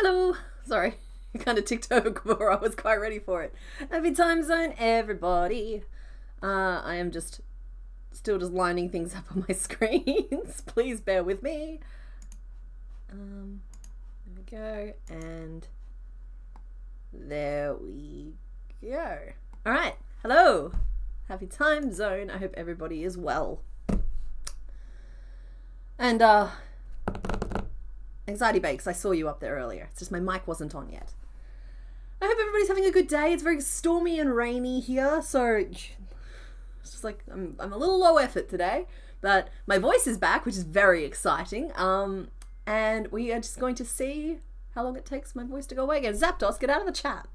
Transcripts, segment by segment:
Hello! Sorry, I kind of ticked over before I was quite ready for it. Happy time zone, everybody! I am still just lining things up on my screens. Please bear with me. There we go, and there we go. Alright, hello! Happy time zone. I hope everybody is well. And, Anxiety Bakes, I saw you up there earlier. It's just my mic wasn't on yet. I hope everybody's having a good day. It's very stormy and rainy here, so it's just like I'm a little low effort today, but my voice is back, which is very exciting. And we are just going to see how long it takes my voice to go away again. Zapdos, get out of the chat.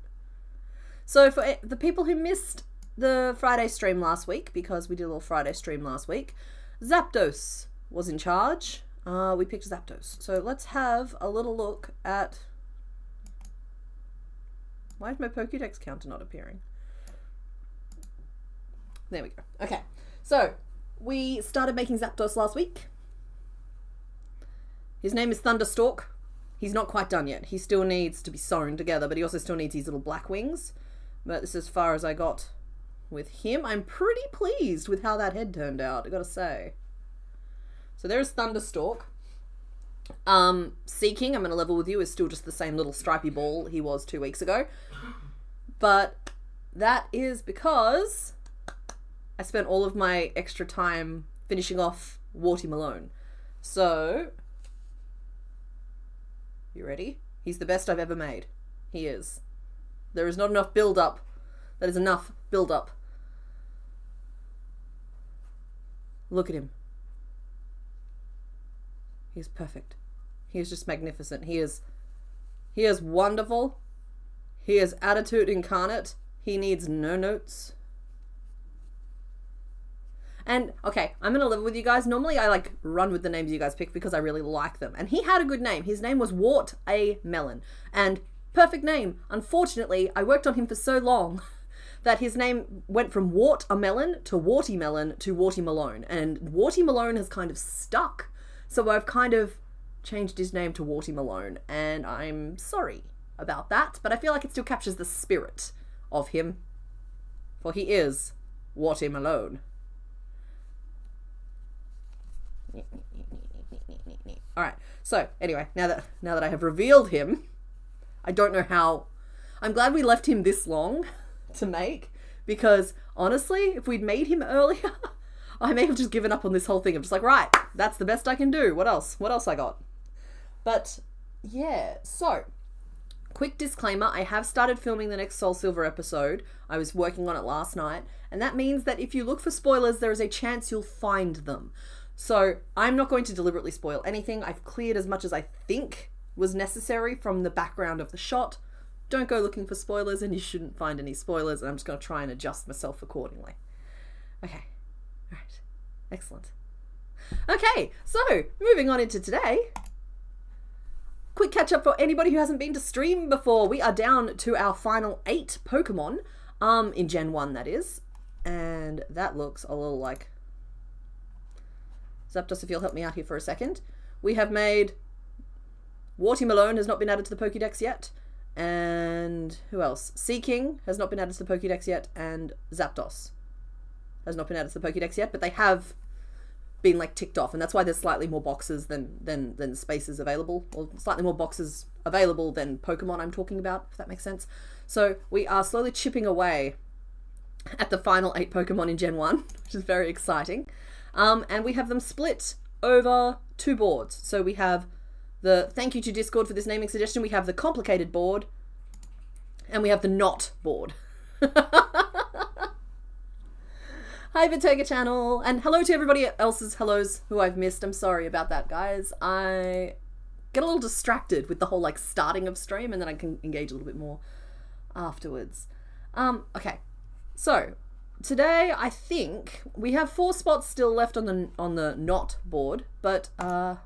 So for the people who missed the Friday stream last week, because we did a little Friday stream last week, Zapdos was in charge. We picked Zapdos. So let's have a little look at... Why is my Pokédex counter not appearing? There we go. Okay, so we started making Zapdos last week. His name is Thunderstalk. He's not quite done yet. He still needs to be sewn together, but he also still needs these little black wings. But this is as far as I got with him. I'm pretty pleased with how that head turned out, I gotta say. So there's Thunderstalk. Seeking, I'm going to level with you, is still just the same little stripy ball he was 2 weeks ago. But that is because I spent all of my extra time finishing off Warty Malone. So, you ready? He's the best I've ever made. He is. There is not enough build-up. That is enough build-up. Look at him. He is perfect. He is just magnificent. He is wonderful. He is attitude incarnate. He needs no notes. And, okay, I'm going to level with you guys. Normally I run with the names you guys pick because I really like them. And he had a good name. His name was Wart A. Melon. And perfect name. Unfortunately, I worked on him for so long that his name went from Wart A. Melon to Warty Melon to Warty Malone. And Warty Malone has kind of stuck. So I've kind of changed his name to Warty Malone, and I'm sorry about that, but I feel like it still captures the spirit of him, for he is Warty Malone. Alright, so anyway, now that I have revealed him, I don't know how... I'm glad we left him this long to make, because honestly, if we'd made him earlier... I may have just given up on this whole thing. I'm just like, right, that's the best I can do. What else? What else I got? But, yeah. So, quick disclaimer. I have started filming the next Soul Silver episode. I was working on it last night. And that means that if you look for spoilers, there is a chance you'll find them. So, I'm not going to deliberately spoil anything. I've cleared as much as I think was necessary from the background of the shot. Don't go looking for spoilers, and you shouldn't find any spoilers. And I'm just going to try and adjust myself accordingly. Okay. Alright, excellent. Okay, so moving on into today. Quick catch up for anybody who hasn't been to stream before. We are down to our final 8 Pokemon, in Gen 1 that is. And that looks a little like... Zapdos, if you'll help me out here for a second. We have made... Warty Malone has not been added to the Pokédex yet. And who else? Seeking has not been added to the Pokédex yet. And Zapdos has not been added to the Pokédex yet, but they have been ticked off, and that's why there's slightly more boxes than spaces available, or slightly more boxes available than Pokemon I'm talking about, if that makes sense. So we are slowly chipping away at the final 8 Pokemon in Gen 1, which is very exciting. And we have them split over 2 boards. So we have the, thank you to Discord for this naming suggestion, we have the complicated board, and we have the not board. Hi, Vitega channel, and hello to everybody else's hellos who I've missed. I'm sorry about that, guys. I get a little distracted with the whole starting of stream, and then I can engage a little bit more afterwards. Okay, so today I think we have 4 spots still left on the not board, but I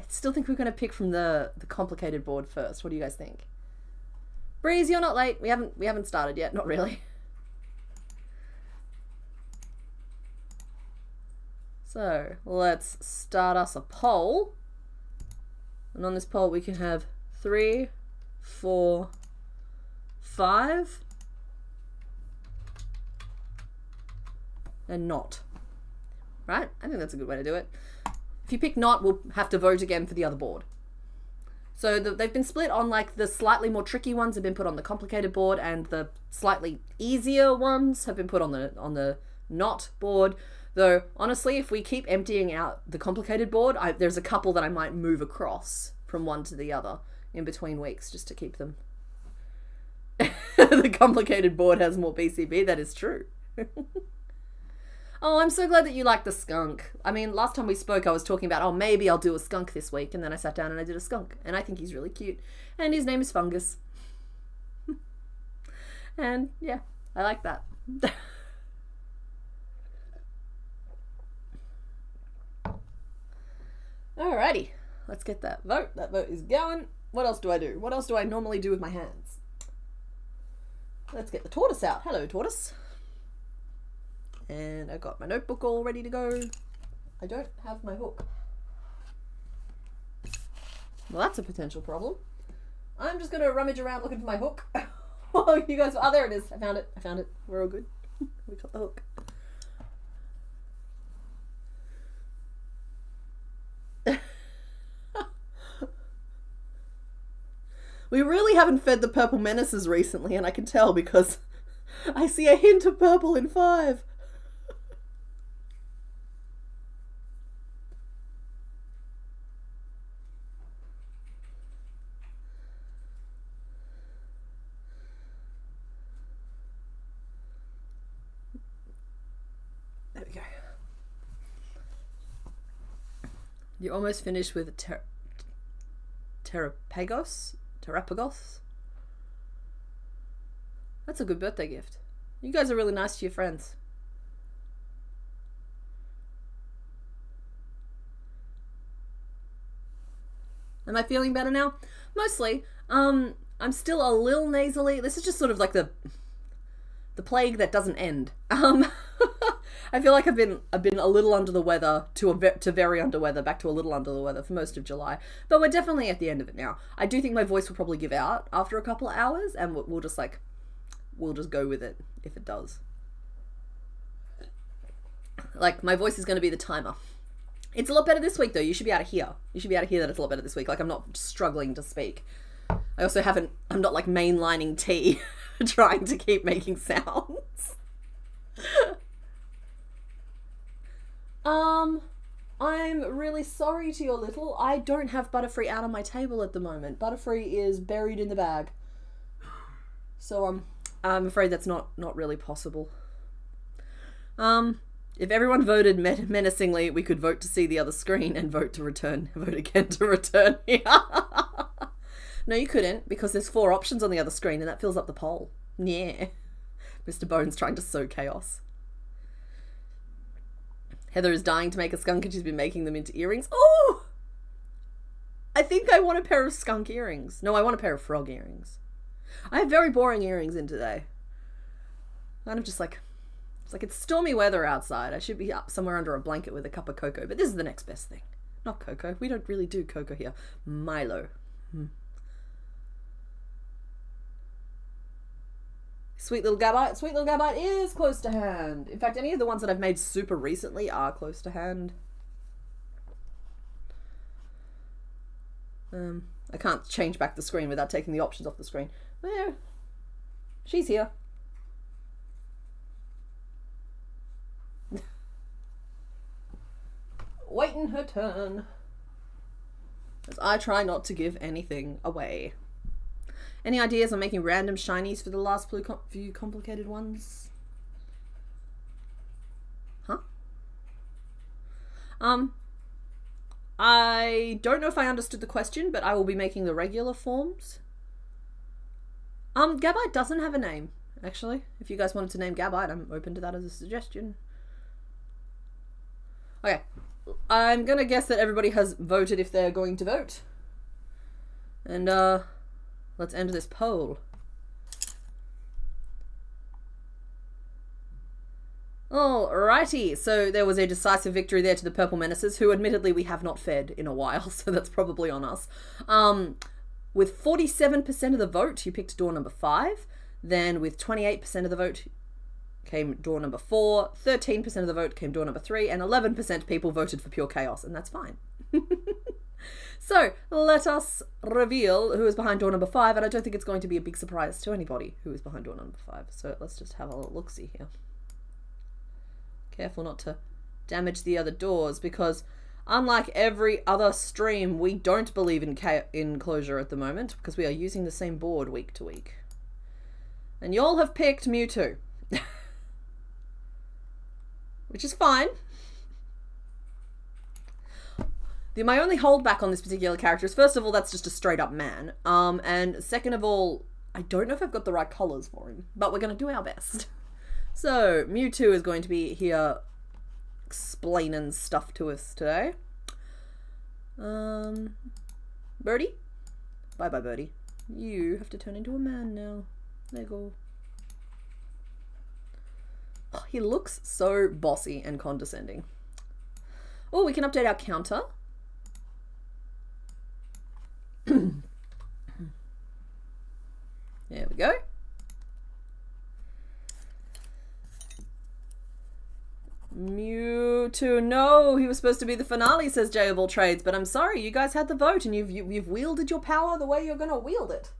still think we're going to pick from the complicated board first. What do you guys think? Breeze, you're not late. We haven't started yet. Not really. So let's start us a poll. And on this poll we can have 3, 4, 5, and not. Right? I think that's a good way to do it. If you pick not, we'll have to vote again for the other board. So they've been split on, like, the slightly more tricky ones have been put on the complicated board, and the slightly easier ones have been put on the not board. Though, honestly, if we keep emptying out the complicated board, there's a couple that I might move across from one to the other in between weeks just to keep them. The complicated board has more PCB, that is true. Oh, I'm so glad that you like the skunk. I mean, last time we spoke, I was talking about, oh, maybe I'll do a skunk this week. And then I sat down and I did a skunk. And I think he's really cute. And his name is Fungus. And yeah, I like that. Alrighty, let's get that vote. That vote is going. What else do I do? What else do I normally do with my hands? Let's get the tortoise out. Hello, tortoise. And I got my notebook all ready to go. I don't have my hook. Well, that's a potential problem. I'm just going to rummage around looking for my hook. Oh, you guys, oh, there it is. I found it. I found it. We're all good. We got the hook. We really haven't fed the purple menaces recently, and I can tell because I see a hint of purple in 5. There we go. You're almost finished with Terapagos? That's a good birthday gift. You guys are really nice to your friends. Am I feeling better now? Mostly. I'm still a little nasally. This is just sort of like the plague that doesn't end. I feel like I've been a little under the weather to very under weather, back to a little under the weather for most of July. But we're definitely at the end of it now. I do think my voice will probably give out after a couple of hours, and we'll just go with it if it does. Like, my voice is going to be the timer. It's a lot better this week, though. You should be able to hear. You should be able to hear that it's a lot better this week. Like, I'm not struggling to speak. I also I'm not like mainlining tea, trying to keep making sounds. I'm really sorry to your little. I don't have Butterfree out on my table at the moment. Butterfree is buried in the bag. So, I'm afraid that's not really possible. If everyone voted menacingly, we could vote to see the other screen and vote again to return here. No, you couldn't, because there's 4 options on the other screen and that fills up the poll. Yeah. Mr. Bones trying to sow chaos. Heather is dying to make a skunk and she's been making them into earrings. Oh! I think I want a pair of skunk earrings. No, I want a pair of frog earrings. I have very boring earrings in today. Kind of just like, it's stormy weather outside. I should be up somewhere under a blanket with a cup of cocoa, but this is the next best thing. Not cocoa. We don't really do cocoa here. Milo. Sweet little Gabite. Sweet little Gabite is close to hand. In fact, any of the ones that I've made super recently are close to hand. I can't change back the screen without taking the options off the screen. There. She's here. Waiting her turn. As I try not to give anything away. Any ideas on making random shinies for the last few complicated ones? Huh? I don't know if I understood the question, but I will be making the regular forms. Gabite doesn't have a name, actually. If you guys wanted to name Gabite, I'm open to that as a suggestion. Okay. I'm gonna guess that everybody has voted if they're going to vote. And, let's end this poll. Alrighty, so there was a decisive victory there to the Purple Menaces, who admittedly we have not fed in a while, so that's probably on us. With 47% of the vote, you picked door number 5. Then with 28% of the vote came door number 4. 13% of the vote came door number 3. And 11% people voted for pure chaos. And that's fine. So let us reveal who is behind door number 5. And I don't think it's going to be a big surprise to anybody who is behind door number 5. So let's just have a little look-see here. Careful not to damage the other doors, because unlike every other stream, we don't believe in closure at the moment, because we are using the same board week to week. And y'all have picked Mewtwo. Which is fine. My only holdback on this particular character is, first of all, that's just a straight up man. And second of all, I don't know if I've got the right colours for him, but we're going to do our best. So, Mewtwo is going to be here explaining stuff to us today. Birdie? Bye-bye, Birdie. You have to turn into a man now. There you go. Oh, he looks so bossy and condescending. Oh, we can update our counter. There we go. Mewtwo, no, he was supposed to be the finale, says Jay of All Trades, but I'm sorry, you guys had the vote and you've wielded your power the way you're gonna wield it.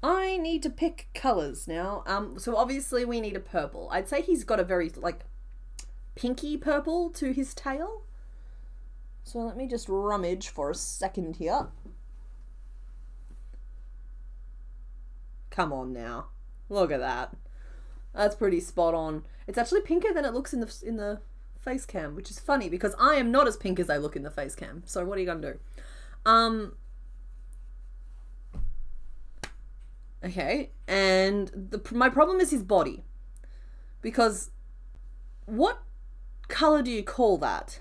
I need to pick colours now. So obviously we need a purple. I'd say he's got a very, like, pinky purple to his tail. So let me just rummage for a second here. Come on now. Look at that. That's pretty spot on. It's actually pinker than it looks in the face cam, which is funny because I am not as pink as I look in the face cam. So what are you gonna do? Okay, and my problem is his body, because what color do you call that?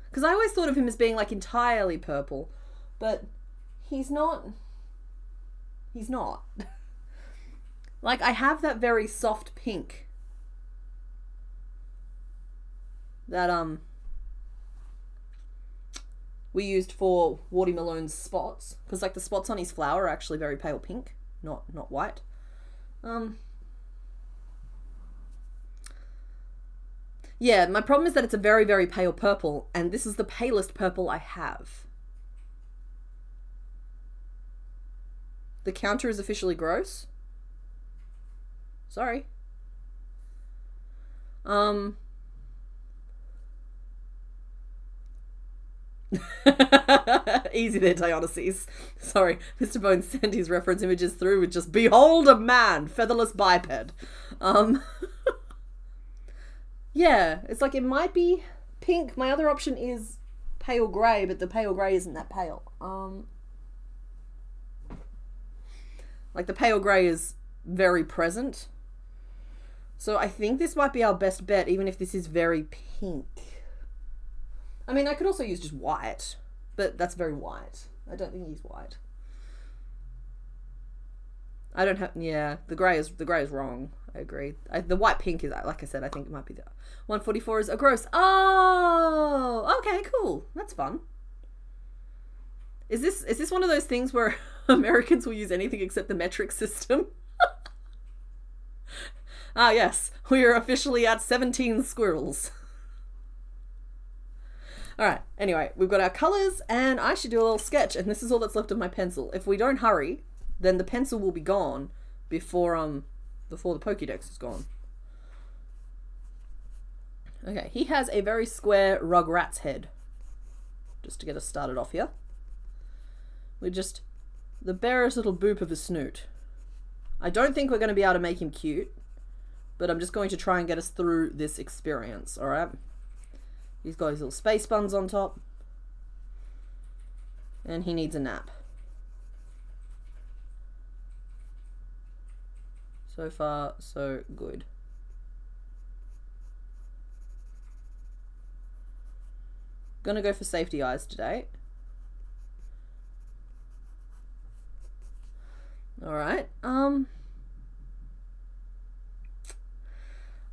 Because I always thought of him as being like entirely purple, but he's not. He's not. Like, I have that very soft pink that we used for Warty Malone's spots, because like the spots on his flower are actually very pale pink, not white. Yeah, my problem is that it's a very, very pale purple, and this is the palest purple I have. The counter is officially gross. Sorry. Easy there, Dionysus. Sorry, Mr. Bones sent his reference images through with just, behold a man, featherless biped. Yeah, it's like it might be pink. My other option is pale grey, but the pale grey isn't that pale. Like the pale grey is very present. So I think this might be our best bet, even if this is very pink. I mean, I could also use just white, but that's very white. I don't think he's white. I don't have, yeah, the grey is wrong. I agree. The white pink is, like I said, I think it might be the 144 is a gross. Oh, okay, cool. That's fun. Is this one of those things where Americans will use anything except the metric system? Ah, yes, we are officially at 17 squirrels. Alright, anyway, we've got our colours, and I should do a little sketch, and this is all that's left of my pencil. If we don't hurry, then the pencil will be gone before the Pokédex is gone. Okay, he has a very square Rugrat's head. Just to get us started off here. With just the barest little boop of a snoot. I don't think we're going to be able to make him cute, but I'm just going to try and get us through this experience, alright? He's got his little space buns on top. And he needs a nap. So far, so good. Gonna go for safety eyes today. Alright, I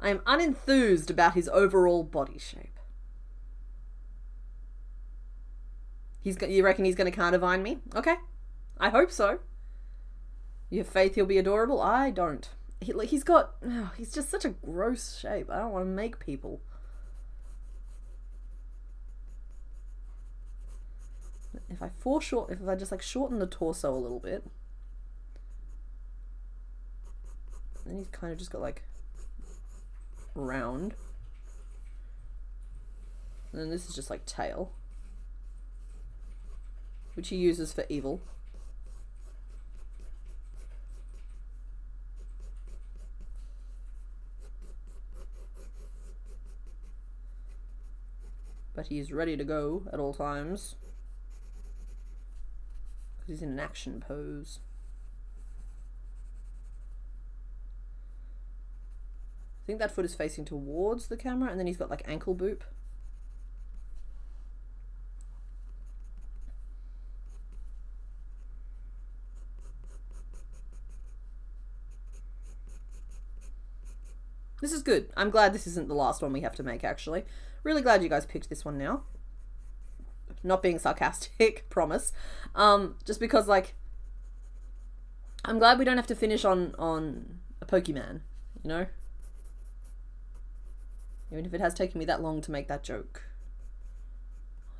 am unenthused about his overall body shape. You reckon he's going to Carnivine me? Okay. I hope so. You have faith he'll be adorable? I don't. He's just such a gross shape. I don't want to make people. If I just like shorten the torso a little bit, then he's kind of just got like round. And then this is just like tail, which he uses for evil. But he is ready to go at all times. Because he's in an action pose. I think that foot is facing towards the camera, and then he's got like ankle boop. This is good. I'm glad this isn't the last one we have to make, actually. Really glad you guys picked this one now. Not being sarcastic, promise. Just because, like, I'm glad we don't have to finish on a Pokemon, you know? Even if it has taken me that long to make that joke.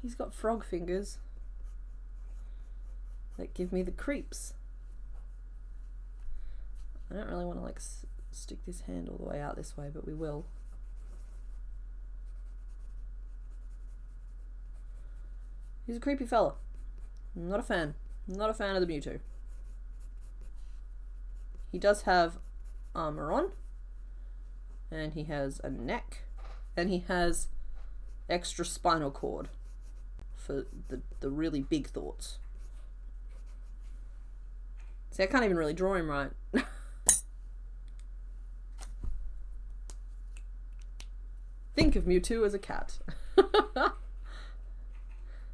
He's got frog fingers that give me the creeps. I don't really want to, like, stick this hand all the way out this way, but we will. He's a creepy fella. I'm not a fan. I'm not a fan of the Mewtwo. He does have armor on. And he has a neck. And he has extra spinal cord for the really big thoughts. See, I can't even really draw him right. Think of Mewtwo as a cat.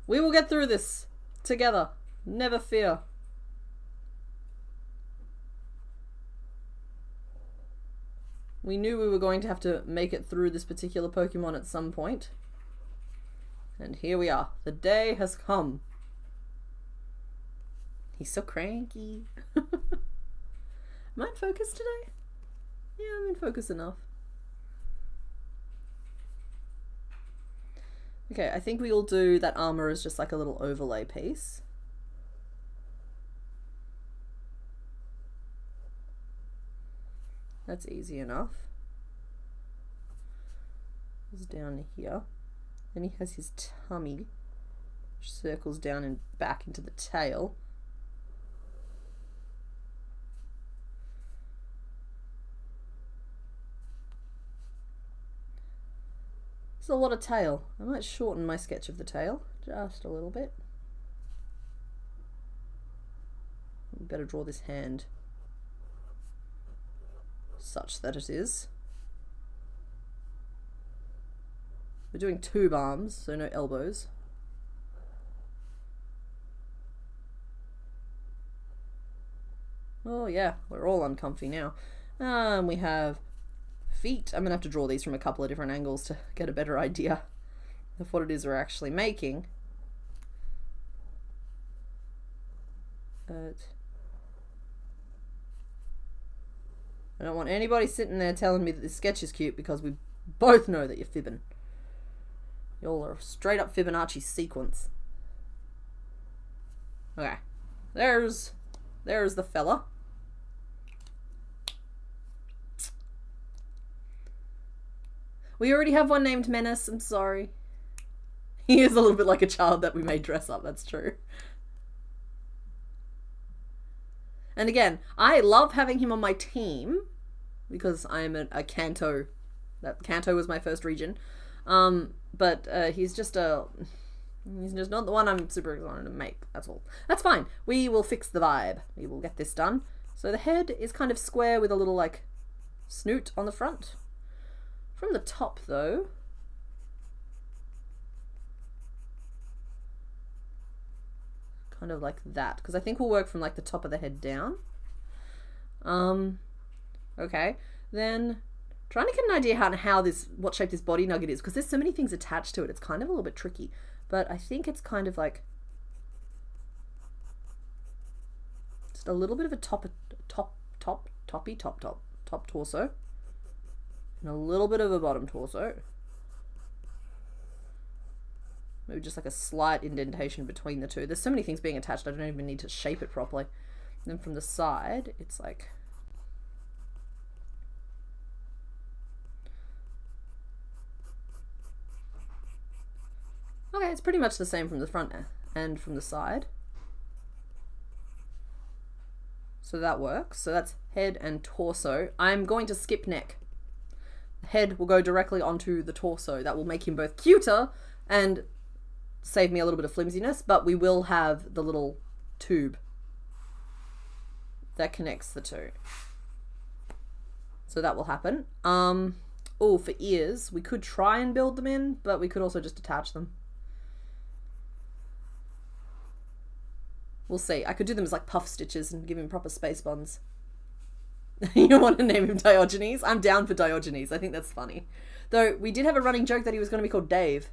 We will get through this together. Never fear. We knew we were going to have to make it through this particular Pokemon at some point. And here we are. The day has come. He's so cranky. Am I in focus today? Yeah, I'm in focus enough. Okay, I think we'll do that armor as just like a little overlay piece. That's easy enough. It's down here. Then he has his tummy, which circles down and back into the tail. There's a lot of tail. I might shorten my sketch of the tail just a little bit. We better draw this hand such that it is. We're doing tube arms, so no elbows. Oh yeah, we're all uncomfy now. We have feet. I'm gonna have to draw these from a couple of different angles to get a better idea of what it is we're actually making. But I don't want anybody sitting there telling me that this sketch is cute, because we both know that you're fibbing. Y'all are straight up Fibonacci sequence. Okay, there's the fella. We already have one named Menace, I'm sorry. He is a little bit like a child that we may dress up, that's true. And again, I love having him on my team because I'm a Kanto. Kanto was my first region. But he's just not the one I'm super excited to make, that's all. That's fine. We will fix the vibe. We will get this done. So the head is kind of square with a little like snoot on the front. From the top though, kind of like that, because I think we'll work from like the top of the head down. Okay, then trying to get an idea what shape this body nugget is, because there's so many things attached to it, it's kind of a little bit tricky, but I think it's kind of like Just a little bit of a top torso. And a little bit of a bottom torso. Maybe just like a slight indentation between the two. There's so many things being attached, I don't even need to shape it properly. And then from the side, it's like... Okay, it's pretty much the same from the front and from the side. So that works. So that's head and torso. I'm going to skip neck. The head will go directly onto the torso. That will make him both cuter and save me a little bit of flimsiness, but we will have the little tube that connects the two. So that will happen. Oh, for ears, we could try and build them in, but we could also just attach them. We'll see. I could do them as like puff stitches and give him proper space buns. You want to name him Diogenes? I'm down for Diogenes. I think that's funny. Though we did have a running joke that he was going to be called Dave.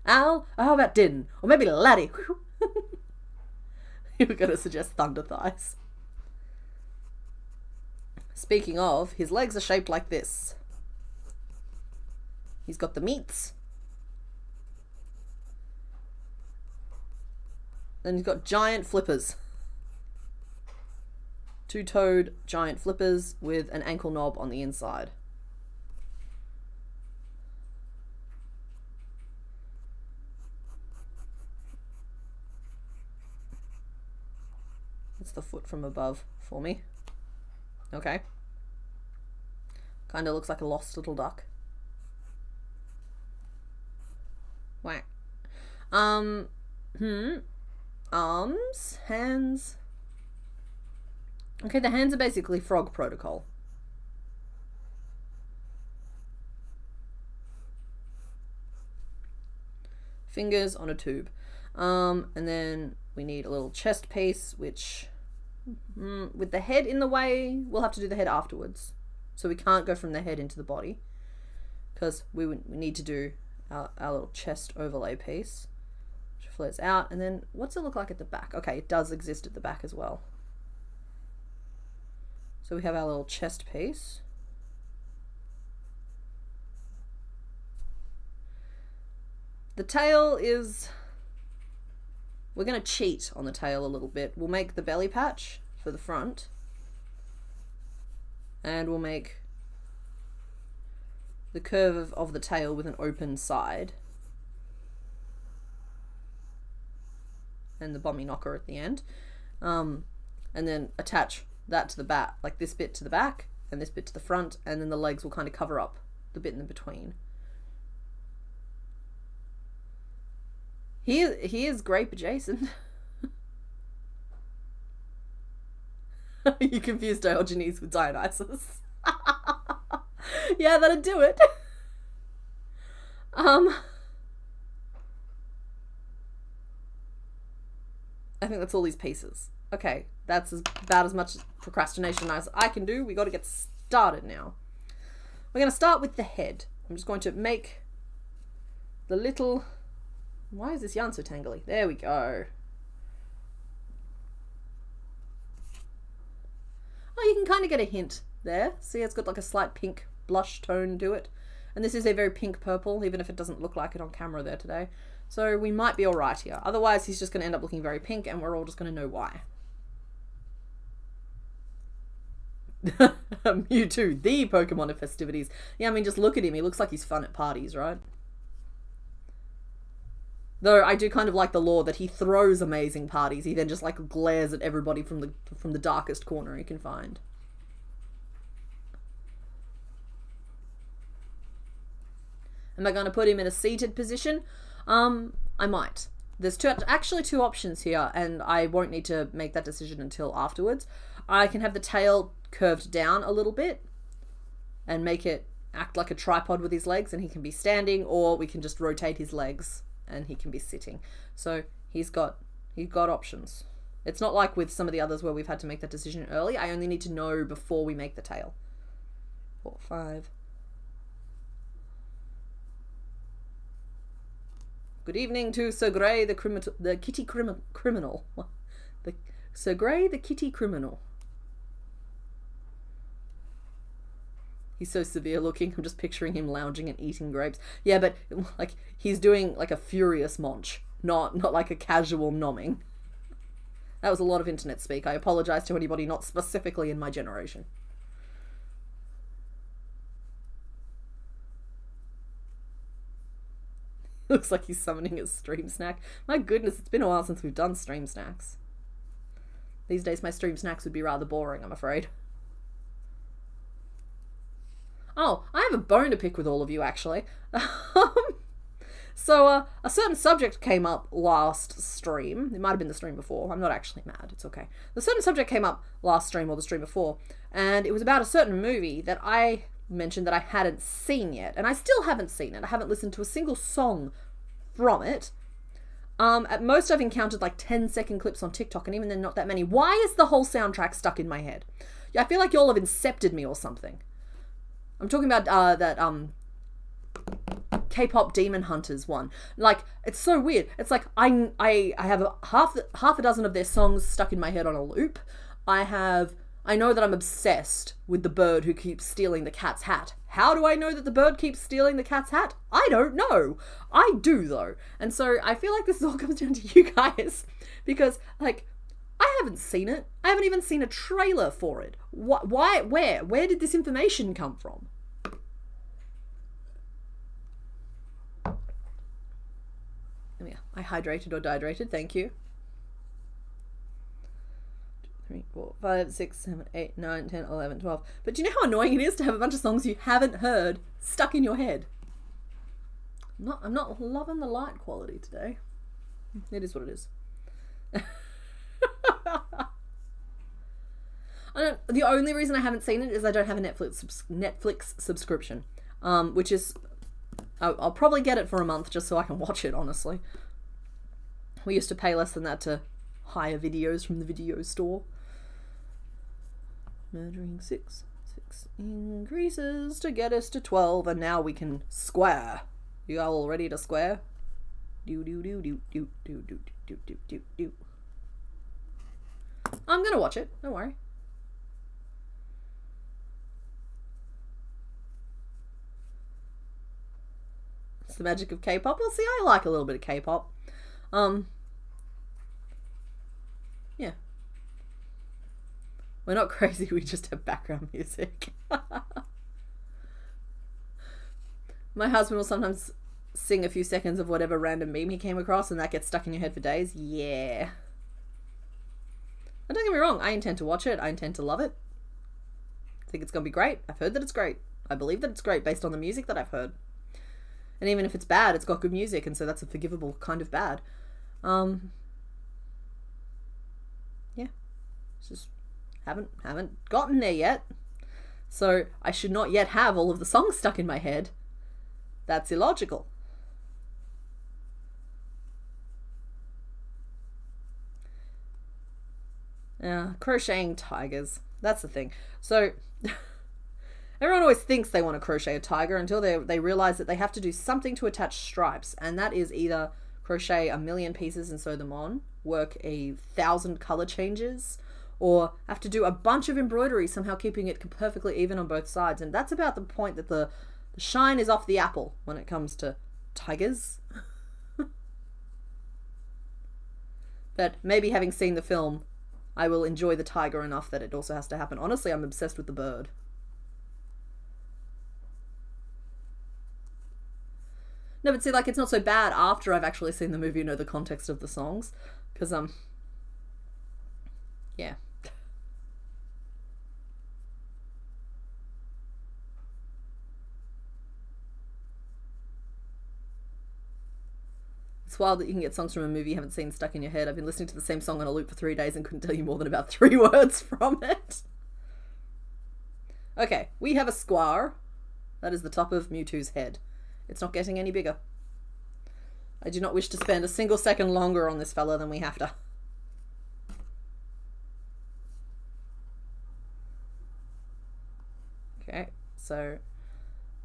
Al, or how about Din? Or maybe Laddie. You were going to suggest Thunder Thighs. Speaking of, his legs are shaped like this. He's got the meats. Then he's got giant flippers. Two-toed giant flippers with an ankle knob on the inside. That's the foot from above for me. Okay. Kind of looks like a lost little duck. Whack. Arms, hands. Okay, the hands are basically frog protocol. Fingers on a tube. And then we need a little chest piece, which with the head in the way, we'll have to do the head afterwards. So we can't go from the head into the body because we need to do our little chest overlay piece, which flares out. And then what's it look like at the back? Okay, it does exist at the back as well. So we have our little chest piece. The tail is... We're going to cheat on the tail a little bit. We'll make the belly patch for the front. And we'll make the curve of the tail with an open side. And the bommy knocker at the end. And then attach that to the back, like this bit to the back and this bit to the front, and then the legs will kind of cover up the bit in the between. He is grape adjacent. You confused Diogenes with Dionysus. Yeah, that'd do it. I think that's all these pieces. Okay, that's about as much procrastination as I can do. We got to get started now. We're going to start with the head. I'm just going to make the little... Why is this yarn so tangly? There we go. Oh, you can kind of get a hint there. See, it's got like a slight pink blush tone to it. And this is a very pink purple, even if it doesn't look like it on camera there today. So we might be all right here. Otherwise, he's just going to end up looking very pink, and we're all just going to know why. Mewtwo, the Pokemon of festivities. Yeah, I mean, just look at him. He looks like he's fun at parties, right? Though I do kind of like the lore that he throws amazing parties. He then just like glares at everybody from the darkest corner he can find. Am I going to put him in a seated position? I might. There's actually two options here, and I won't need to make that decision until afterwards. I can have the tail curved down a little bit and make it act like a tripod with his legs, and he can be standing, or we can just rotate his legs and he can be sitting. So he's got options. It's not like with some of the others where we've had to make that decision early. I only need to know before we make the tail. 4, 5. Good evening to Sir Grey, the kitty criminal. Sir Grey, the kitty criminal. He's so severe looking. I'm just picturing him lounging and eating grapes. Yeah, but like he's doing like a furious munch, not like a casual nomming. That was a lot of internet speak. I apologize to anybody not specifically in my generation. Looks like he's summoning a stream snack. My goodness, it's been a while since we've done stream snacks. These days my stream snacks would be rather boring, I'm afraid. Oh, I have a bone to pick with all of you, actually. So, a certain subject came up last stream. It might have been the stream before. I'm not actually mad. It's okay. The certain subject came up last stream or the stream before, and it was about a certain movie that I mentioned that I hadn't seen yet, and I still haven't seen it. I haven't listened to a single song from it. At most, I've encountered like 10-second clips on TikTok, and even then, not that many. Why is the whole soundtrack stuck in my head? I feel like y'all have incepted me or something. I'm talking about that K-pop Demon Hunters one. Like, it's so weird. It's like I have half a dozen of their songs stuck in my head on a loop. I know that I'm obsessed with the bird who keeps stealing the cat's hat. How do I know that the bird keeps stealing the cat's hat? I don't know. I do though. And so I feel like this all comes down to you guys, because like I haven't seen it. I haven't even seen a trailer for it. Why? Where did this information come from? Yeah, I hydrated or dehydrated. Thank you. 3, 4, 5, 6, 7, 8, 9, 10, 11, 12. But do you know how annoying it is to have a bunch of songs you haven't heard stuck in your head? I'm not loving the light quality today. It is what it is. The only reason I haven't seen it is I don't have a Netflix subscription, which is I'll probably get it for a month just so I can watch it. Honestly, we used to pay less than that to hire videos from the video store. Murdering six increases to get us to 12, and now we can square. You all ready to square? Do do do do do do do do do do do. I'm gonna watch it. Don't worry. It's the magic of K-pop. Well, see, I like a little bit of K-pop. Yeah. We're not crazy, we just have background music. My husband will sometimes sing a few seconds of whatever random meme he came across, and that gets stuck in your head for days. Yeah. And don't get me wrong, I intend to watch it. I intend to love it. I think it's going to be great. I've heard that it's great. I believe that it's great based on the music that I've heard. And even if it's bad, it's got good music, and so that's a forgivable kind of bad. Yeah. It's just haven't gotten there yet. So I should not yet have all of the songs stuck in my head. That's illogical. Crocheting tigers. That's the thing. So everyone always thinks they want to crochet a tiger until they realize that they have to do something to attach stripes, and that is either crochet 1,000,000 pieces and sew them on, work 1,000 color changes, or have to do a bunch of embroidery, somehow keeping it perfectly even on both sides. And that's about the point that the shine is off the apple when it comes to tigers. But maybe having seen the film, I will enjoy the tiger enough that it also has to happen. Honestly, I'm obsessed with the bird. No, but see, like, it's not so bad after I've actually seen the movie and know the context of the songs. Because, yeah. It's wild that you can get songs from a movie you haven't seen stuck in your head. I've been listening to the same song on a loop for 3 days and couldn't tell you more than about 3 words from it. Okay, we have a square. That is the top of Mewtwo's head. It's not getting any bigger. I do not wish to spend a single second longer on this fella than we have to. Okay, so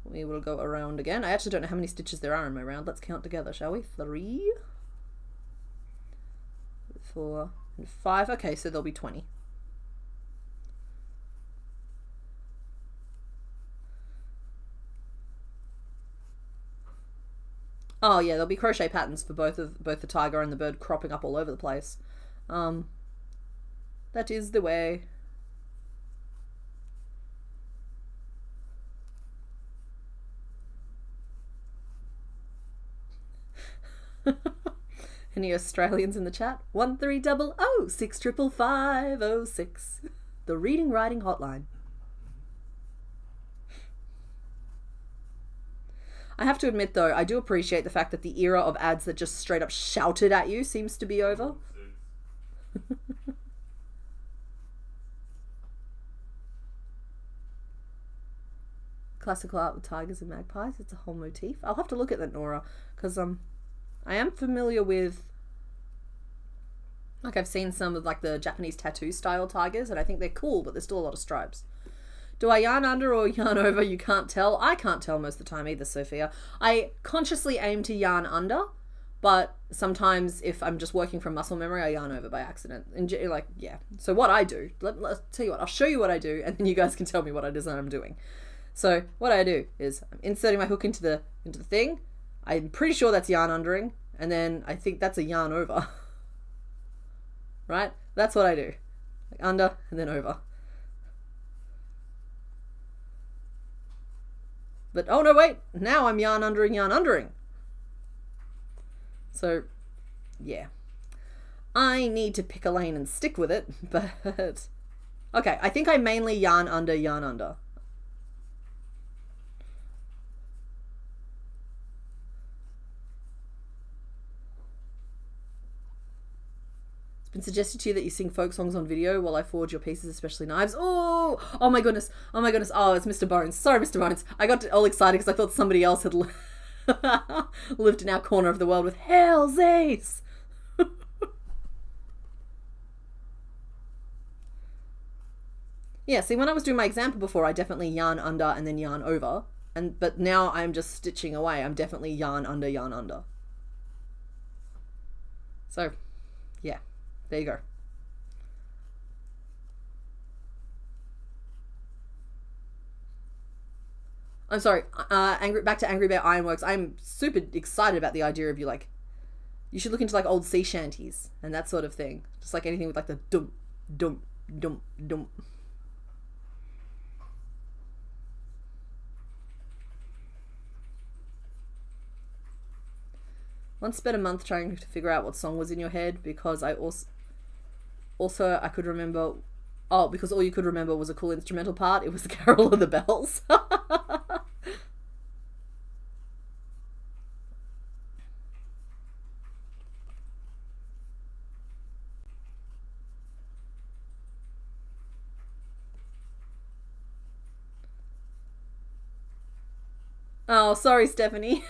We will go around again. I actually don't know how many stitches there are in my round. Let's count together, shall we? 3, 4, and 5. Okay, so there'll be 20. Oh yeah, there'll be crochet patterns for both the tiger and the bird cropping up all over the place. That is the way. Any Australians in the chat? 1300 6550506. The reading writing hotline. I have to admit though, I do appreciate the fact that the era of ads that just straight up shouted at you seems to be over. Classical art with tigers and magpies. It's a whole motif. I'll have to look at that, Nora, because I am familiar with, like, I've seen some of like the Japanese tattoo style tigers, and I think they're cool, but there's still a lot of stripes. Do I yarn under or yarn over? You can't tell. I can't tell most of the time either, Sophia. I consciously aim to yarn under, but sometimes if I'm just working from muscle memory, I yarn over by accident. And like, yeah. So what I do, let's tell you what, I'll show you what I do, and then you guys can tell me what it is that I'm doing. So what I do is I'm inserting my hook into the thing. I'm pretty sure that's yarn undering, and then I think that's a yarn over. Right? That's what I do. Like under and then over. But oh no, wait, now I'm yarn undering. So yeah. I need to pick a lane and stick with it, but okay, I think I mainly yarn under. Been suggested to you that you sing folk songs on video while I forge your pieces, especially knives. Oh my goodness. Oh, it's Mr. Bones. Sorry, Mr. Bones. I got all excited because I thought somebody else had lived in our corner of the world with hellsies. Yeah, see, when I was doing my example before, I definitely yarn under and then yarn over. But now I'm just stitching away. I'm definitely yarn under. So, yeah. There you go. I'm sorry. Back to Angry Bear Ironworks. I'm super excited about the idea of you should look into like old sea shanties and that sort of thing. Just like anything with like the dum dum dum dum. Once spent a month trying to figure out what song was in your head because I also I could remember, because all you could remember was a cool instrumental part. It was the Carol of the Bells. Oh, sorry, Stephanie.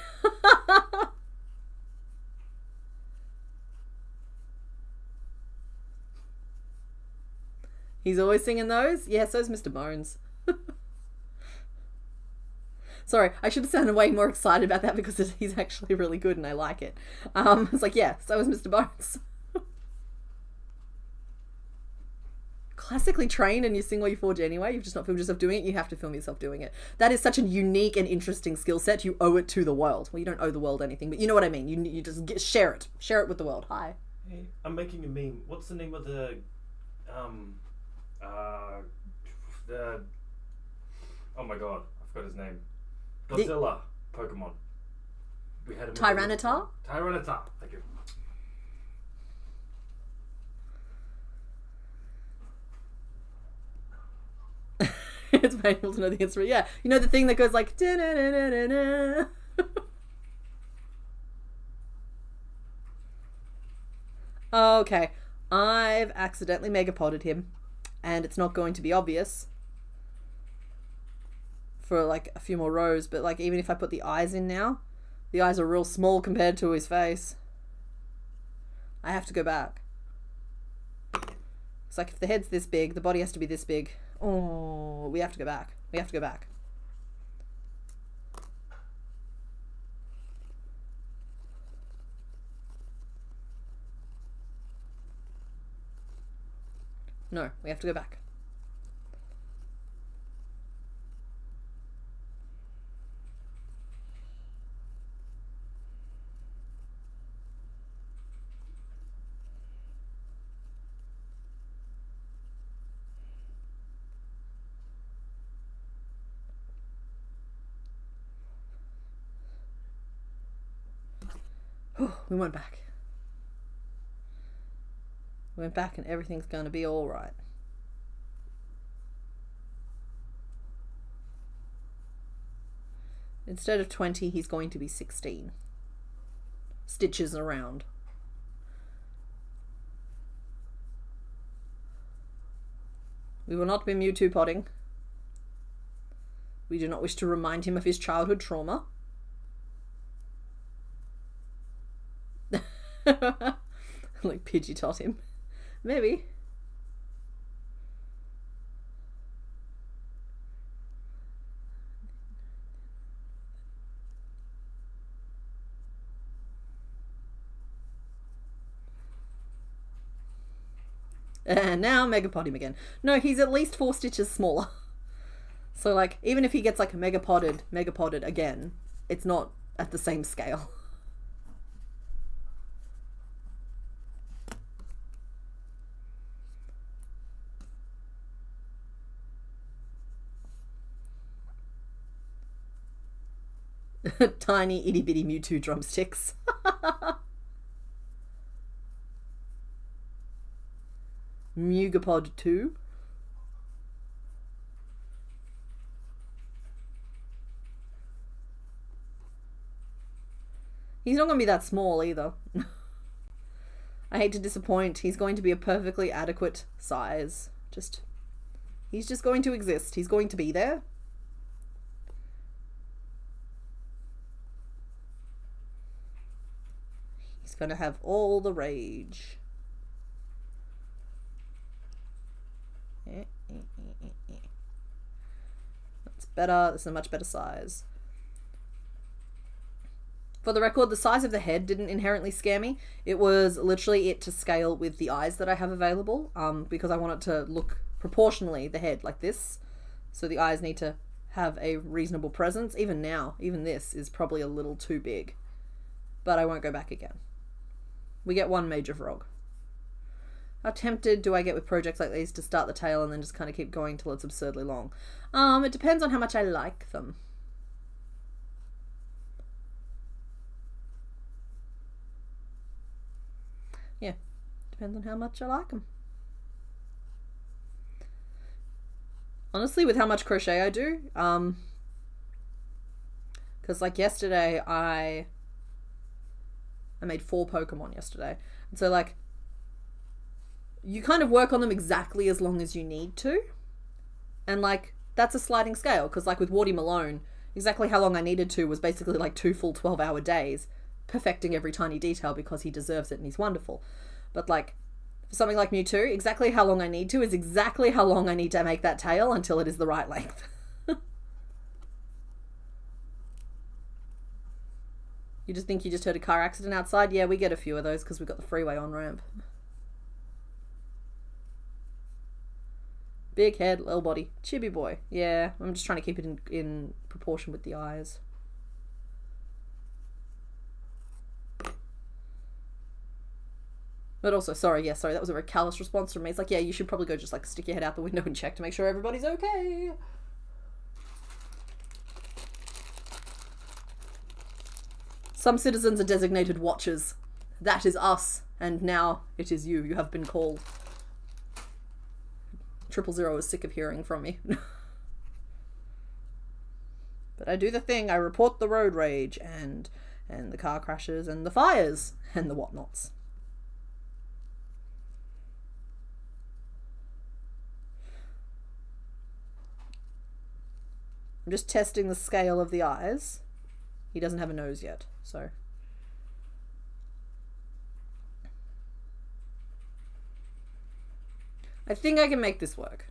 He's always singing those? Yeah, so's Mr. Bones. Sorry, I should have sounded way more excited about that because he's actually really good and I like it. It's like, yeah, so is Mr. Bones. Classically trained and you sing while you forge anyway. You've just not filmed yourself doing it. You have to film yourself doing it. That is such a unique and interesting skill set. You owe it to the world. Well, you don't owe the world anything, but you know what I mean. You just share it. Share it with the world. Hi. Hey, I'm making a meme. What's the name of the oh my god, I forgot his name. Godzilla Pokemon. We had a Tyranitar? Tyranitar. Thank you. It's painful to know the answer. Yeah, you know the thing that goes like da-na-na-na-na-na. Okay, I've accidentally megapotted him, and it's not going to be obvious for like a few more rows, but like even if I put the eyes in now, the eyes are real small compared to his face. I have to go back. It's like if the head's this big, the body has to be this big. Oh, we have to go back. We have to go back. No, we have to go back. We went back. We went back and everything's going to be all right. Instead of 20, he's going to be 16 stitches around. We will not be Mewtwo potting. We do not wish to remind him of his childhood trauma. Like Pidgey taught him. Maybe. And now Mega Pot him again. No, he's at least 4 stitches smaller. So like, even if he gets like Mega Potted again, it's not at the same scale. Tiny itty bitty Mewtwo drumsticks. Mugapod 2. He's not going to be that small either. I hate to disappoint. He's going to be a perfectly adequate size. He's just going to exist. He's going to be there. He's going to have all the rage. That's better. This is a much better size. For the record, the size of the head didn't inherently scare me. It was literally it to scale with the eyes that I have available, because I want it to look proportionally, the head, like this. So the eyes need to have a reasonable presence. Even now, even this is probably a little too big. But I won't go back again. We get one major frog. How tempted do I get with projects like these to start the tail and then just kind of keep going till it's absurdly long? It depends on how much I like them. Yeah, depends on how much I like them. Honestly, with how much crochet I do, because like yesterday I made 4 Pokemon yesterday, and so like you kind of work on them exactly as long as you need to, and like that's a sliding scale, because like with Warty Malone, exactly how long I needed to was basically like 2 full 12-hour days perfecting every tiny detail because he deserves it and he's wonderful. But like for something like Mewtwo, exactly how long I need to is exactly how long I need to make that tail until it is the right length. You just think you just heard a car accident outside? Yeah, we get a few of those because we've got the freeway on-ramp. Big head, little body. Chibi boy. Yeah, I'm just trying to keep it in proportion with the eyes. But also, sorry, that was a very callous response from me. It's like, yeah, you should probably go just like stick your head out the window and check to make sure everybody's okay. Some citizens are designated watchers. That is us, and now it is you. You have been called. 000 is sick of hearing from me. But I do the thing. I report the road rage and the car crashes and the fires and the whatnots. I'm just testing the scale of the eyes. He doesn't have a nose yet, so. I think I can make this work.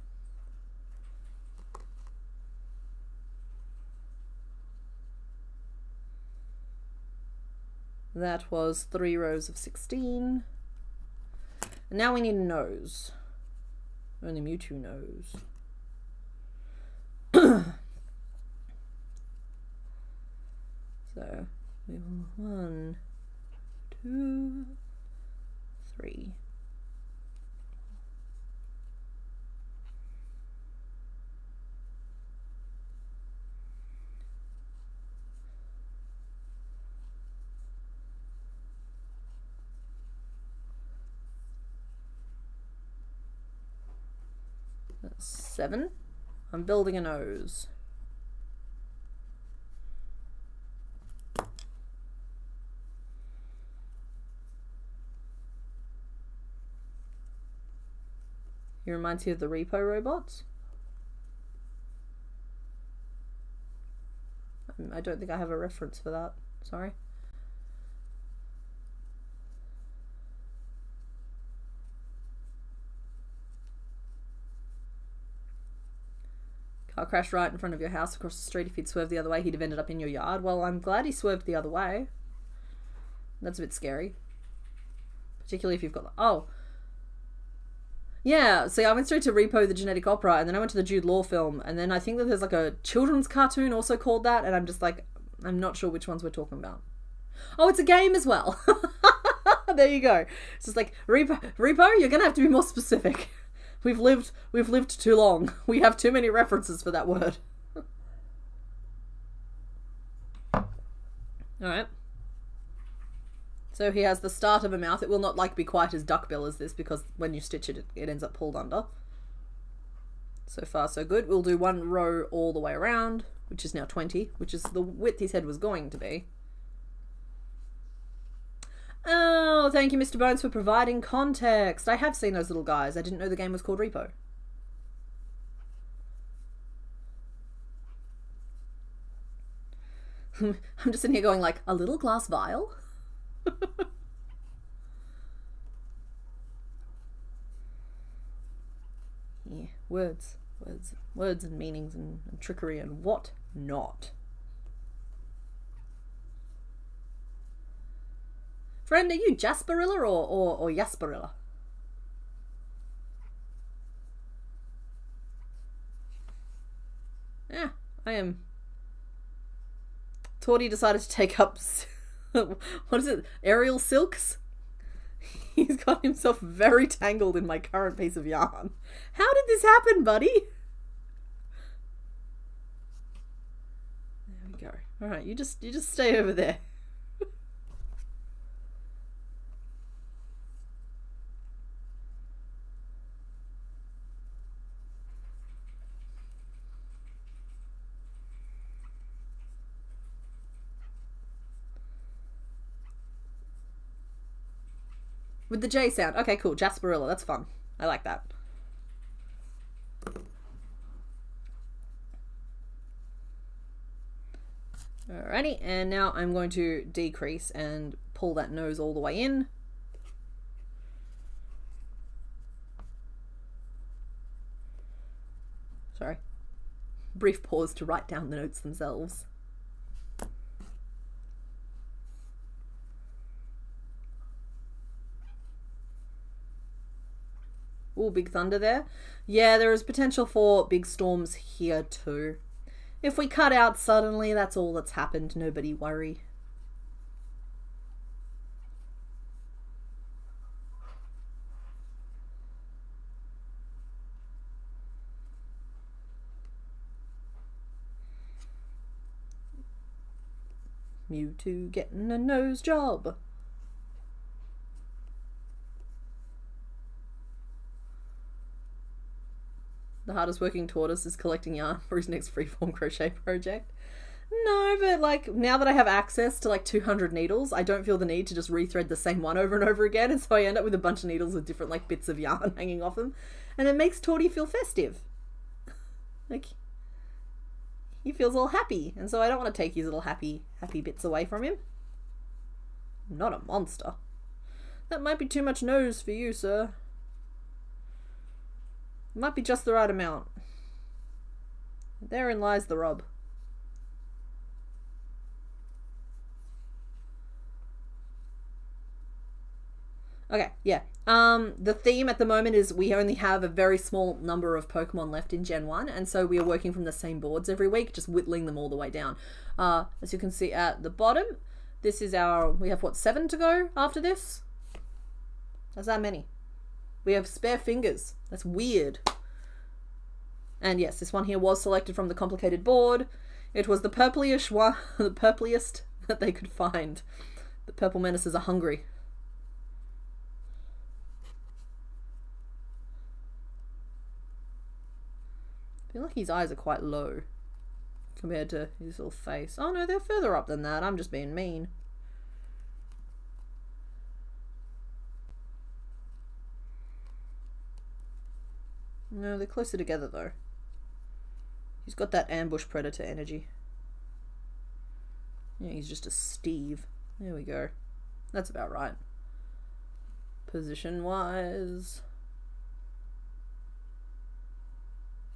That was 3 rows of 16. And now we need a nose. Only Mewtwo knows. So we will 1, 2, 3. That's 7. I'm building a nose. He reminds you of the repo robots. I don't think I have a reference for that. Sorry. Car crashed right in front of your house across the street. If he'd swerved the other way, he'd have ended up in your yard. Well, I'm glad he swerved the other way. That's a bit scary. Particularly if you've got... Oh. Yeah, see, I went straight to Repo the Genetic Opera, and then I went to the Jude Law film, and then I think that there's like a children's cartoon also called that, and I'm just like, I'm not sure which ones we're talking about. Oh, it's a game as well. There you go. It's just like, Repo, you're gonna have to be more specific. We've lived too long. We have too many references for that word. Alright. So he has the start of a mouth. It will not like be quite as duckbill as this because when you stitch it, it ends up pulled under. So far so good. We'll do 1 row all the way around, which is now 20, which is the width his head was going to be. Oh, thank you, Mr. Bones, for providing context. I have seen those little guys. I didn't know the game was called Repo. I'm just sitting here going like, a little glass vial? Yeah, words and meanings and trickery and what not. Friend, are you Jasperilla or Jasperilla? Yeah, I am. Torty decided to take up... what is it? Aerial silks? He's got himself very tangled in my current piece of yarn. How did this happen, buddy? There we go. Alright, you just stay over there. With the J sound. Okay, cool. Jasperilla. That's fun. I like that. Alrighty, and now I'm going to decrease and pull that nose all the way in. Sorry. Brief pause to write down the notes themselves. Oh, big thunder there. Yeah, there is potential for big storms here too. If we cut out suddenly, that's all that's happened. Nobody worry. Mewtwo getting a nose job. The hardest working tortoise is collecting yarn for his next freeform crochet project. No, but like now that I have access to like 200 needles, I don't feel the need to just rethread the same one over and over again, and so I end up with a bunch of needles with different like bits of yarn hanging off them, and it makes Torty feel festive. Like he feels all happy, and so I don't want to take his little happy bits away from him. I'm not a monster. That might be too much nose for you, sir. Might be just the right amount. Therein lies the rub. Okay, yeah. The theme at the moment is we only have a very small number of Pokemon left in Gen 1, and so we are working from the same boards every week, just whittling them all the way down. As you can see at the bottom, this is we have what, 7 to go after this? That's that many. We have spare fingers. That's weird. And yes, this one here was selected from the complicated board. It was the purpliest one, the purpliest that they could find. The purple menaces are hungry. I feel like his eyes are quite low compared to his little face. Oh no, they're further up than that. I'm just being mean. No, they're closer together though. He's got that ambush predator energy. Yeah, he's just a Steve. There we go. That's about right. Position wise.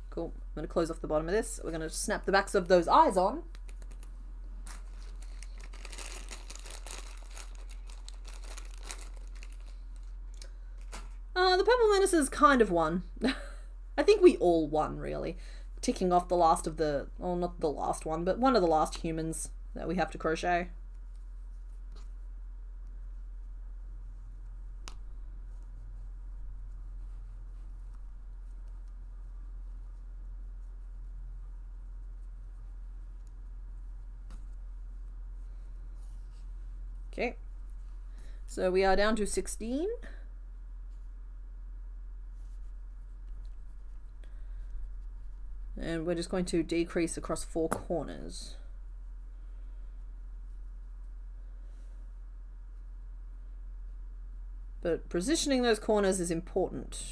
Cool. I'm going to close off the bottom of this. We're going to snap the backs of those eyes on. The Purple Menaces kind of won. I think we all won, really. Ticking off the last of the... Well, not the last one, but one of the last humans that we have to crochet. Okay, so we are down to 16. And we're just going to decrease across 4 corners. But positioning those corners is important.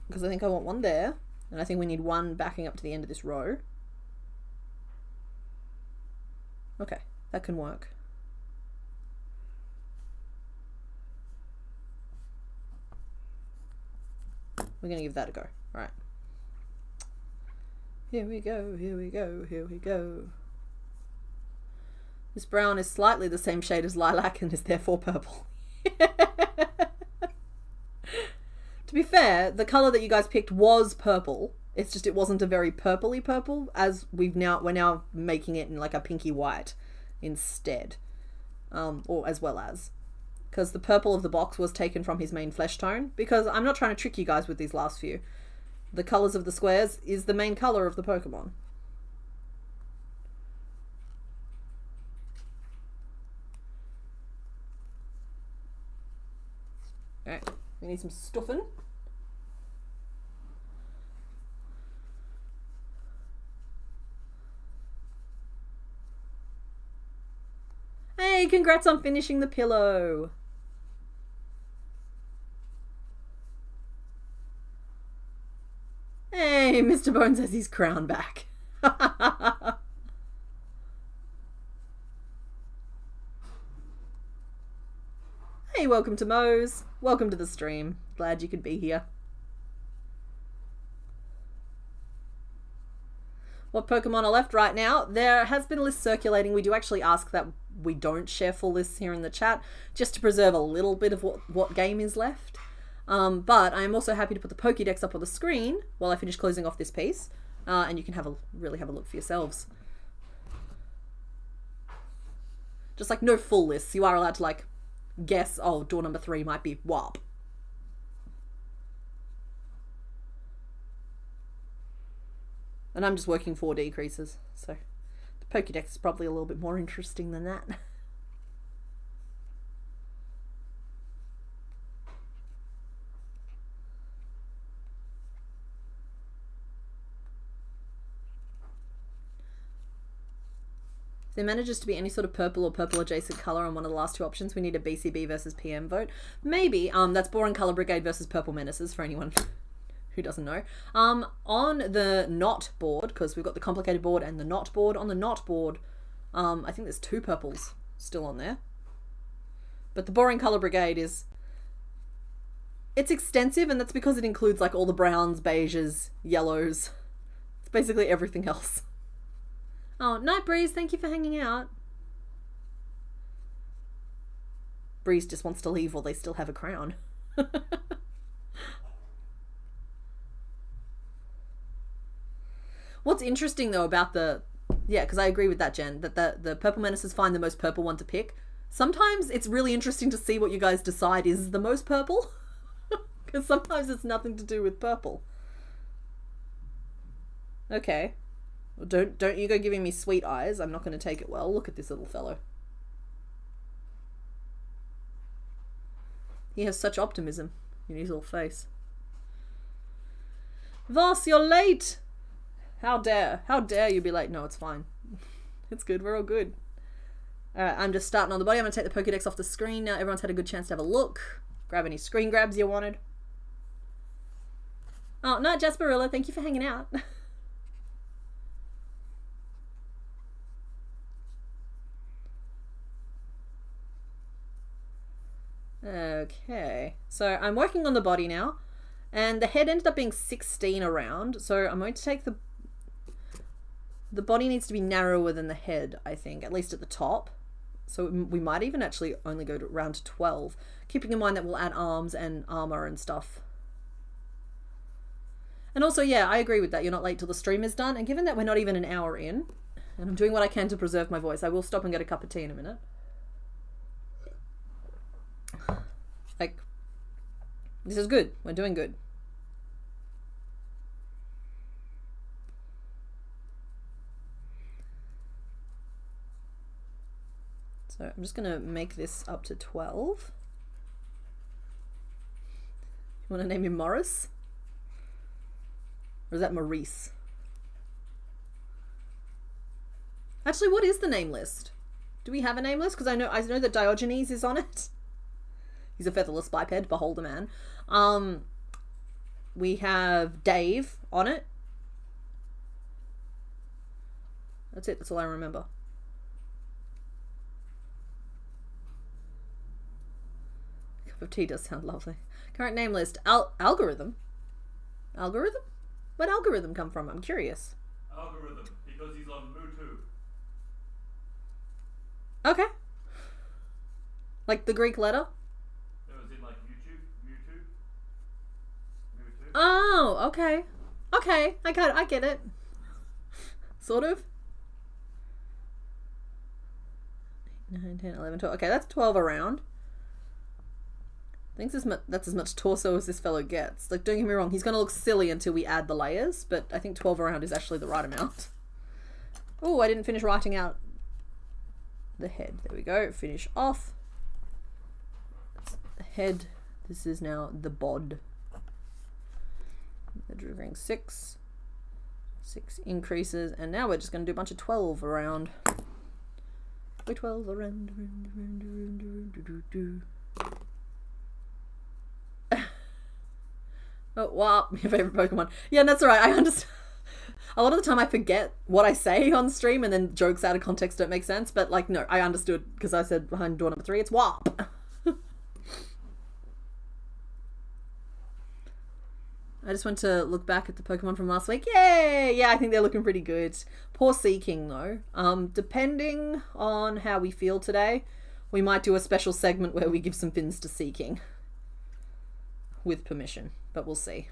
Because I think I want one there. And I think we need one backing up to the end of this row. Okay, that can work. We're going to give that a go. All right. Here we go, here we go, here we go. This brown is slightly the same shade as lilac and is therefore purple. To be fair, the colour that you guys picked was purple. It's just it wasn't a very purpley purple, as we're now making it in like a pinky white instead. Or as well as. Because the purple of the box was taken from his main flesh tone. Because I'm not trying to trick you guys with these last few. The colours of the squares is the main colour of the Pokemon. Okay, we need some stuffing. Hey, congrats on finishing the pillow. Hey, Mr. Bones has his crown back. Hey, welcome to Moe's. Welcome to the stream. Glad you could be here. What Pokemon are left right now? There has been a list circulating. We do actually ask that we don't share full lists here in the chat, just to preserve a little bit of what game is left. But I am also happy to put the Pokédex up on the screen while I finish closing off this piece, and you can really have a look for yourselves. Just like no full lists. You are allowed to like guess, oh, door number 3 might be WAP. And I'm just working 4 decreases, so the Pokédex is probably a little bit more interesting than that. If there manages to be any sort of purple or purple adjacent colour on one of the last 2 options, we need a BCB versus PM vote. Maybe, that's Boring Colour Brigade versus Purple Menaces for anyone who doesn't know. On the not board, because we've got the complicated board and the not board, on the not board, I think there's 2 purples still on there. But the Boring Colour Brigade it's extensive, and that's because it includes like all the browns, beiges, yellows. It's basically everything else. Oh, night Breeze, thank you for hanging out. Breeze just wants to leave while they still have a crown. What's interesting though about yeah, because I agree with that, Jen, that the purple menaces find the most purple one to pick. Sometimes it's really interesting to see what you guys decide is the most purple. Because sometimes it's nothing to do with purple. Okay. Well, don't you go giving me sweet eyes. I'm not going to take it well. Look at this little fellow. He has such optimism in his little face. Voss, you're late! How dare you be late? No, it's fine. It's good, we're all good. Alright, I'm just starting on the body. I'm going to take the Pokédex off the screen now. Everyone's had a good chance to have a look. Grab any screen grabs you wanted. Oh, no, Jasperilla, thank you for hanging out. Okay, so I'm working on the body now. And the head ended up being 16 around. So I'm going to take the body needs to be narrower than the head, I think, at least at the top. So we might even actually only go around to 12, keeping in mind that we'll add arms and armor and stuff. And also, yeah, I agree with that. You're not late till the stream is done. And given that we're not even an hour in, and I'm doing what I can to preserve my voice, I will stop and get a cup of tea in a minute. Like, this is good. We're doing good. So I'm just going to make this up to 12. You want to name him Morris? Or is that Maurice? Actually, what is the name list? Do we have a name list? Because I know that Diogenes is on it. He's a featherless biped, behold a man. We have Dave on it. That's it, that's all I remember. A cup of tea does sound lovely. Current name list. Algorithm? Algorithm? Where'd algorithm come from? I'm curious. Algorithm, because he's on Mewtwo. Okay. Like the Greek letter? Oh, okay. Okay, I get it. Sort of. 9, 10, 11, 12. Okay, that's 12 around. I think that's as much torso as this fellow gets. Like, don't get me wrong, he's going to look silly until we add the layers, but I think 12 around is actually the right amount. Oh, I didn't finish writing out the head. There we go. Finish off. That's the head. This is now the bod. The drawing 6 increases, and now we're just going to do a bunch of 12 around. We're 12 around. Oh wow, your favorite Pokemon. Yeah, that's alright. I understand. A lot of the time I forget what I say on stream, and then jokes out of context don't make sense. But like, no, I understood because I said behind door number 3, it's WAP. I just went to look back at the Pokemon from last week. Yay! Yeah, I think they're looking pretty good. Poor Seeking, though. Depending on how we feel today, we might do a special segment where we give some fins to Seeking. With permission, but we'll see.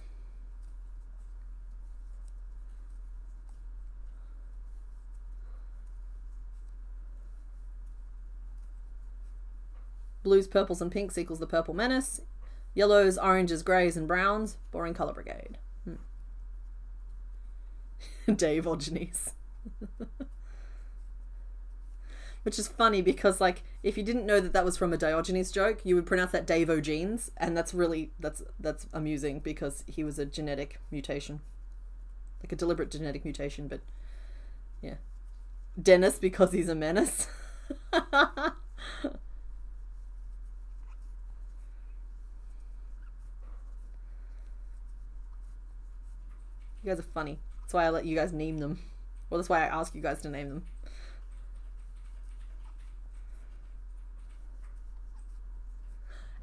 Blues, purples, and pinks equals the Purple Menace. Yellows, oranges, greys, and browns. Boring Colour Brigade. Dave Ogenes. Which is funny because, like, if you didn't know that that was from a Diogenes joke, you would pronounce that Dave Ogenes, and that's amusing because he was a genetic mutation. Like a deliberate genetic mutation, but yeah. Dennis because he's a menace. You guys are funny. That's why I let you guys name them. Well, that's why I ask you guys to name them.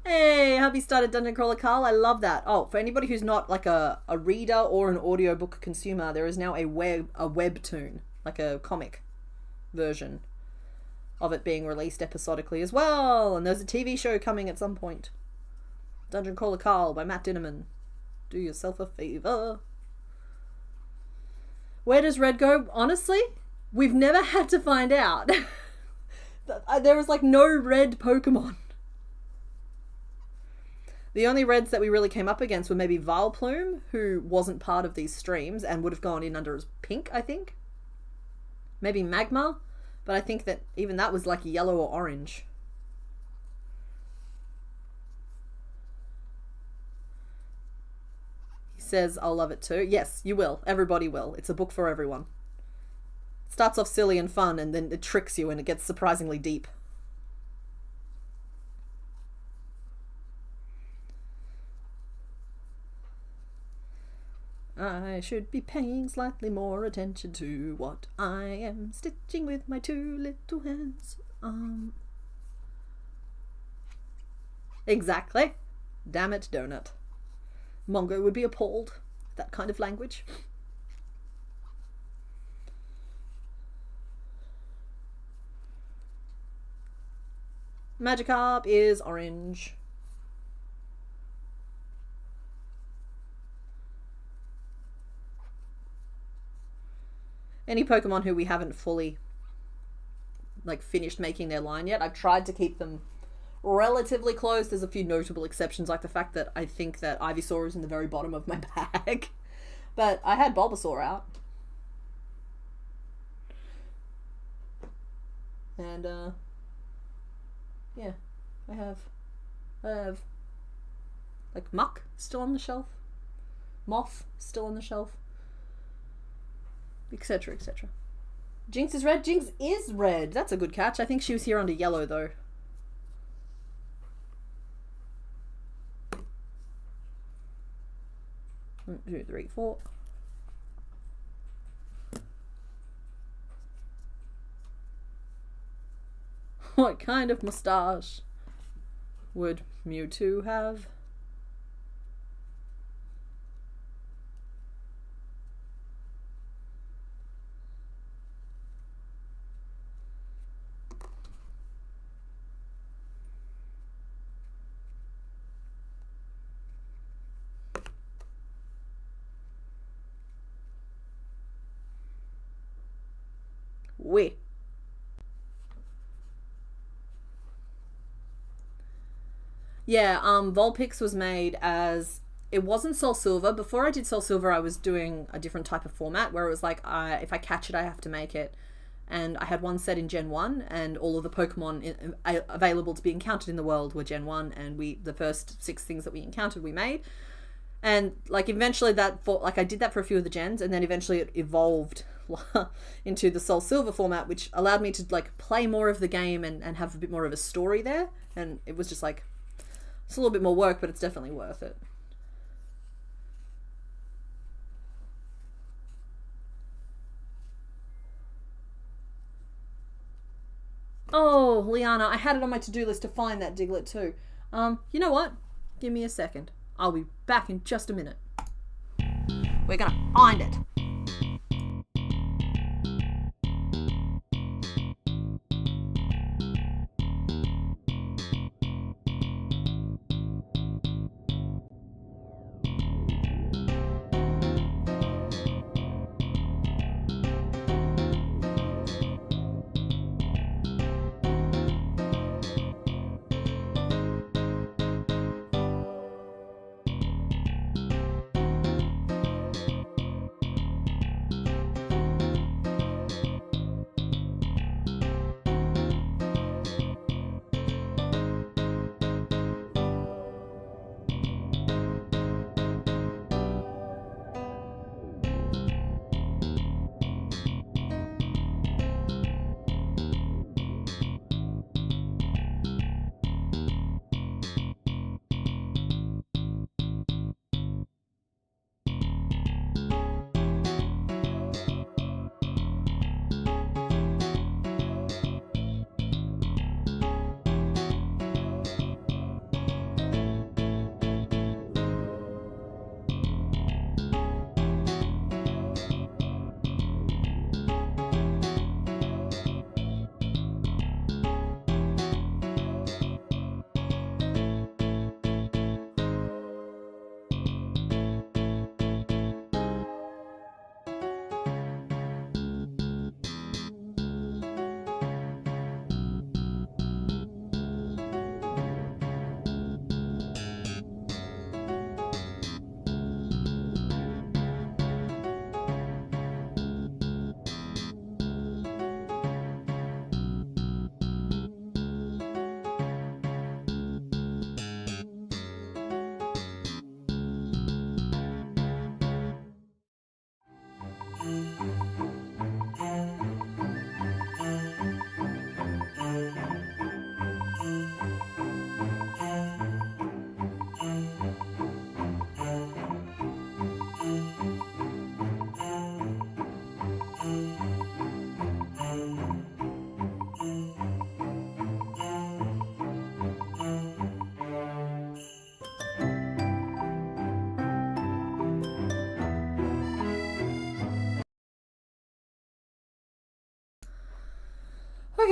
Hey, hubby started Dungeon Crawler Carl. I love that. Oh, for anybody who's not like a reader or an audiobook consumer, there is now a webtoon, like a comic version of it being released episodically as well. And there's a TV show coming at some point. Dungeon Crawler Carl by Matt Dinnerman. Do yourself a favor. Where does Red go? Honestly, we've never had to find out. There was like no red Pokemon. The only reds that we really came up against were maybe Vileplume, who wasn't part of these streams and would have gone in under as pink, I think. Maybe Magma, but I think that even that was like yellow or orange. He says, I'll love it too. Yes, you will. Everybody will. It's a book for everyone. It starts off silly and fun, and then it tricks you and it gets surprisingly deep. I should be paying slightly more attention to what I am stitching with my two little hands. Exactly. Damn it, donut. Mongo would be appalled at that kind of language. Magikarp is orange. Any Pokemon who we haven't fully finished making their line yet, I've tried to keep them relatively close. There's a few notable exceptions, like the fact that I think that Ivysaur is in the very bottom of my bag. But I had Bulbasaur out. And yeah, I have like Muck still on the shelf, Moth still on the shelf, etc, etc. Jinx is red. Jinx is red. That's a good catch. I think she was here under yellow though. One, two, three, four. What kind of moustache would Mewtwo have? We. Yeah, Vulpix was made as... It wasn't Soul Silver. Before I did Soul Silver, I was doing a different type of format where it was like, if I catch it, I have to make it. And I had one set in Gen 1, and all of the Pokemon available to be encountered in the world were Gen 1, and the first 6 things that we encountered, we made. And, eventually I did that for a few of the gens, and then eventually it evolved into the Soul Silver format, which allowed me to, play more of the game and have a bit more of a story there. And it was just, it's a little bit more work, but it's definitely worth it. Oh, Liana, I had it on my to-do list to find that Diglett too. You know what? Give me a second. I'll be back in just a minute. We're gonna find it.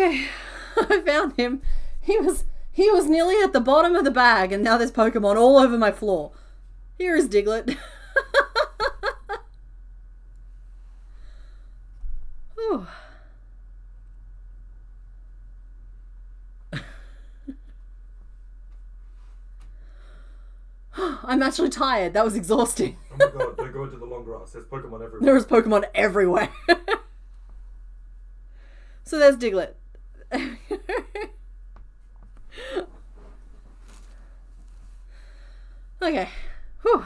Okay, I found him. He was nearly at the bottom of the bag, and now there's Pokemon all over my floor. Here is Diglett. Whew. I'm actually tired. That was exhausting. Oh my god, don't go into the long grass. There's Pokemon everywhere. There is Pokemon everywhere. So there's Diglett. Okay. Whew.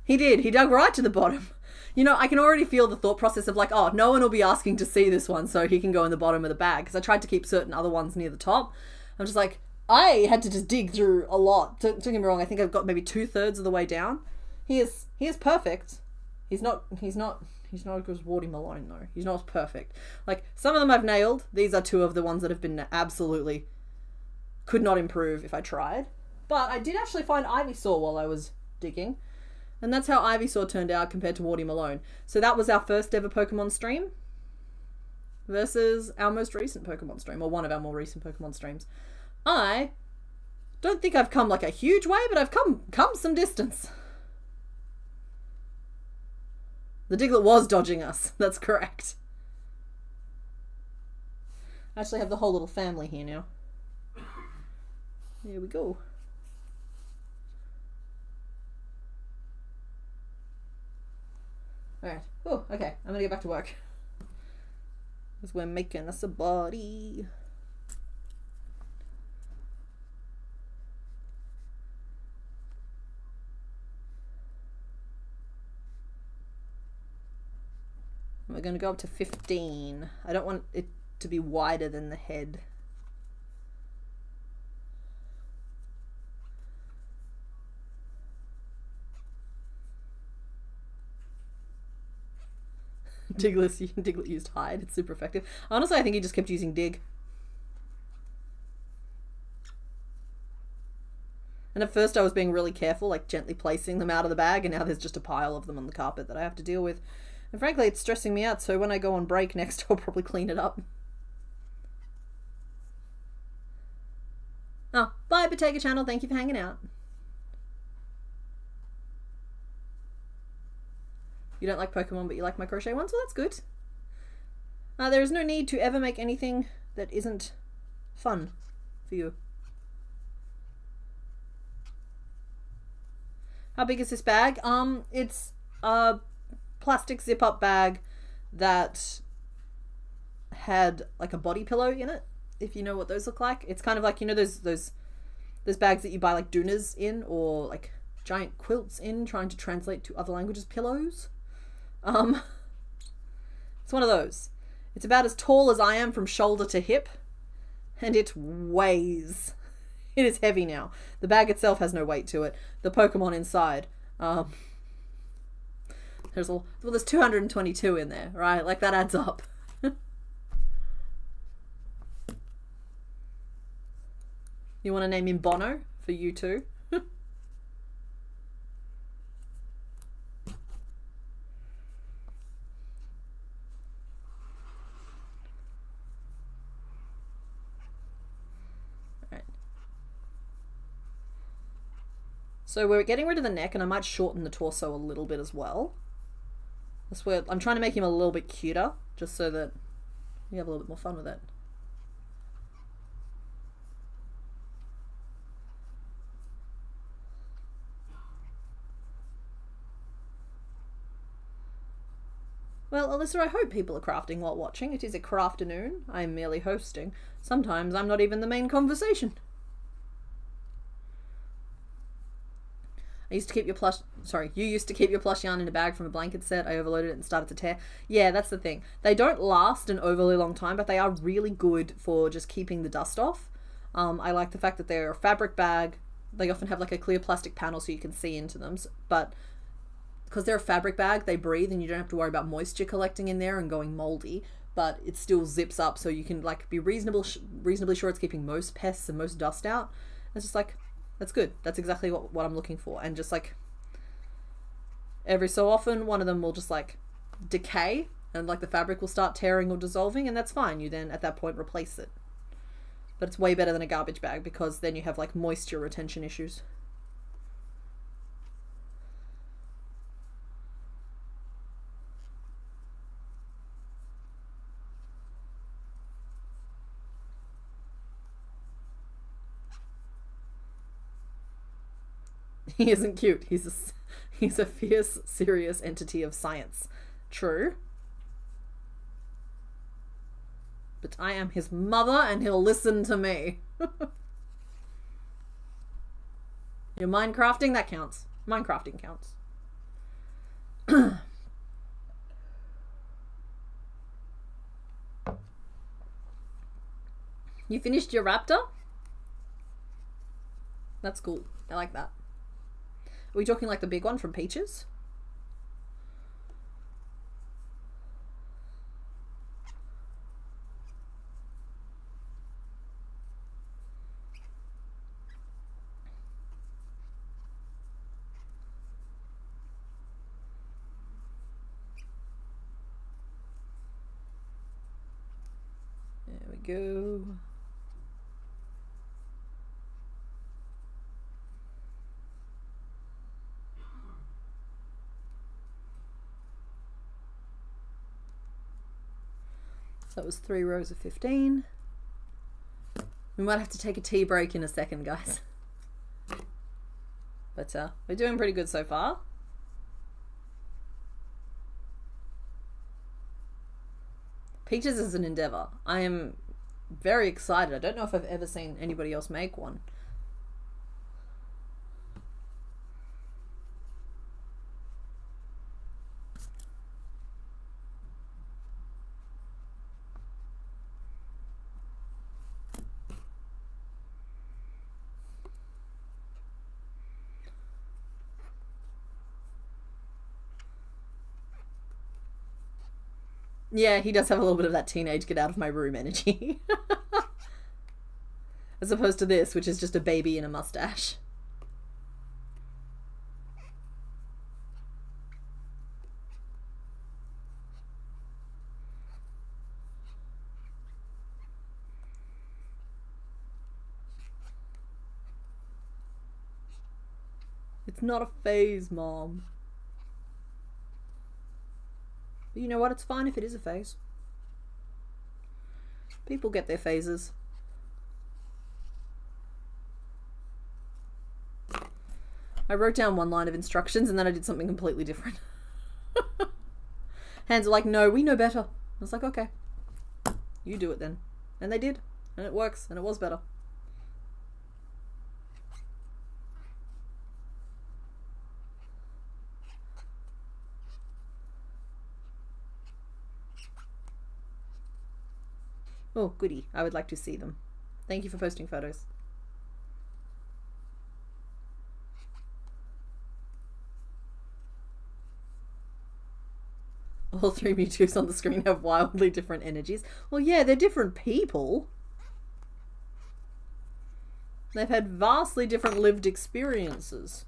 He did. He dug right to the bottom. You know, I can already feel the thought process of like, oh, no one will be asking to see this one, so he can go in the bottom of the bag. Because I tried to keep certain other ones near the top. I'm just like, I had to just dig through a lot. Don't get me wrong. I think I've got maybe 2/3 of the way down. He is perfect. He's not as good as Warty Malone though. He's not as perfect. Like some of them I've nailed. These are two of the ones that have been absolutely could not improve if I tried. But I did actually find Ivysaur while I was digging. And that's how Ivysaur turned out compared to Warty Malone. So that was our first ever Pokemon stream versus our most recent Pokemon stream, or one of our more recent Pokemon streams. I don't think I've come like a huge way, but I've come some distance. The Diglett was dodging us. That's correct. I actually have the whole little family here now. There we go. Alright. Oh, okay. I'm gonna get back to work. Because we're making us a body. We're going to go up to 15. I don't want it to be wider than the head. Diglett used hide. It's super effective. Honestly, I think he just kept using dig. And at first I was being really careful, like gently placing them out of the bag, and now there's just a pile of them on the carpet that I have to deal with. And frankly, it's stressing me out, so when I go on break next, I'll probably clean it up. Oh, bye, Bottega Channel. Thank you for hanging out. You don't like Pokemon, but you like my crochet ones? Well, that's good. There is no need to ever make anything that isn't fun for you. How big is this bag? It's a plastic zip-up bag that had like a body pillow in it, if you know what those look like. It's kind of like, you know, those bags that you buy like doonas in, or like giant quilts in, trying to translate to other languages pillows. It's one of those. It's about as tall as I am from shoulder to hip, and it weighs. It is heavy now. The bag itself has no weight to it. The Pokemon inside, there's 222 in there, right? Like that adds up. You want to name him Bono for you too? So we're getting rid of the neck, and I might shorten the torso a little bit as well. That's where I'm trying to make him a little bit cuter, just so that you have a little bit more fun with it. Well, Alyssa, I hope people are crafting while watching. It is a crafternoon. I am merely hosting. Sometimes I'm not even the main conversation. You used to keep your plush yarn in a bag from a blanket set. I overloaded it and started to tear. Yeah, that's the thing. They don't last an overly long time, but they are really good for just keeping the dust off. I like the fact that they're a fabric bag. They often have like a clear plastic panel so you can see into them. But because they're a fabric bag, they breathe and you don't have to worry about moisture collecting in there and going moldy. But it still zips up, so you can like be reasonably sure it's keeping most pests and most dust out. It's just like, that's good. That's exactly what I'm looking for. And just like every so often, one of them will just like decay, And like the fabric will start tearing or dissolving, and that's fine. You then at that point replace it. But it's way better than a garbage bag because then you have like moisture retention issues. He isn't cute. He's a fierce, serious entity of science. True. But I am his mother and he'll listen to me. You're Minecrafting? That counts. Minecrafting counts. You finished your raptor? That's cool. I like that. Are we talking like the big one from Peaches? There we go. So that was 3 rows of 15. We might have to take a tea break in a second, guys. But we're doing pretty good so far. Peaches is an endeavor. I am very excited. I don't know if I've ever seen anybody else make one. Yeah, he does have a little bit of that teenage get out of my room energy. As opposed to this, which is just a baby in a mustache. It's not a phase, Mom. But you know what? It's fine if it is a phase. People get their phases. I wrote down one line of instructions and then I did something completely different. Hands are like, no, we know better. I was like, okay, you do it then. And they did. And it works. And it was better. Oh, goody. I would like to see them. Thank you for posting photos. All 3 Mewtwo's on the screen have wildly different energies. Well, yeah, they're different people. They've had vastly different lived experiences.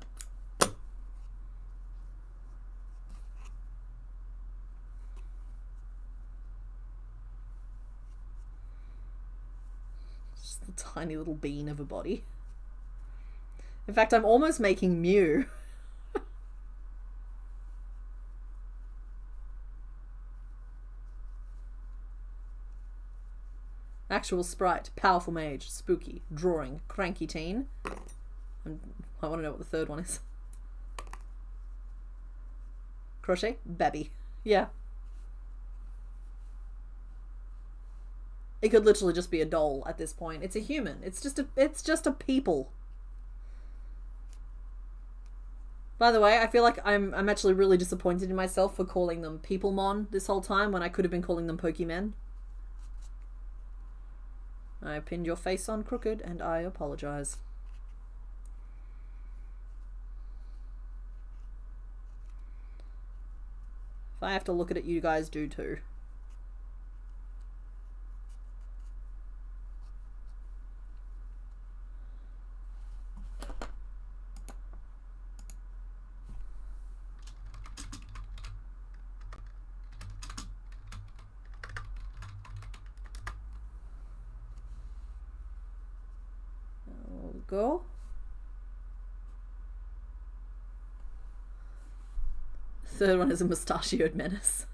Tiny little bean of a body. In fact, I'm almost making Mew. Actual sprite, powerful mage, spooky, drawing, cranky teen. I want to know what the third one is. Crochet, babby. Yeah. It could literally just be a doll at this point. It's a human. It's just a people. By the way, I feel like I'm actually really disappointed in myself for calling them Peoplemon this whole time when I could have been calling them Pokemon. I pinned your face on crooked and I apologize. If I have to look at it, you guys do too. Good girl. Third one is a mustachioed menace.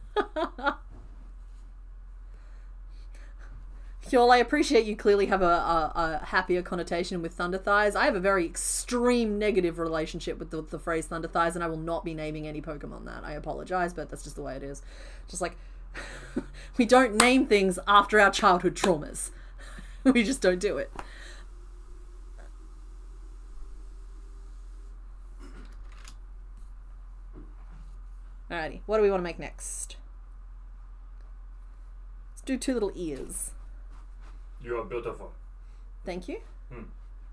Hyol, I appreciate you clearly have a happier connotation with Thunder Thighs. I have a very extreme negative relationship with the phrase Thunder Thighs, and I will not be naming any Pokemon that. I apologize, but that's just the way it is. Just like, we don't name things after our childhood traumas. We just don't do it. Alrighty, what do we want to make next? Let's do two little ears. You are beautiful. Thank you.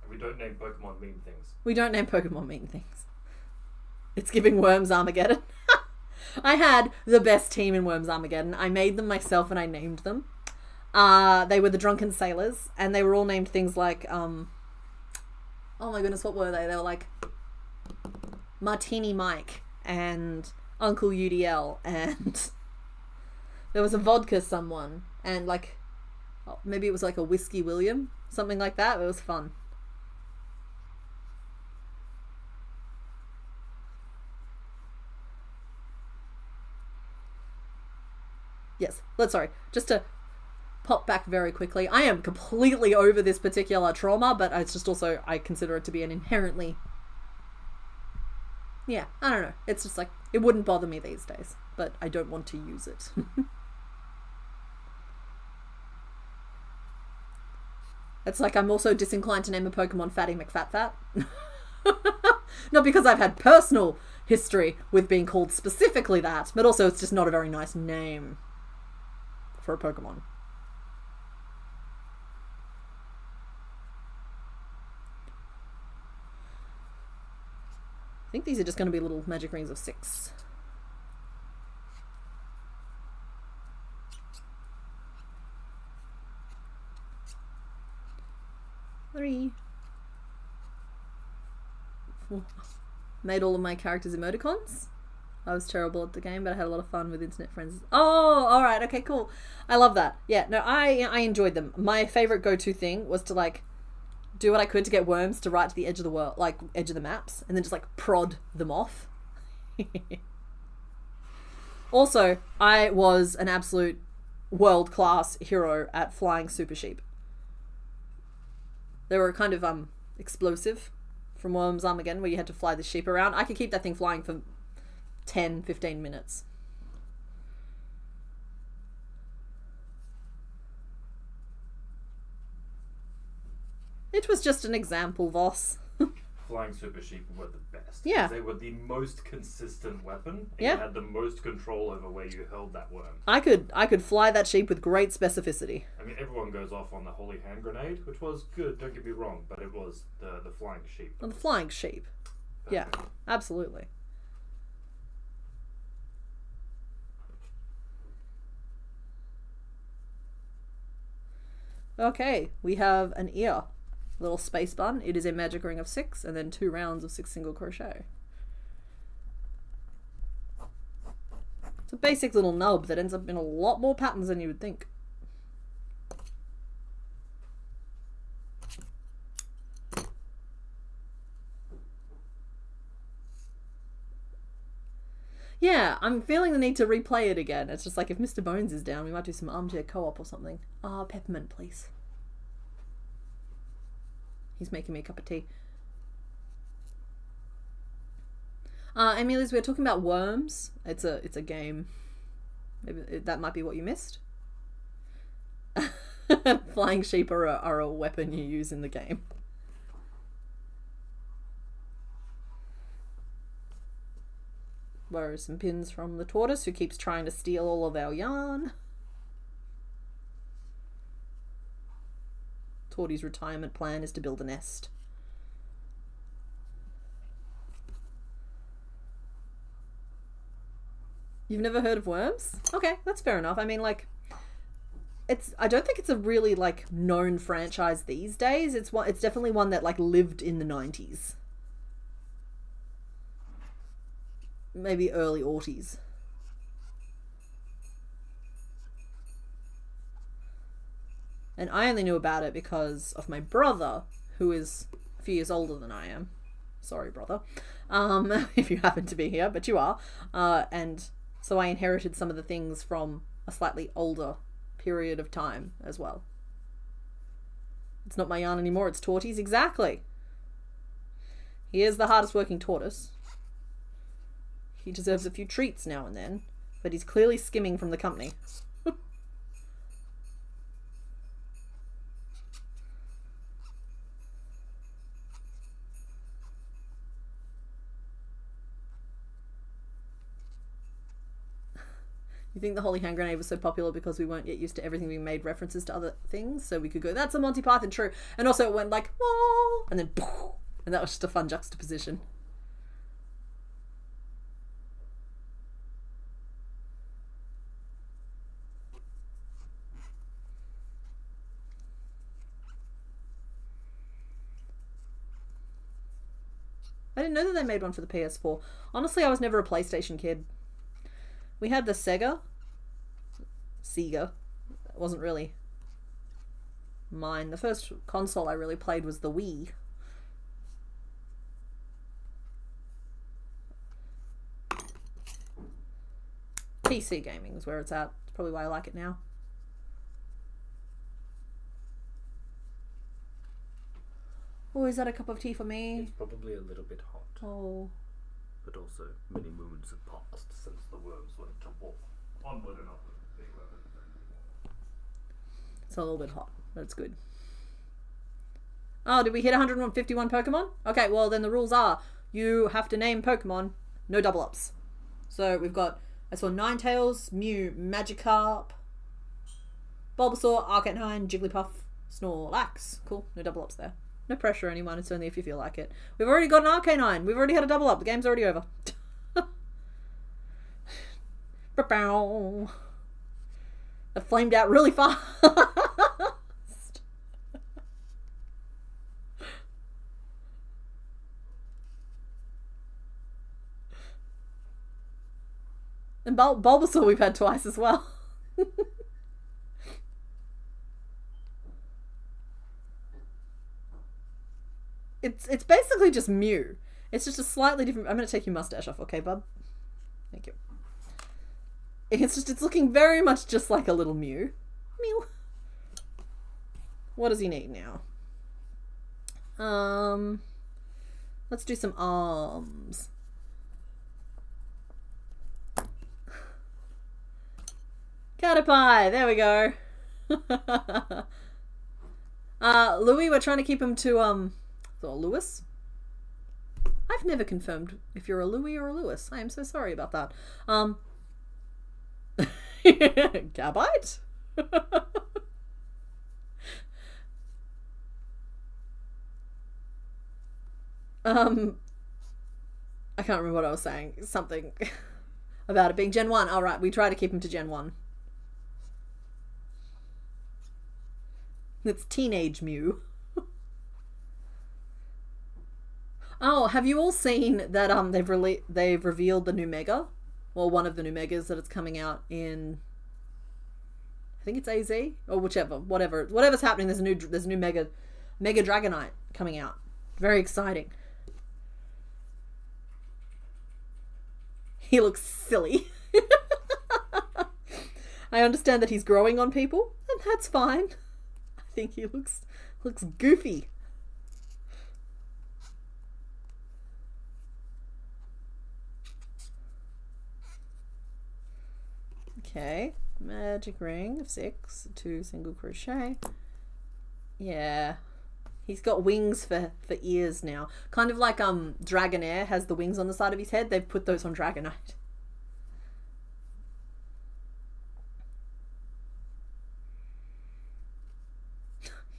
We don't name Pokemon mean things. We don't name Pokemon mean things. It's giving Worms Armageddon. I had the best team in Worms Armageddon. I made them myself and I named them. They were the Drunken Sailors, and they were all named things like, oh my goodness, what were they? They were like Martini Mike and Uncle UDL, and there was a vodka someone, and like, maybe it was like a Whiskey William, something like that. It was fun. Yes, sorry, just to pop back very quickly. I am completely over this particular trauma, but it's just also, I consider it to be an inherently, yeah, I don't know. It's just like, it wouldn't bother me these days, but I don't want to use it. It's like I'm also disinclined to name a Pokemon Fatty McFatfat. Not because I've had personal history with being called specifically that, but also it's just not a very nice name for a Pokemon. I think these are just going to be little magic rings of 6. Three. Made all of my characters emoticons. I was terrible at the game, but I had a lot of fun with internet friends. Oh, alright, okay, cool. I love that. Yeah, no, I enjoyed them. My favorite go-to thing was to, like, do what I could to get worms to right to the edge of the world, like, edge of the maps, and then just, like, prod them off. Also, I was an absolute world-class hero at flying super sheep. They were kind of explosive from Worms Armageddon, where you had to fly the sheep around. I could keep that thing flying for 10-15 minutes. It was just an example, Voss. Flying super sheep were the best. Yeah. They were the most consistent weapon. And yeah. You had the most control over where you hurled that worm. I could fly that sheep with great specificity. I mean, everyone goes off on the holy hand grenade, which was good, don't get me wrong, but it was the flying sheep. The flying sheep. Perfect. Yeah, absolutely. Okay, we have an ear. Little space bun. It is a magic ring of 6, and then 2 rounds of 6 single crochet. It's a basic little nub that ends up in a lot more patterns than you would think. Yeah, I'm feeling the need to replay it again. It's just like, if Mr. Bones is down, we might do some armchair co-op or something. Peppermint, please. He's making me a cup of tea. Amelia's, we're talking about worms. It's a game. Maybe that might be what you missed. Flying sheep are a weapon you use in the game. Borrow some pins from the tortoise, who keeps trying to steal all of our yarn. Torty's retirement plan is to build a nest. You've never heard of worms? Okay, that's fair enough. I mean, like, I don't think it's a really, like, known franchise these days. It's definitely one that, like, lived in the 90s. Maybe early aughties. And I only knew about it because of my brother, who is a few years older than I am. Sorry, brother. If you happen to be here, but you are. And so I inherited some of the things from a slightly older period of time as well. It's not my yarn anymore, it's Torty's. Exactly. He is the hardest working tortoise. He deserves a few treats now and then, but he's clearly skimming from the company. You think the holy hand grenade was so popular because we weren't yet used to everything being made references to other things, so we could go, that's a Monty Python, true. And also it went like, whoa, and then poof, and that was just a fun juxtaposition. I didn't know that they made one for the PS4. Honestly, I was never a PlayStation kid. We had the Sega. It wasn't really mine. The first console I really played was the Wii. PC gaming is where it's at. It's probably why I like it now. Oh, is that a cup of tea for me? It's probably a little bit hot. Oh. But also, many moons have passed since the worms went to war. Onward and upward. It's a little bit hot, but it's good. Oh, did we hit 151 Pokemon? Okay, well then the rules are, you have to name Pokemon, no double ups. So we've got, I saw Ninetales, Mew, Magikarp, Bulbasaur, Arcanine, Jigglypuff, Snorlax. Cool, no double ups there. No pressure, anyone. It's only if you feel like it. We've already got an Arcanine. We've already had a double up. The game's already over. It flamed out really fast. And Bulbasaur we've had twice as well. It's basically just Mew. It's just a slightly different... I'm going to take your mustache off, okay, bub? Thank you. It's looking very much just like a little Mew. Mew. What does he need now? Let's do some arms. Caterpie, there we go. Louis, we're trying to keep him to, Lewis? I've never confirmed if you're a Louis or a Lewis. I am so sorry about that. Gabite? I can't remember what I was saying. Something about it being Gen 1. All right, we try to keep him to Gen 1. It's Teenage Mew. Oh, have you all seen that they've revealed the new Mega? Well, one of the new Megas that it's coming out in, I think it's AZ or whatever's happening. There's a new Mega Dragonite coming out. Very exciting. He looks silly. I understand that he's growing on people, and that's fine. I think he looks goofy. Okay, magic ring of 6, 2 single crochet. Yeah, he's got wings for ears now. Kind of like Dragonair has the wings on the side of his head. They've put those on Dragonite.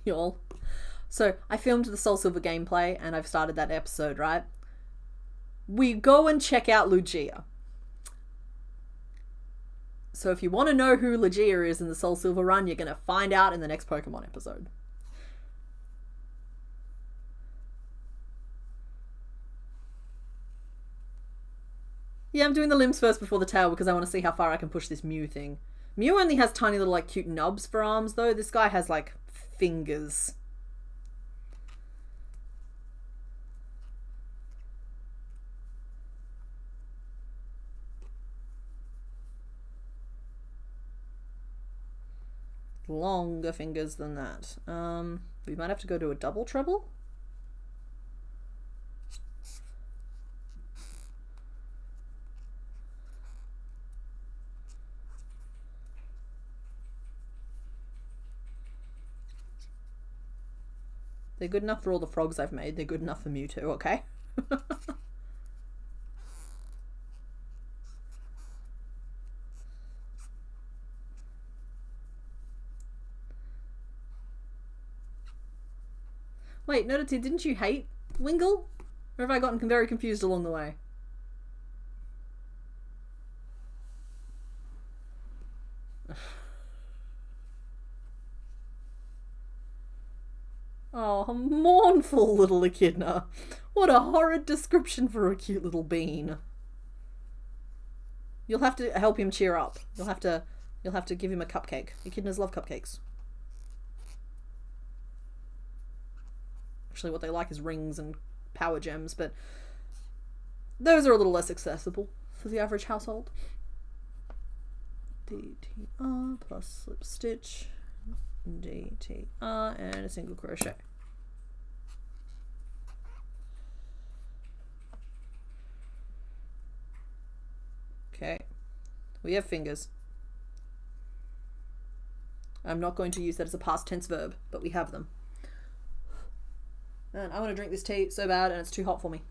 Y'all. So I filmed the Soul Silver gameplay and I've started that episode, right? We go and check out Lugia. So if you want to know who Lugia is in the Soul Silver run, you're going to find out in the next Pokemon episode. Yeah, I'm doing the limbs first before the tail because I want to see how far I can push this Mew thing. Mew only has tiny little like cute nubs for arms though. This guy has like fingers. longer fingers than that. We might have to go to a double treble. They're good enough for all the frogs I've made. They're good enough for Mewtwo, okay? Wait, Nodity, didn't you hate Wingle? Or have I gotten very confused along the way? Oh, mournful little echidna. What a horrid description for a cute little bean. You'll have to help him cheer up. You'll have to give him a cupcake. Echidnas love cupcakes. Actually, what they like is rings and power gems, but those are a little less accessible for the average household. DTR plus slip stitch, DTR, and a single crochet. Okay, we have fingers. I'm not going to use that as a past tense verb, but we have them. And I want to drink this tea so bad and it's too hot for me.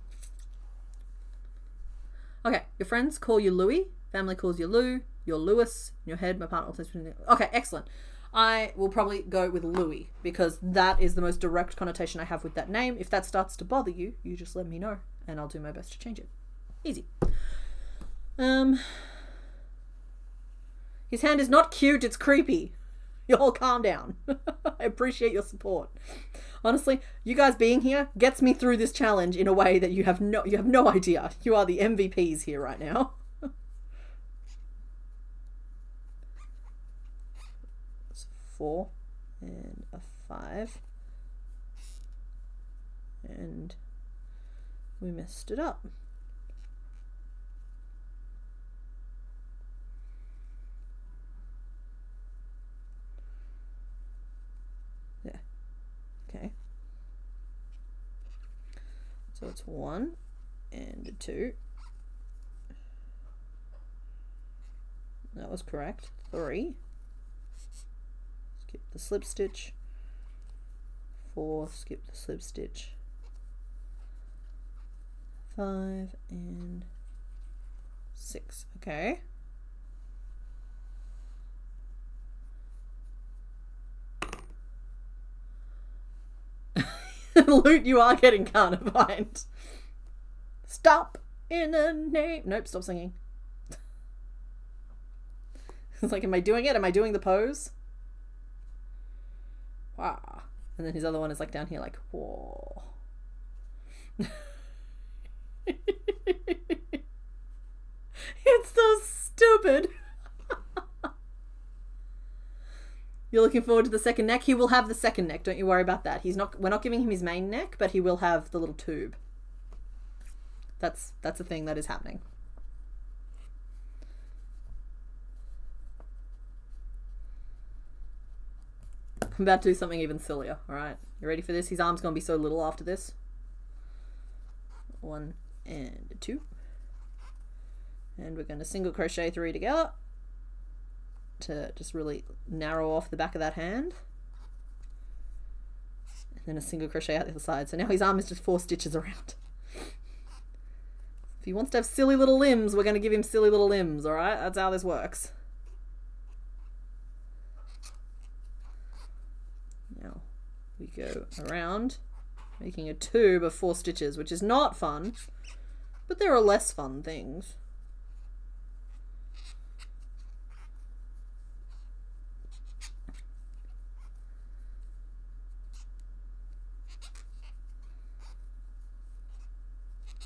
Okay, your friends call you Louie, family calls you Lou, you're Lewis, in your head, my partner also... Okay, excellent. I will probably go with Louie because that is the most direct connotation I have with that name. If that starts to bother you, you just let me know and I'll do my best to change it. Easy. His hand is not cute, it's creepy. You all calm down. I appreciate your support. Honestly, you guys being here gets me through this challenge in a way that you have no idea. You are the MVPs here right now. It's 4 and a 5. And we messed it up. Okay, so it's 1 and a 2. That was correct. 3. Skip the slip stitch. 4. Skip the slip stitch. 5 and 6. Okay. Loot, you are getting carnivined. Stop in the name. Nope, stop singing. It's like, am I doing it? Am I doing the pose? Wow. And then his other one is like down here, like, whoa. It's so stupid. You're looking forward to the second neck? He will have the second neck. Don't you worry about that. We're not giving him his main neck, but he will have the little tube. That's a thing that is happening. I'm about to do something even sillier. All right, you ready for this? His arm's gonna be so little after this. 1 and 2, and we're going to single crochet 3 together to just really narrow off the back of that hand, and then a single crochet out the other side. So now his arm is just 4 stitches around. If he wants to have silly little limbs, we're going to give him silly little limbs, all right? That's how this works. Now we go around making a tube of 4 stitches, which is not fun, but there are less fun things.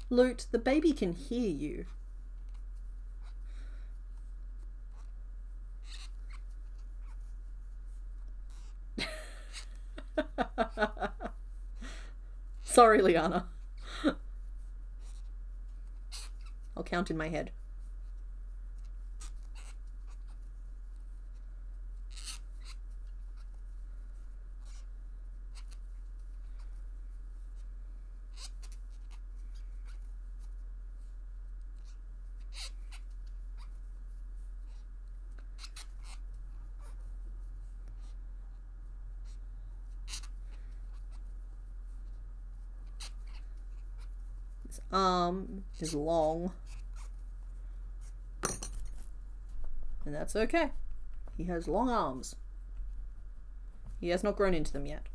Loot, the baby can hear you. Sorry, Liana. I'll count in my head. arm is long. And that's okay. He has long arms. He has not grown into them yet.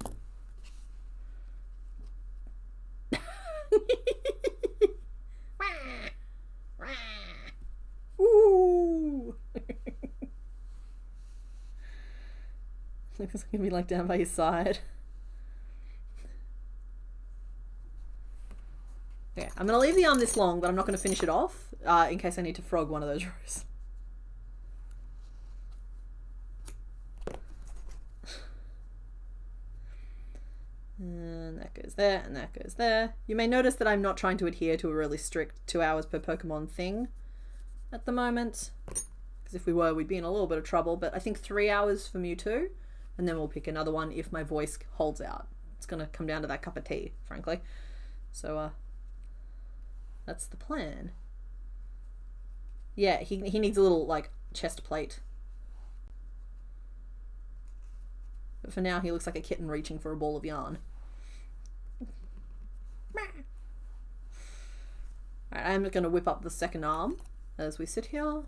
Ooh! Looks gonna be like down by his side. Okay, I'm gonna leave the arm this long, but I'm not gonna finish it off in case I need to frog one of those rows. And that goes there, and that goes there. You may notice that I'm not trying to adhere to a really strict 2 hours per Pokemon thing at the moment. Because if we were, we'd be in a little bit of trouble. But I think 3 hours for Mewtwo, and then we'll pick another one if my voice holds out. It's going to come down to that cup of tea, frankly. So, that's the plan. Yeah, he needs a little, like, chest plate. But for now, he looks like a kitten reaching for a ball of yarn. Alright, I'm going to whip up the second arm as we sit here.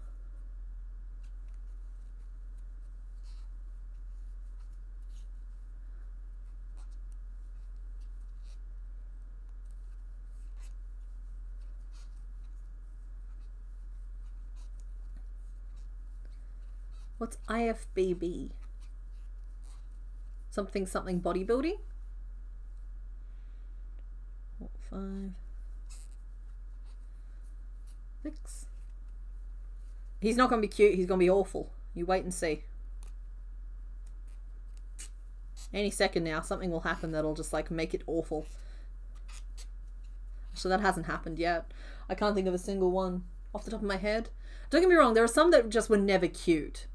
What's IFBB? Something bodybuilding? 4, 5, 6. He's not going to be cute. He's going to be awful. You wait and see. Any second now, something will happen that'll just like make it awful. So that hasn't happened yet. I can't think of a single one off the top of my head. Don't get me wrong. There are some that just were never cute.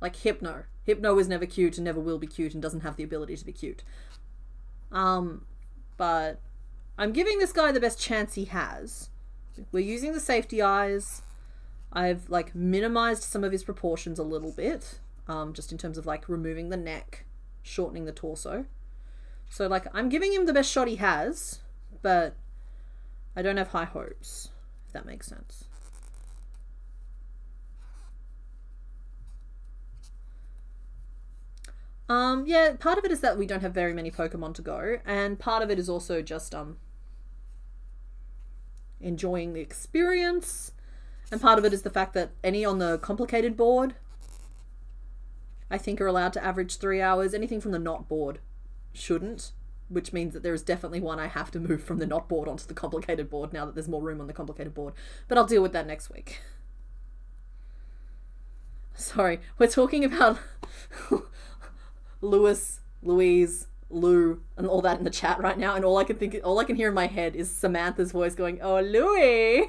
Like Hypno. Hypno was never cute and never will be cute and doesn't have the ability to be cute. But I'm giving this guy the best chance he has. We're using the safety eyes. I've like minimized some of his proportions a little bit. Just in terms of like removing the neck, shortening the torso. So like I'm giving him the best shot he has, but I don't have high hopes, if that makes sense. Yeah, part of it is that we don't have very many Pokemon to go, and part of it is also just, enjoying the experience, and part of it is the fact that any on the complicated board, I think are allowed to average 3 hours. Anything from the not board shouldn't, which means that there is definitely one I have to move from the not board onto the complicated board now that there's more room on the complicated board, but I'll deal with that next week. Sorry, we're talking about Louise, Lou, and all that in the chat right now, and all I can hear in my head is Samantha's voice going, "Oh, Louie."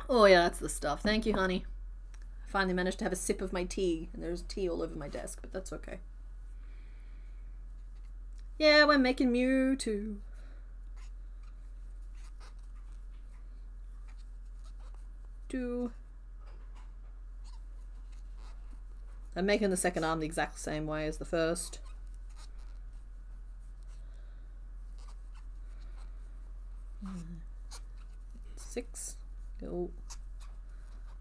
Oh yeah, that's the stuff. Thank you, honey. I finally managed to have a sip of my tea, and there's tea all over my desk, but that's okay. Yeah, we're making Mewtwo. I'm making the second arm the exact same way as the first. Six. Go.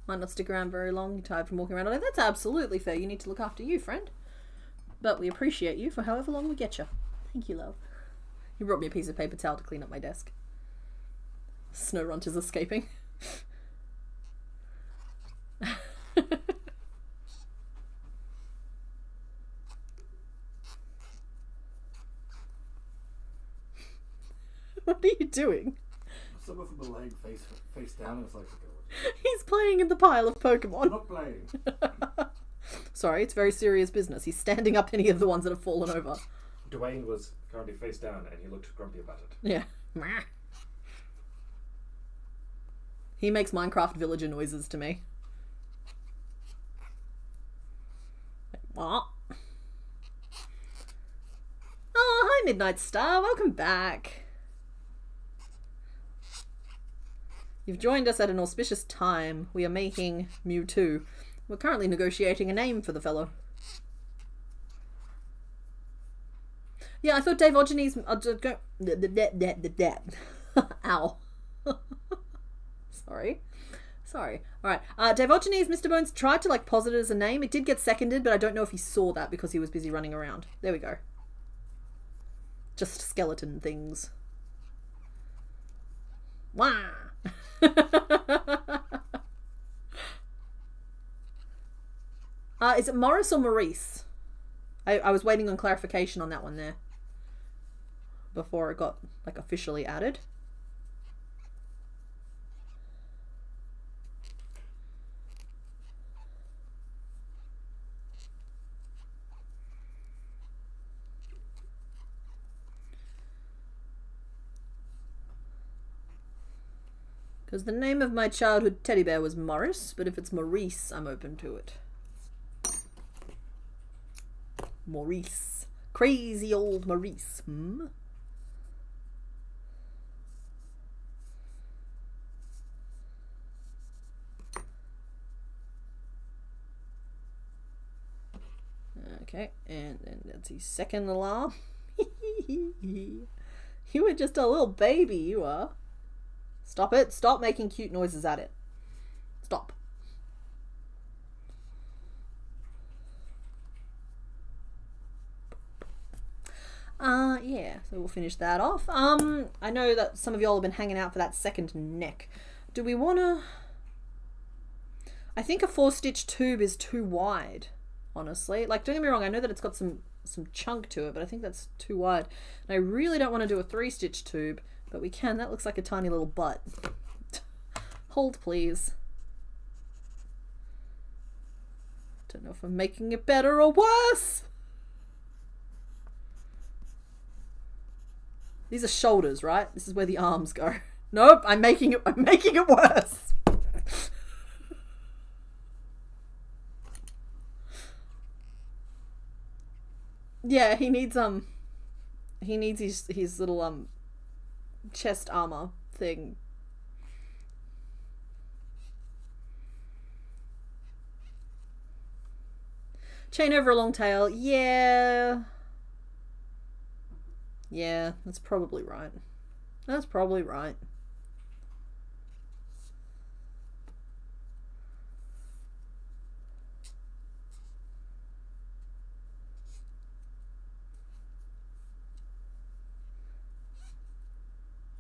Might not stick around very long. You're tired from walking around. Oh, that's absolutely fair. You need to look after you, friend. But we appreciate you for however long we get you. Thank you, love. You brought me a piece of paper towel to clean up my desk. Snowrunt is escaping. What are you doing? Someone from the leg face down and it's like, he's playing in the pile of Pokemon. I'm not playing. Sorry, it's very serious business. He's standing up any of the ones that have fallen over. Dwayne was currently face down and he looked grumpy about it. Yeah. He makes Minecraft villager noises to me. What? Oh, hi Midnight Star. Welcome back. You've joined us at an auspicious time. We are making Mewtwo. We're currently negotiating a name for the fellow. Yeah, I thought Davogenes... I'll just go... Ow. Sorry. Alright. Davogenes, Mr. Bones tried to like posit it as a name. It did get seconded, but I don't know if he saw that because he was busy running around. There we go. Just skeleton things. Wah! Is it Morris or Maurice? I was waiting on clarification on that one there before it got like officially added. Because the name of my childhood teddy bear was Morris, but if it's Maurice, I'm open to it. Maurice. Crazy old Maurice. Hmm? Okay, and then that's his second alarm. You were just a little baby, you are. Stop it. Stop making cute noises at it. Stop. Yeah, so we'll finish that off. I know that some of y'all have been hanging out for that second neck. Do we want to... I think a 4-stitch tube is too wide, honestly. Like, don't get me wrong, I know that it's got some chunk to it, but I think that's too wide. And I really don't want to do a 3-stitch tube, but we can. That looks like a tiny little butt. Hold, please. Don't know if I'm making it better or worse. These are shoulders, right? This is where the arms go. Nope, I'm making it worse. Yeah, he needs his little chest armor thing. Chain over a long tail. Yeah, that's probably right. That's probably right.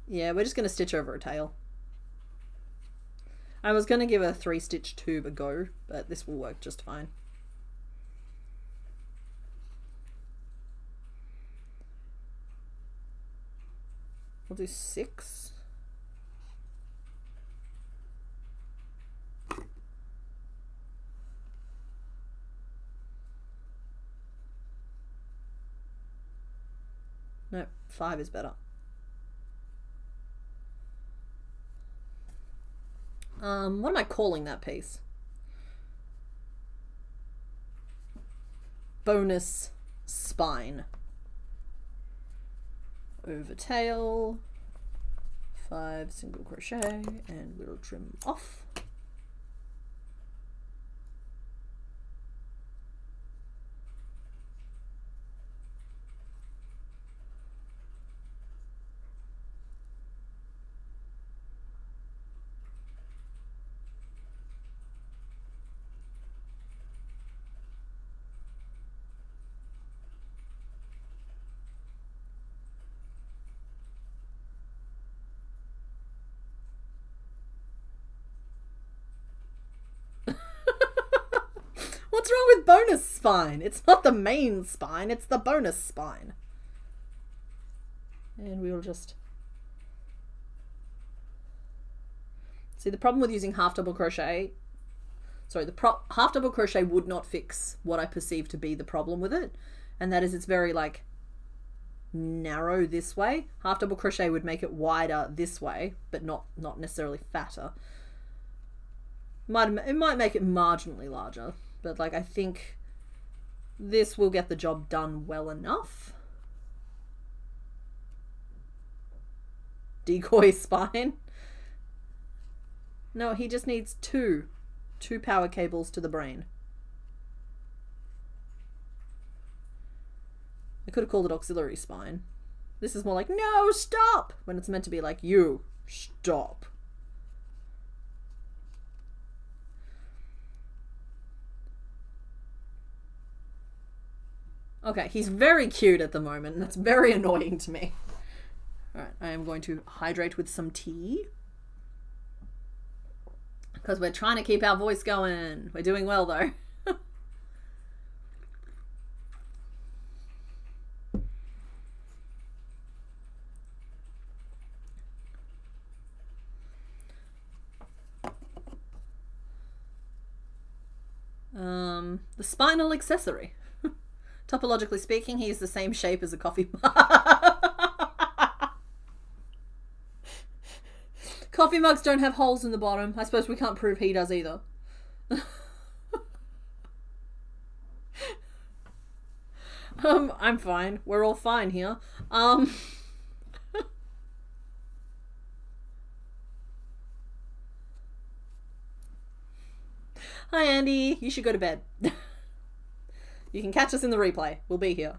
Yeah, we're just going to stitch over a tail. I was going to give a 3-stitch tube a go, but this will work just fine. We'll do 6. No, 5 is better. What am I calling that piece? Bonus spine. Over tail, 5 single crochet, and we'll trim off. What's wrong with bonus spine? It's not the main spine, it's the bonus spine. And we will just... See, the problem with using half double crochet... Sorry, half double crochet would not fix what I perceive to be the problem with it. And that is it's very, like, narrow this way. Half double crochet would make it wider this way, but not necessarily fatter. It might make it marginally larger. But, like, I think this will get the job done well enough. Decoy spine. No, he just needs two power cables to the brain. I could have called it auxiliary spine. This is more like, no, stop! When it's meant to be like, you, stop. Okay, he's very cute at the moment, and that's very annoying to me. Alright, I am going to hydrate with some tea. Because we're trying to keep our voice going. We're doing well, though. The spinal accessory. Topologically speaking, he is the same shape as a coffee mug. Coffee mugs don't have holes in the bottom. I suppose we can't prove he does either. I'm fine. We're all fine here. Hi, Andy. You should go to bed. You can catch us in the replay. We'll be here.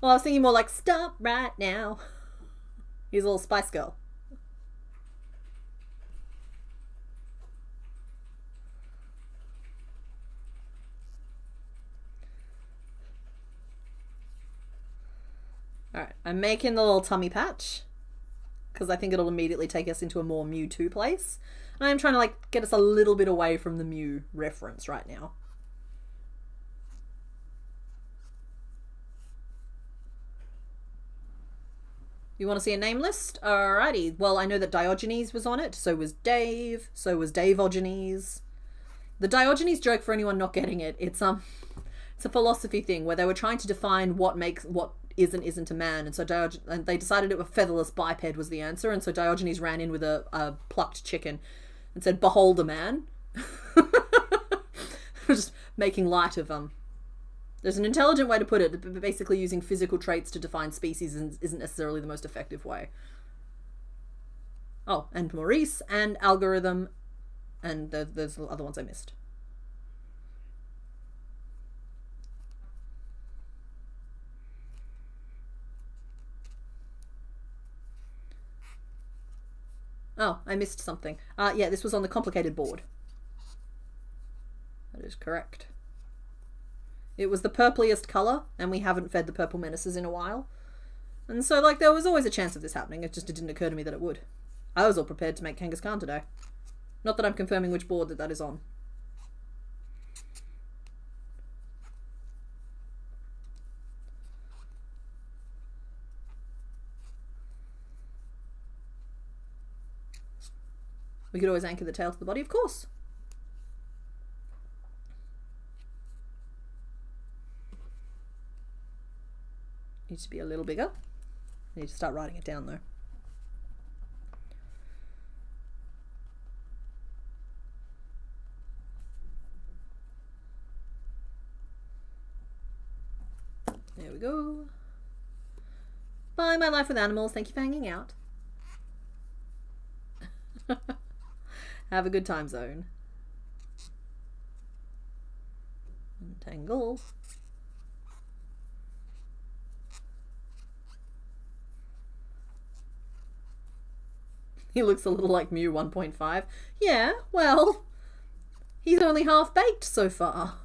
Well, I was thinking more like, stop right now. He's a little Spice Girl. Alright, I'm making the little tummy patch because I think it'll immediately take us into a more Mewtwo place. And I'm trying to like get us a little bit away from the Mew reference right now. You want to see a name list? Alrighty. Well, I know that Diogenes was on it. So was Dave. So was Davogenes. The Diogenes joke, for anyone not getting it, it's a philosophy thing where they were trying to define what is and isn't a man, and so and they decided it was featherless biped was the answer, and so Diogenes ran in with a plucked chicken and said, "Behold a man." Just making light of There's an intelligent way to put it, but basically using physical traits to define species isn't necessarily the most effective way. Oh, and Maurice, and algorithm, and there's the other ones I missed. Oh, I missed something. Yeah, this was on the complicated board. That is correct. It was the purpliest colour, and we haven't fed the purple menaces in a while. And so, like, there was always a chance of this happening. It didn't occur to me that it would. I was all prepared to make Kangaskhan today. Not that I'm confirming which board that is on. We could always anchor the tail to the body, of course. Needs to be a little bigger. I need to start writing it down though. There we go. Bye, my life with animals. Thank you for hanging out. Have a good time zone. Untangle. He looks a little like Mew 1.5. Yeah, well, he's only half baked so far.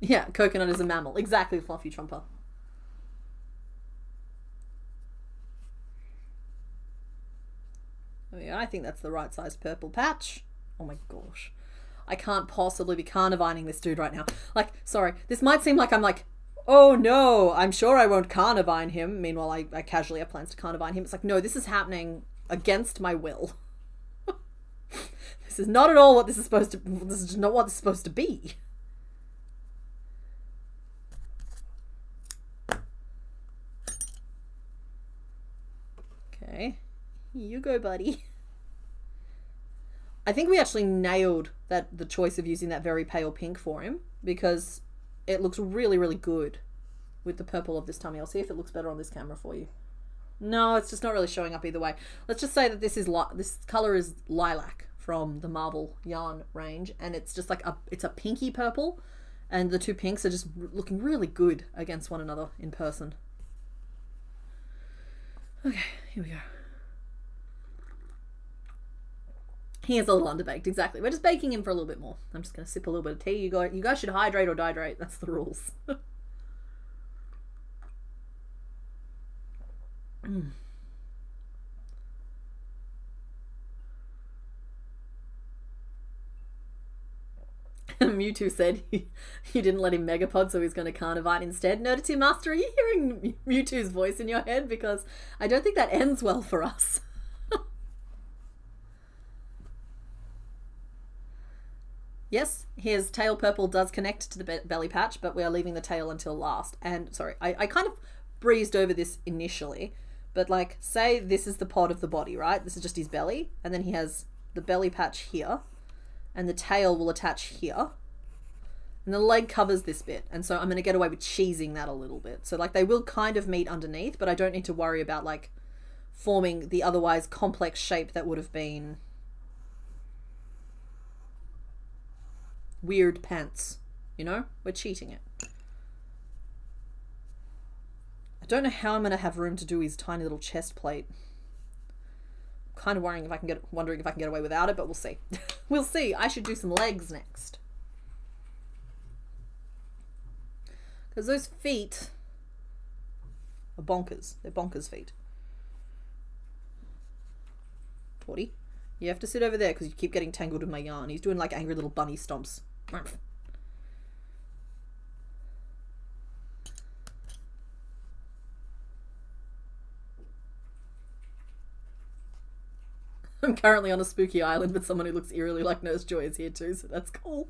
Yeah, coconut is a mammal. Exactly, Fluffy Trumper. Oh yeah, I think that's the right size purple patch. Oh my gosh. I can't possibly be carnivining this dude right now. Like, sorry, this might seem like I'm like, oh no, I'm sure I won't carnivine him. Meanwhile, I casually have plans to carnivine him. It's like, no, this is happening against my will. This is not at all what this is supposed to, this is not what this is supposed to be. Okay. Here you go, buddy. I think we actually nailed the choice of using that very pale pink for him because it looks really, really good with the purple of this tummy. I'll see if it looks better on this camera for you. No, it's just not really showing up either way. Let's just say that this color is lilac from the Marvel yarn range, and it's just like it's a pinky purple, and the two pinks are just looking really good against one another in person. Okay, here we go. He is a little underbaked, exactly. We're just baking him for a little bit more. I'm just going to sip a little bit of tea. You guys should hydrate or dihydrate. That's the rules. Mewtwo said you didn't let him Megapod, so he's going to Carnivite instead. No, to Master, are you hearing Mewtwo's voice in your head? Because I don't think that ends well for us. Yes, his tail purple does connect to the belly patch, but we are leaving the tail until last. And, sorry, I kind of breezed over this initially, but like, say this is the pod of the body, right? This is just his belly, and then he has the belly patch here, and the tail will attach here, and the leg covers this bit, and so I'm going to get away with cheesing that a little bit. So, like, they will kind of meet underneath, but I don't need to worry about, like, forming the otherwise complex shape that would have been weird pants, you know? We're cheating it. I don't know how I'm going to have room to do his tiny little chest plate. I'm kind of wondering if I can get away without it, but we'll see. We'll see. I should do some legs next. Because those feet are bonkers. They're bonkers feet. 40. You have to sit over there because you keep getting tangled with my yarn. He's doing like angry little bunny stomps. I'm currently on a spooky island, but someone who looks eerily like Nurse Joy is here too, so that's cool.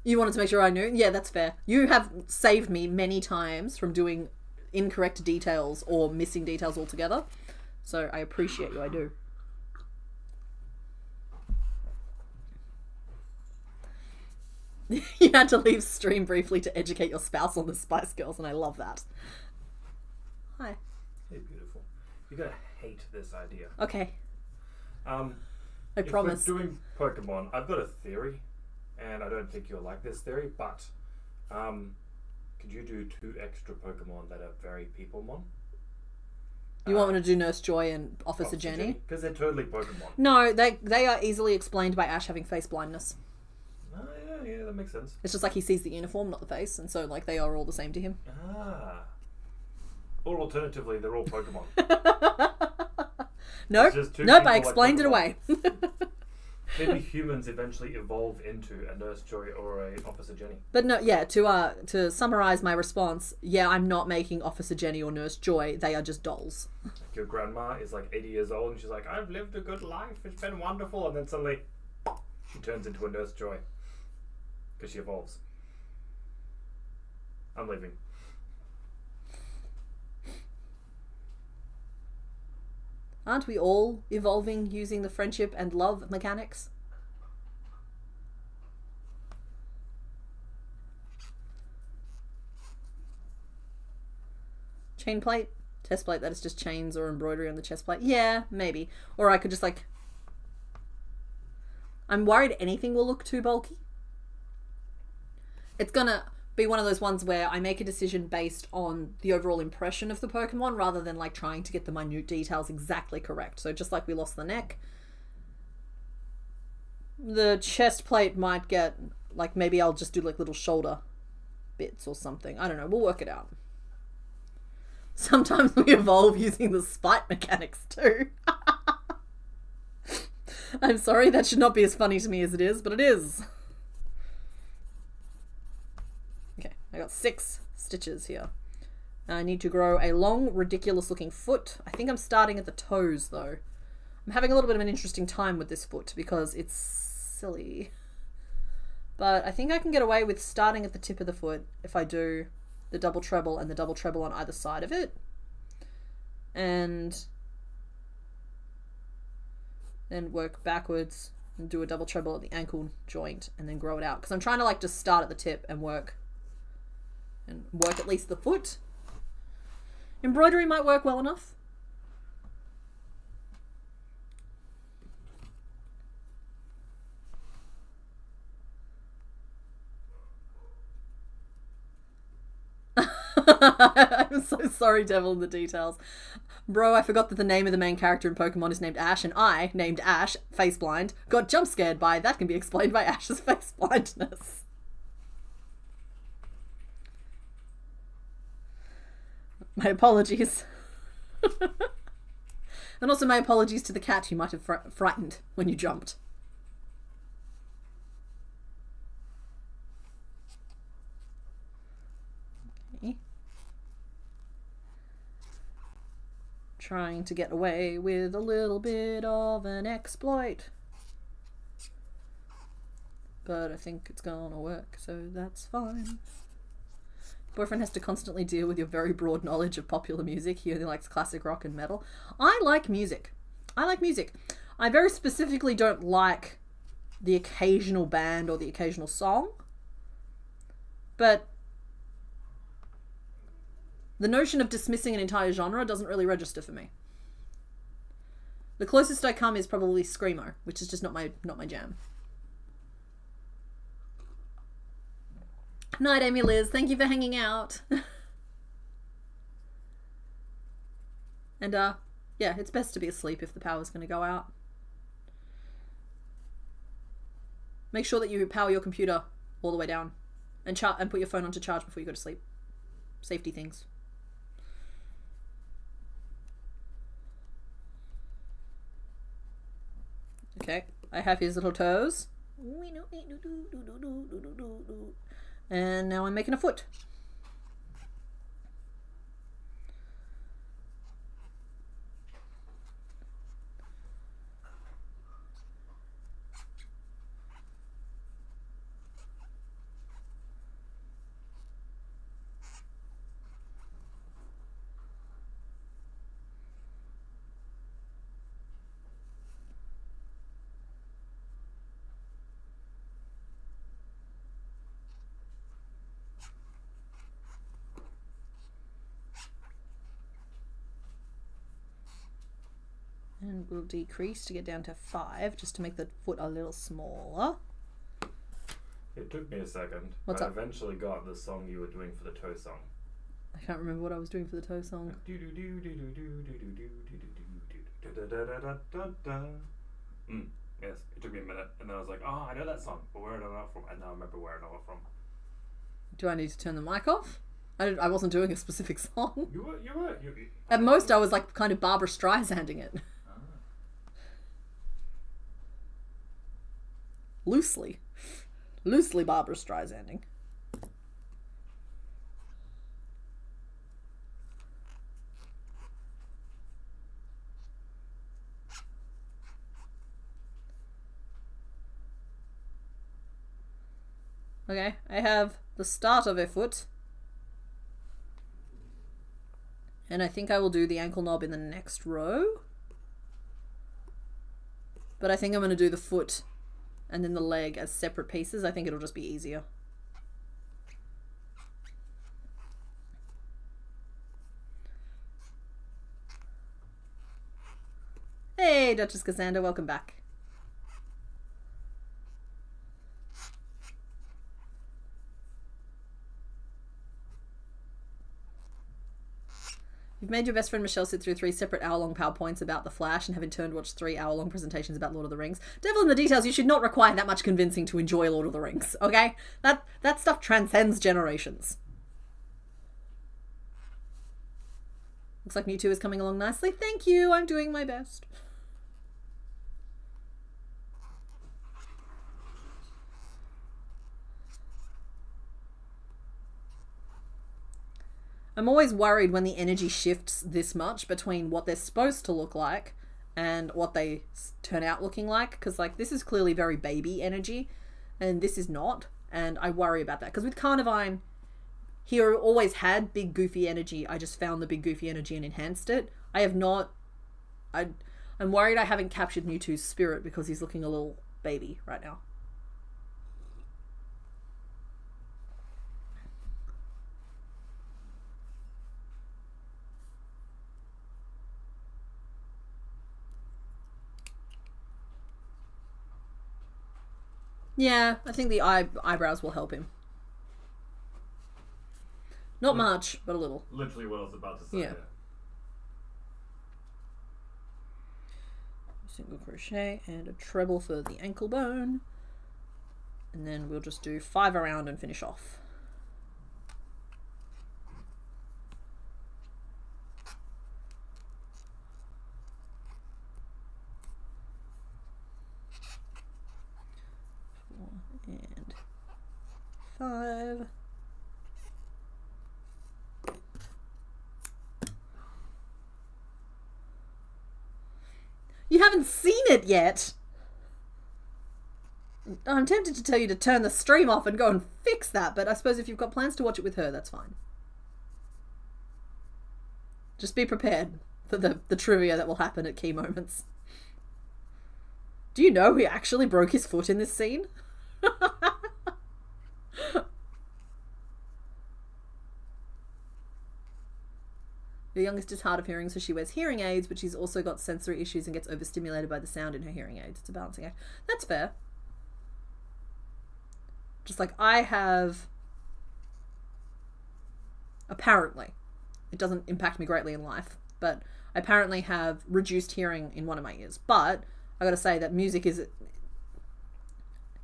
You wanted to make sure I knew? Yeah, that's fair. You have saved me many times from doing incorrect details or missing details altogether. So I appreciate you, I do. You had to leave stream briefly to educate your spouse on the Spice Girls, and I love that. Hi. Hey, beautiful. You're going to hate this idea. Okay. I promise. If we're doing Pokemon, I've got a theory, and I don't think you'll like this theory, but could you do 2 extra Pokemon that are very Peoplemon? You want me to do Nurse Joy and Officer Jenny? Because they're totally Pokemon. No, they are easily explained by Ash having face blindness. Oh, yeah, that makes sense. It's just like he sees the uniform, not the face, and so like they are all the same to him. Ah. Or alternatively, they're all Pokemon. Nope, I explained it away. Maybe humans eventually evolve into a Nurse Joy or a Officer Jenny. But no, yeah, to summarize my response, yeah, I'm not making Officer Jenny or Nurse Joy. They are just dolls. Like your grandma is like 80 years old and she's like, I've lived a good life, it's been wonderful, and then suddenly she turns into a Nurse Joy. Because she evolves. I'm leaving. Aren't we all evolving using the friendship and love mechanics? Chain plate? Chest plate, that is just chains or embroidery on the chest plate? Yeah, maybe. Or I could just like... I'm worried anything will look too bulky. It's gonna be one of those ones where I make a decision based on the overall impression of the Pokemon rather than like trying to get the minute details exactly correct. So just like we lost the neck, the chest plate might get like, maybe I'll just do like little shoulder bits or something. I don't know. We'll work it out. Sometimes we evolve using the spite mechanics too. I'm sorry, that should not be as funny to me as it is, but it is. I got 6 stitches here. I need to grow a long, ridiculous looking foot. I think I'm starting at the toes though. I'm having a little bit of an interesting time with this foot because it's silly. But I think I can get away with starting at the tip of the foot if I do the double treble and the double treble on either side of it. And then work backwards and do a double treble at the ankle joint and then grow it out. Because I'm trying to like just start at the tip and work at least the foot. Embroidery might work well enough. I'm so sorry, Devil in the Details. Bro, I forgot that the name of the main character in Pokemon is named Ash, and I, named Ash, face blind, got jump scared by that can be explained by Ash's face blindness. My apologies. And also my apologies to the cat you might have frightened when you jumped. Okay. Trying to get away with a little bit of an exploit. But I think it's gonna work, so that's fine. Boyfriend has to constantly deal with your very broad knowledge of popular music. He only likes classic rock and metal. I like music. I like music. I very specifically don't like the occasional band or the occasional song. But the notion of dismissing an entire genre doesn't really register for me. The closest I come is probably Screamo, which is just not my jam. Night, Amy Liz. Thank you for hanging out. And, yeah, it's best to be asleep if the power's going to go out. Make sure that you power your computer all the way down. And put your phone onto charge before you go to sleep. Safety things. Okay, I have his little toes. And now I'm making a foot. And we'll decrease to get down to 5, just to make the foot a little smaller. It took me a second. What's up? I eventually got the song you were doing for the toe song. I can't remember what I was doing for the toe song. Yes, it took me a minute, and then I was like, oh, I know that song, but where did I know it from? And now I remember where I know it from. Do I need to turn the mic off? I wasn't doing a specific song. You were. At most, I was like kind of Barbara Streisanding it. Loosely Barbara Streisanding. Okay, I have the start of a foot. And I think I will do the ankle knob in the next row. But I think I'm going to do the foot and then the leg as separate pieces. I think it'll just be easier. Hey, Duchess Cassandra, welcome back. You've made your best friend Michelle sit through 3 separate hour-long PowerPoints about The Flash and have in turn watched 3 hour-long presentations about Lord of the Rings. Devil in the Details, you should not require that much convincing to enjoy Lord of the Rings, okay? That stuff transcends generations. Looks like Mewtwo is coming along nicely. Thank you, I'm doing my best. I'm always worried when the energy shifts this much between what they're supposed to look like and what they turn out looking like, because like this is clearly very baby energy, and this is not, and I worry about that. Because with Carnivine, he always had big goofy energy. I just found the big goofy energy and enhanced it. I have not... I'm worried I haven't captured Mewtwo's spirit because he's looking a little baby right now. Yeah, I think the eyebrows will help him. Not much, but a little. Literally what I was about to say. Yeah. Single crochet and a treble for the ankle bone. And then we'll just do 5 around and finish off. And 5. You haven't seen it yet. I'm tempted to tell you to turn the stream off and go and fix that, but I suppose if you've got plans to watch it with her, that's fine. Just be prepared for the trivia that will happen at key moments. Do you know he actually broke his foot in this scene? The youngest is hard of hearing, so she wears hearing aids, but she's also got sensory issues and gets overstimulated by the sound in her hearing aids. It's a balancing act. That's fair. Just like I have... Apparently. It doesn't impact me greatly in life, but I apparently have reduced hearing in one of my ears. But I gotta say that music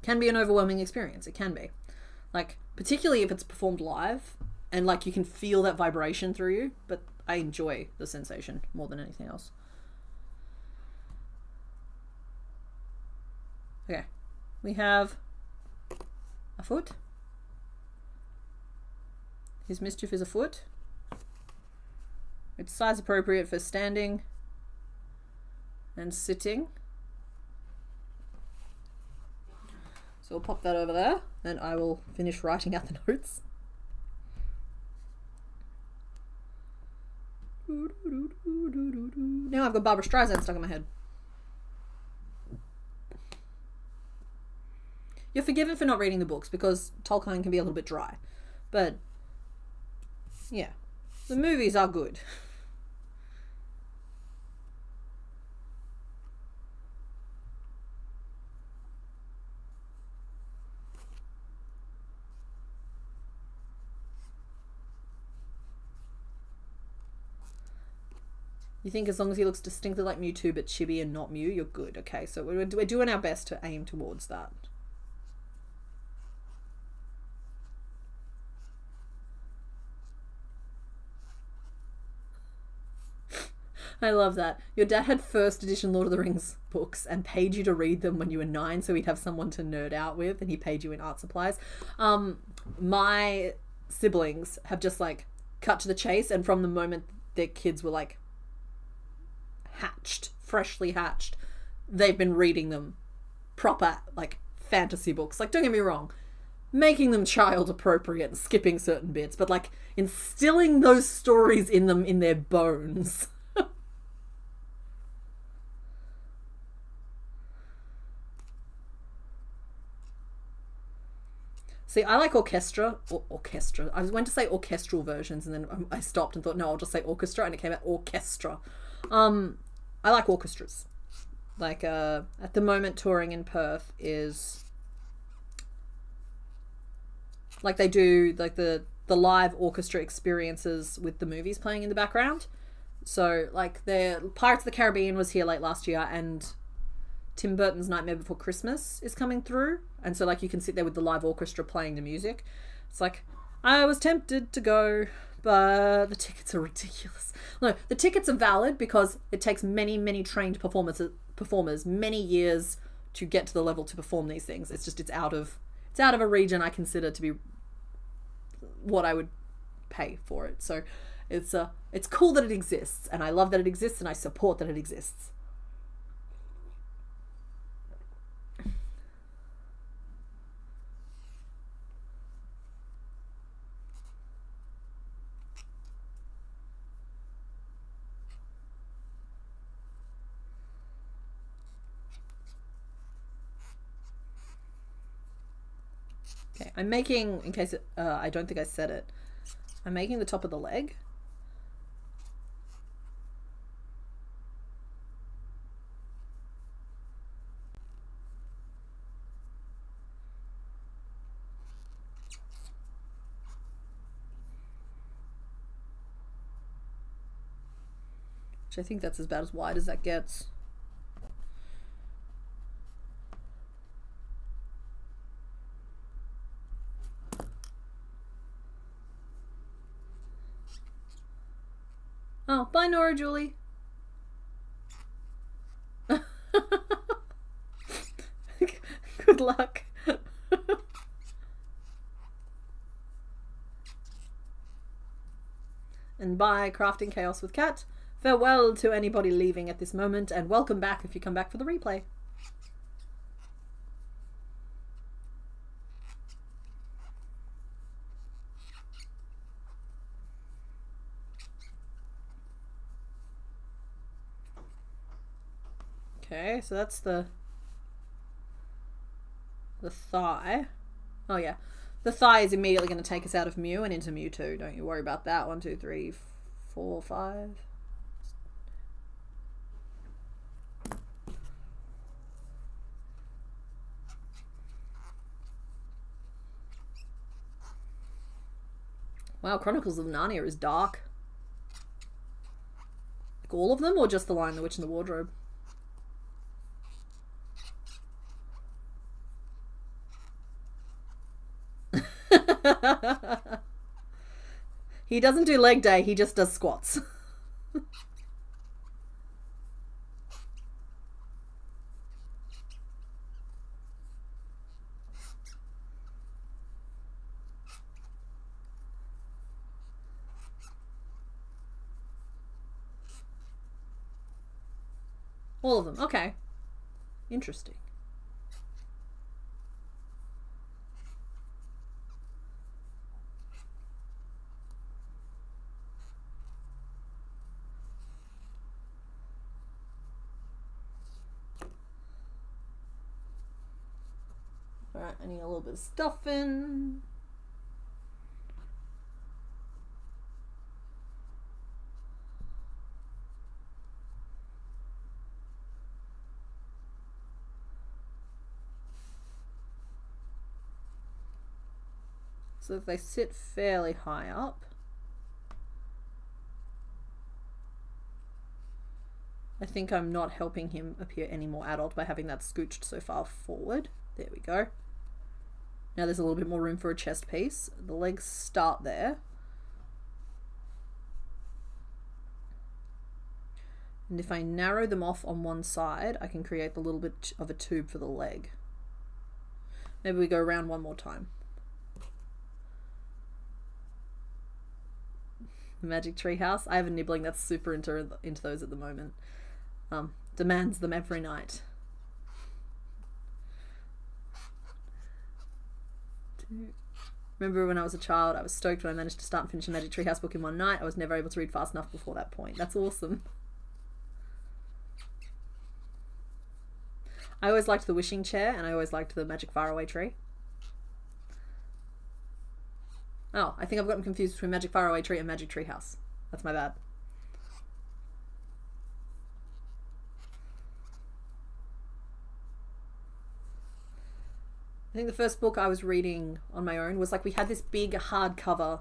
can be an overwhelming experience. It can be. Like, particularly if it's performed live, and like you can feel that vibration through you, but I enjoy the sensation more than anything else. Okay, we have a foot. His mischief is a foot. It's size appropriate for standing and sitting. So we'll pop that over there, and I will finish writing out the notes. Now I've got Barbara Streisand stuck in my head. You're forgiven for not reading the books because Tolkien can be a little bit dry. But, yeah, the movies are good. You think as long as he looks distinctly like Mewtwo but chibi and not Mew, you're good. Okay, so we're doing our best to aim towards that. I love that. Your dad had first edition Lord of the Rings books and paid you to read them when you were 9 so he'd have someone to nerd out with, and he paid you in art supplies. My siblings have just like cut to the chase, and from the moment their kids were like freshly hatched, they've been reading them proper like fantasy books. Like, don't get me wrong, making them child appropriate and skipping certain bits, but like instilling those stories in them in their bones. See, I like orchestra. I was going to say orchestral versions, and then I stopped and thought, no, I'll just say orchestra, and it came out orchestra. I like orchestras. Like, at the moment, touring in Perth is like they do like the live orchestra experiences with the movies playing in the background. So like the Pirates of the Caribbean was here late last year, and Tim Burton's Nightmare Before Christmas is coming through, and so like you can sit there with the live orchestra playing the music. It's like, I was tempted to go, but the tickets are ridiculous. No, the tickets are valid because it takes many trained performers many years to get to the level to perform these things. It's just it's out of a region I consider to be what I would pay for it. So it's cool that it exists, and I love that it exists, and I support that it exists. I'm making, in case I don't think I said it, I'm making the top of the leg. Which I think that's about as wide as that gets. Oh, bye Nora Julie. Good luck. And bye Crafting Chaos with Cat. Farewell to anybody leaving at this moment, and welcome back if you come back for the replay. Okay, so that's the thigh. Oh yeah, the thigh is immediately going to take us out of Mew and into Mewtwo. Don't you worry about that. 1, 2, 3, 4, 5. Wow, Chronicles of Narnia is dark. Like all of them, or just The Lion, the Witch, and the Wardrobe? He doesn't do leg day, he just does squats. All of them, okay. Interesting. Alright, I need a little bit of stuffing. So if they sit fairly high up, I think I'm not helping him appear any more adult by having that scooched so far forward. There we go. Now there's a little bit more room for a chest piece. The legs start there. And if I narrow them off on one side, I can create a little bit of a tube for the leg. Maybe we go around one more time. Magic Treehouse. I have a nibbling that's super into those at the moment. Demands them every night. Remember when I was a child, I was stoked when I managed to start and finish a Magic Treehouse book in one night. I was never able to read fast enough before that point. That's awesome. I always liked the wishing chair, and I always liked the magic faraway tree. Oh, I think I've gotten confused between Magic Faraway Tree and Magic Treehouse. That's my bad. I think the first book I was reading on my own was like we had this big hardcover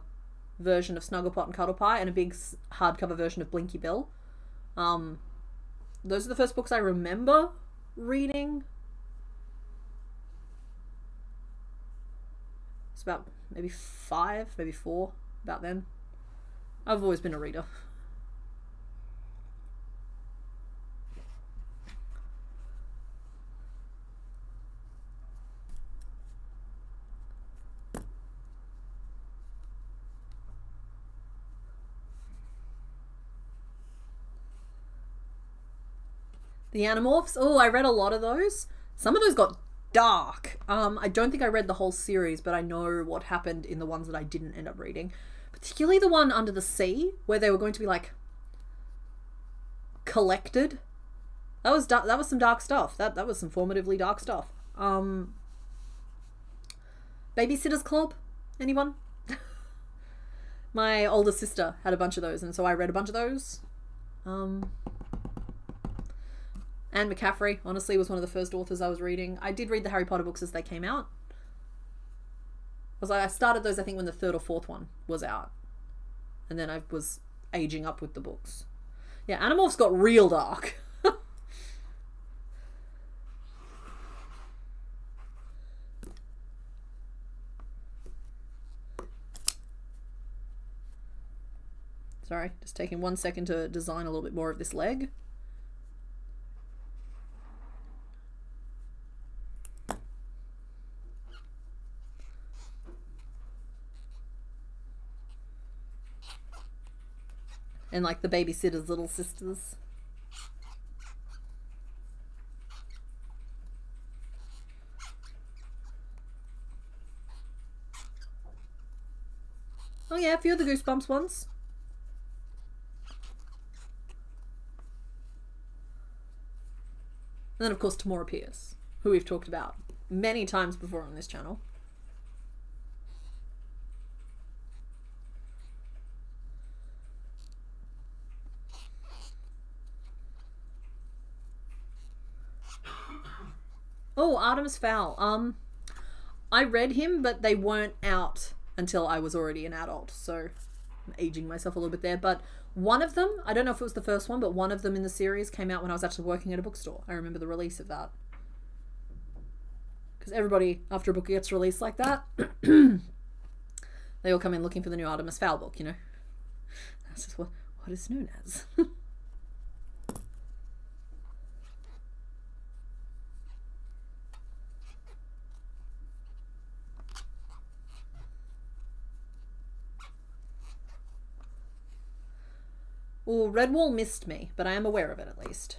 version of Snugglepot and Cuddlepie and a big hardcover version of Blinky Bill. Those are the first books I remember reading. It's about maybe 5, maybe 4, about then. I've always been a reader. The Animorphs. Oh, I read a lot of those. Some of those got dark. I don't think I read the whole series, but I know what happened in the ones that I didn't end up reading. Particularly the one Under the Sea, where they were going to be like collected. That was some dark stuff. That was some formatively dark stuff. Babysitters Club? Anyone? My older sister had a bunch of those, and so I read a bunch of those. Anne McCaffrey, honestly, was one of the first authors I was reading. I did read the Harry Potter books as they came out. I started those, I think, when the third or fourth one was out. And then I was aging up with the books. Yeah, Animorphs got real dark. Sorry, just taking 1 second to design a little bit more of this leg. And like the babysitter's little sisters. Oh yeah, a few of the Goosebumps ones. And then of course Tamora Pierce, who we've talked about many times before on this channel. Oh, Artemis Fowl. I read him, but they weren't out until I was already an adult, so I'm aging myself a little bit there. But one of them, I don't know if it was the first one, but one of them in the series came out when I was actually working at a bookstore. I remember the release of that. Because everybody, after a book gets released like that, they all come in looking for the new Artemis Fowl book, you know. That's just what it's known as. Oh, Redwall missed me, but I am aware of it at least.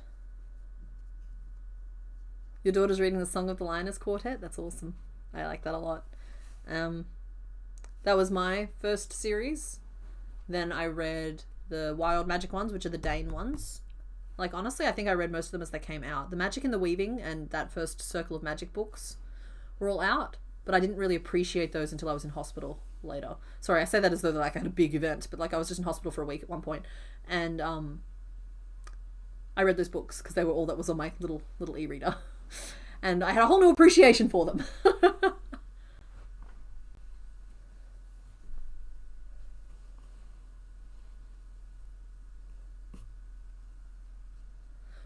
Your daughter's reading the Song of the Lioness Quartet? That's awesome. I like that a lot. That was my first series. Then I read the Wild Magic ones, which are the Dane ones. Like, honestly, I think I read most of them as they came out. The Magic and the Weaving and that first Circle of Magic books were all out, but I didn't really appreciate those until I was in hospital later. Sorry, I say that as though like I had a big event, but like I was just in hospital for a week at one point, and I read those books because they were all that was on my little e-reader, and I had a whole new appreciation for them.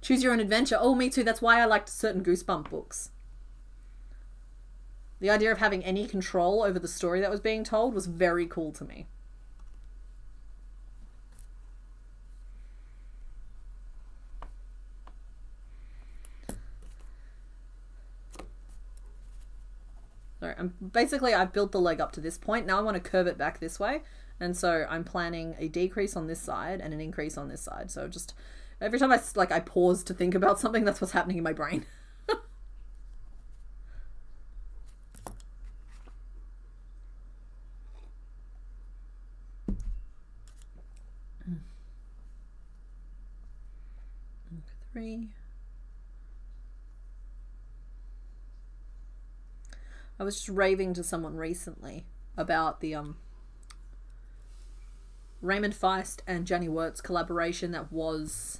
Choose your own adventure. Oh, me too. That's why I liked certain Goosebump books. The idea of having any control over the story that was being told was very cool to me. So I've built the leg up to this point. Now I want to curve it back this way. And so I'm planning a decrease on this side and an increase on this side. So just every time I pause to think about something, that's what's happening in my brain. I was just raving to someone recently about the Raymond Feist and Jenny Wirtz collaboration that was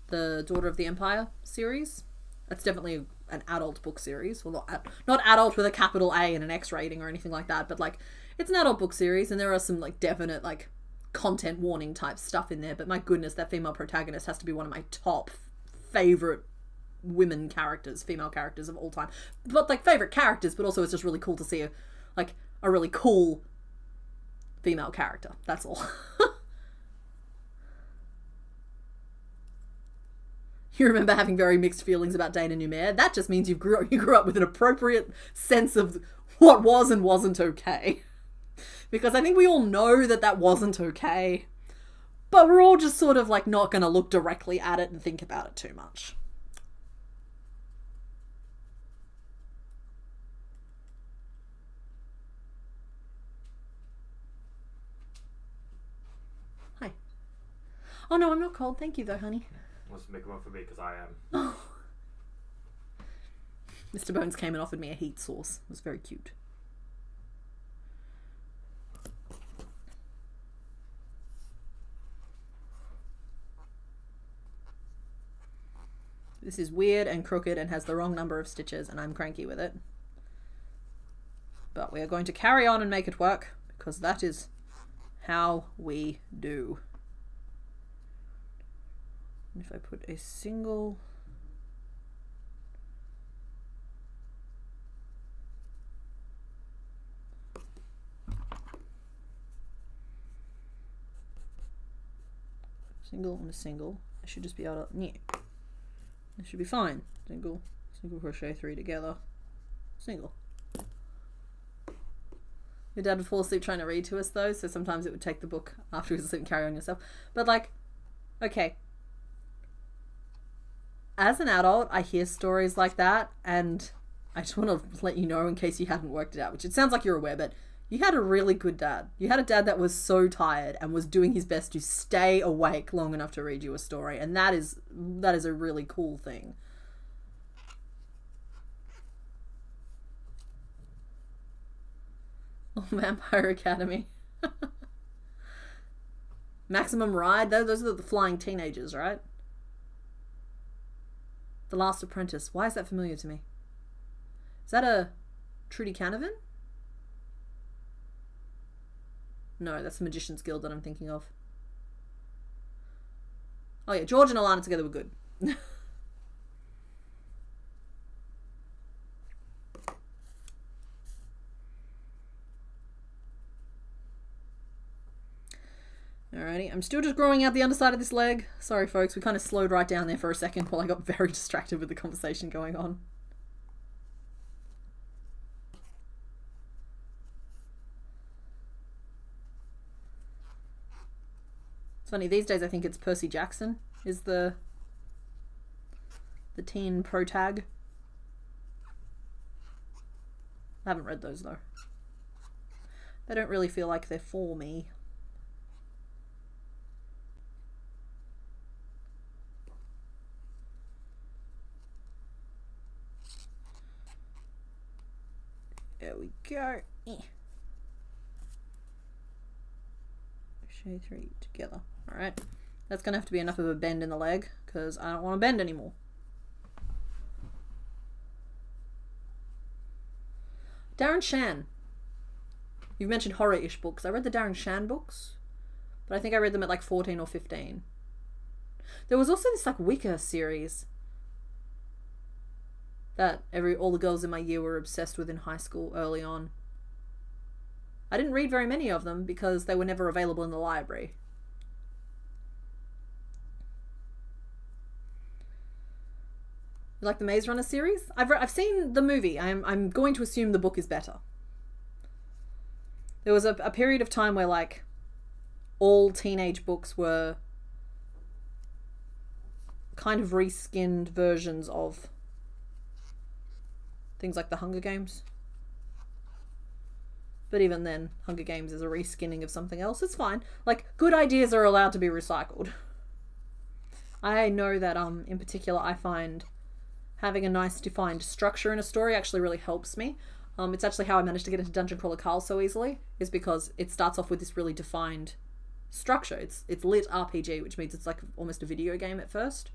the Daughter of the Empire series. That's definitely an adult book series. Well, not adult with a capital A and an X rating or anything like that, but like it's an adult book series, and there are some like definite like content warning type stuff in there, but my goodness, that female protagonist has to be one of my top favorite female characters of all time. But like favorite characters, but also it's just really cool to see a really cool female character. That's all. You remember having very mixed feelings about Dana Numair? That just means you grew up with an appropriate sense of what was and wasn't okay. Because I think we all know that wasn't okay. But we're all just sort of like not going to look directly at it and think about it too much. Hi. Oh no, I'm not cold. Thank you though, honey. Let's make one for me because I am. Mr. Bones came and offered me a heat sauce. It was very cute. This is weird and crooked and has the wrong number of stitches, and I'm cranky with it. But we are going to carry on and make it work, because that is how we do. And if I put a single... single and a single, I should just be able to... yeah. It should be fine. Single, single crochet 3 together, single. Your dad would fall asleep trying to read to us though, so sometimes it would take the book after he was asleep and carry on yourself. But like, okay. As an adult, I hear stories like that, and I just want to let you know in case you hadn't worked it out, which it sounds like you're aware, but you had a really good dad. You had a dad that was so tired and was doing his best to stay awake long enough to read you a story, and that is a really cool thing. Oh, Vampire Academy. Maximum Ride, those are the flying teenagers, right? The Last Apprentice. Why is that familiar to me? Is that a Trudy Canavan? No, that's the Magician's Guild that I'm thinking of. Oh yeah, George and Alana together were good. Alrighty, I'm still just growing out the underside of this leg. Sorry folks, we kind of slowed right down there for a second while I got very distracted with the conversation going on. It's funny, these days I think it's Percy Jackson is the teen protag. I haven't read those though. They don't really feel like they're for me. There we go. Crochet 3 together. Alright. That's going to have to be enough of a bend in the leg, because I don't want to bend anymore. Darren Shan. You've mentioned horror-ish books. I read the Darren Shan books, but I think I read them at like 14 or 15. There was also this like Wicca series that all the girls in my year were obsessed with in high school early on. I didn't read very many of them because they were never available in the library. You like the Maze Runner series? I've seen the movie. I'm going to assume the book is better. There was a period of time where like all teenage books were kind of reskinned versions of things like the Hunger Games. But even then, Hunger Games is a reskinning of something else. It's fine. Like, good ideas are allowed to be recycled. I know that in particular I find having a nice defined structure in a story actually really helps me. It's actually how I managed to get into Dungeon Crawler Carl so easily, is because it starts off with this really defined structure. It's lit RPG, which means it's like almost a video game at first.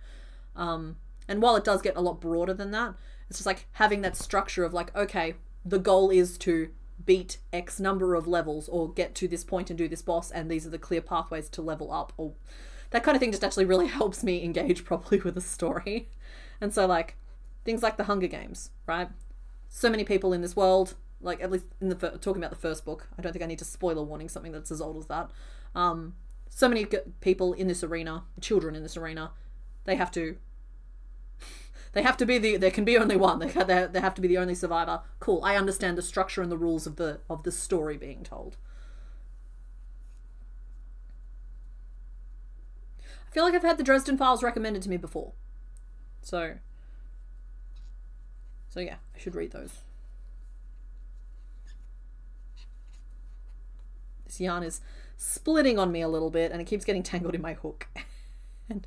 And while it does get a lot broader than that, it's just like having that structure of like, okay, the goal is to beat X number of levels or get to this point and do this boss, and these are the clear pathways to level up, or that kind of thing just actually really helps me engage properly with the story. And so like things like the Hunger Games, right? So many people in this world, like at least in the talking about the first book, I don't think I need to spoiler warning something that's as old as that. So many people in this arena, children in this arena, they have to be there can be only one. They have to be the only survivor. Cool. I understand the structure and the rules of the story being told. I feel like I've had the Dresden Files recommended to me before. So yeah, I should read those. This yarn is splitting on me a little bit and it keeps getting tangled in my hook. And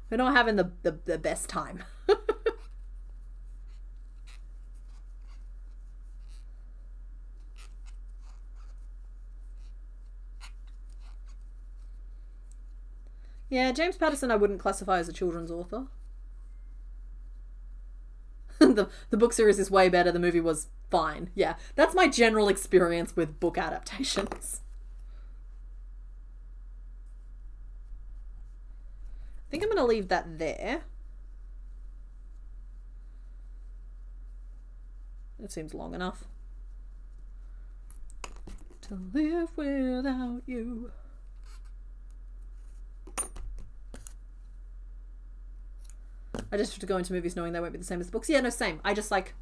we're not having the best time. Yeah, James Patterson I wouldn't classify as a children's author. The book series is way better. The movie was fine. Yeah, that's my general experience with book adaptations. I think I'm going to leave that there. It seems long enough. To live without you. I just have to go into movies knowing they won't be the same as the books. Yeah, no, same. I just like...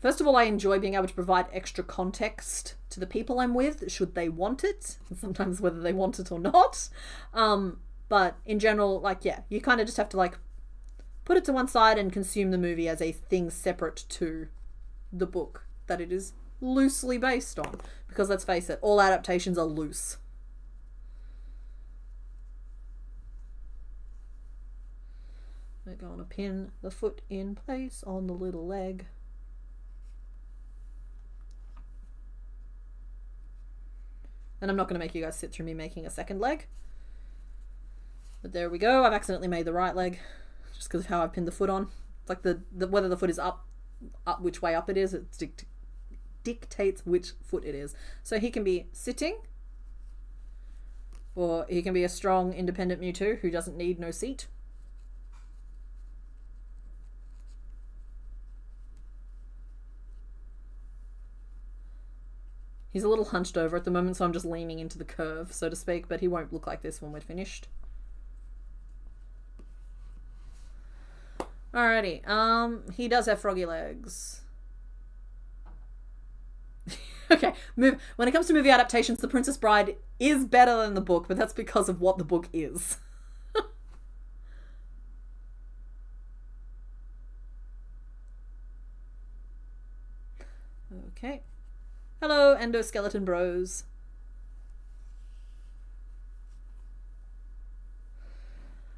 First of all, I enjoy being able to provide extra context to the people I'm with, should they want it. And sometimes whether they want it or not. But in general, like, yeah, you kind of just have to, like, put it to one side and consume the movie as a thing separate to the book that it is loosely based on. Because let's face it, all adaptations are loose. We're going to pin the foot in place on the little leg. And I'm not going to make you guys sit through me making a second leg. But there we go. I've accidentally made the right leg just because of how I've pinned the foot on. It's like the whether the foot is up which way up it is. It dictates which foot it is. So he can be sitting, or he can be a strong, independent Mewtwo who doesn't need no seat. He's a little hunched over at the moment, so I'm just leaning into the curve, so to speak, but he won't look like this when we're finished. Alrighty, he does have froggy legs. Okay, when it comes to movie adaptations, The Princess Bride is better than the book, but that's because of what the book is. Okay. Hello, endoskeleton bros.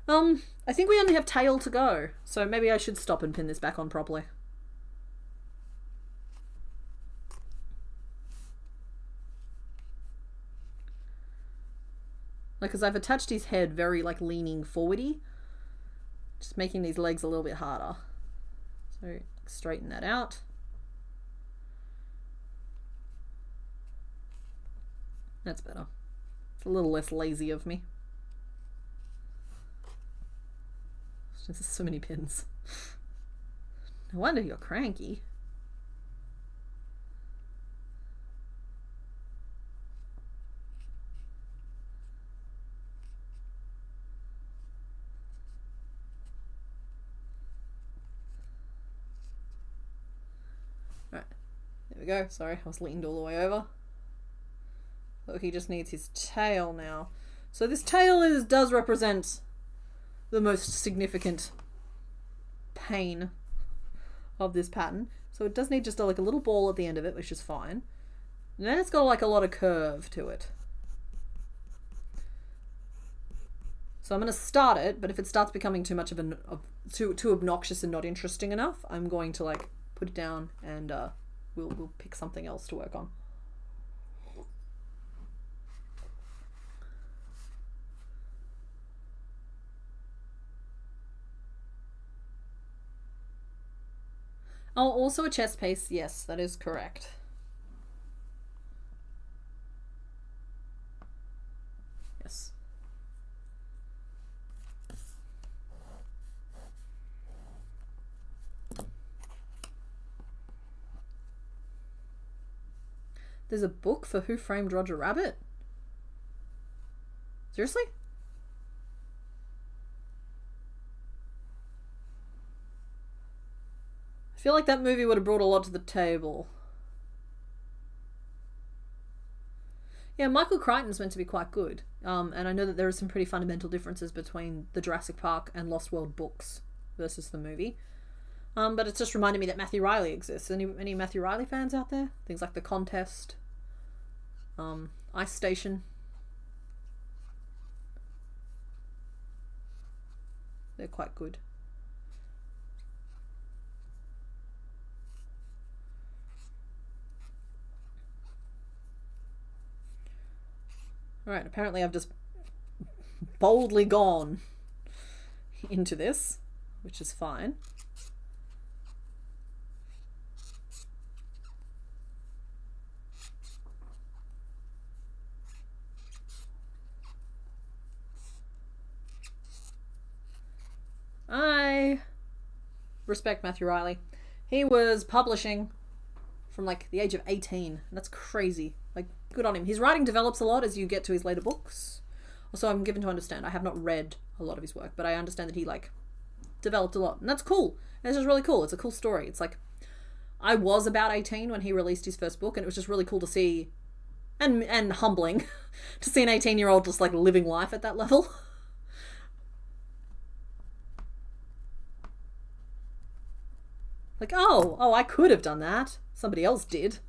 I think we only have tail to go, so maybe I should stop and pin this back on properly. Like, because I've attached his head very, like, leaning forwardy, just making these legs a little bit harder. So, straighten that out. That's better. It's a little less lazy of me. There's so many pins. No wonder you're cranky. Right. There we go. Sorry, I was leaned all the way over. Look, he just needs his tail now. So this tail does represent the most significant pain of this pattern. So it does need just like a little ball at the end of it, which is fine. And then it's got like a lot of curve to it. So I'm going to start it, but if it starts becoming too much of too obnoxious and not interesting enough, I'm going to like put it down and we'll pick something else to work on. Oh, also a chest piece. Yes, that is correct. Yes. There's a book for Who Framed Roger Rabbit? Seriously? I feel like that movie would have brought a lot to the table. Yeah, Michael Crichton's meant to be quite good. And I know that there are some pretty fundamental differences between the Jurassic Park and Lost World books versus the movie. But it's just reminded me that Matthew Riley exists. Any Matthew Riley fans out there? Things like The Contest, Ice Station. They're quite good. Alright, apparently I've just boldly gone into this, which is fine. I respect Matthew Riley. He was publishing from like the age of 18. That's crazy. Like, good on him. His writing develops a lot as you get to his later books. Also, I'm given to understand. I have not read a lot of his work, but I understand that he like developed a lot. And that's cool. And it's just really cool. It's a cool story. It's like, I was about 18 when he released his first book, and it was just really cool to see, and humbling, to see an 18-year-old just like living life at that level. Like, oh, I could have done that. Somebody else did.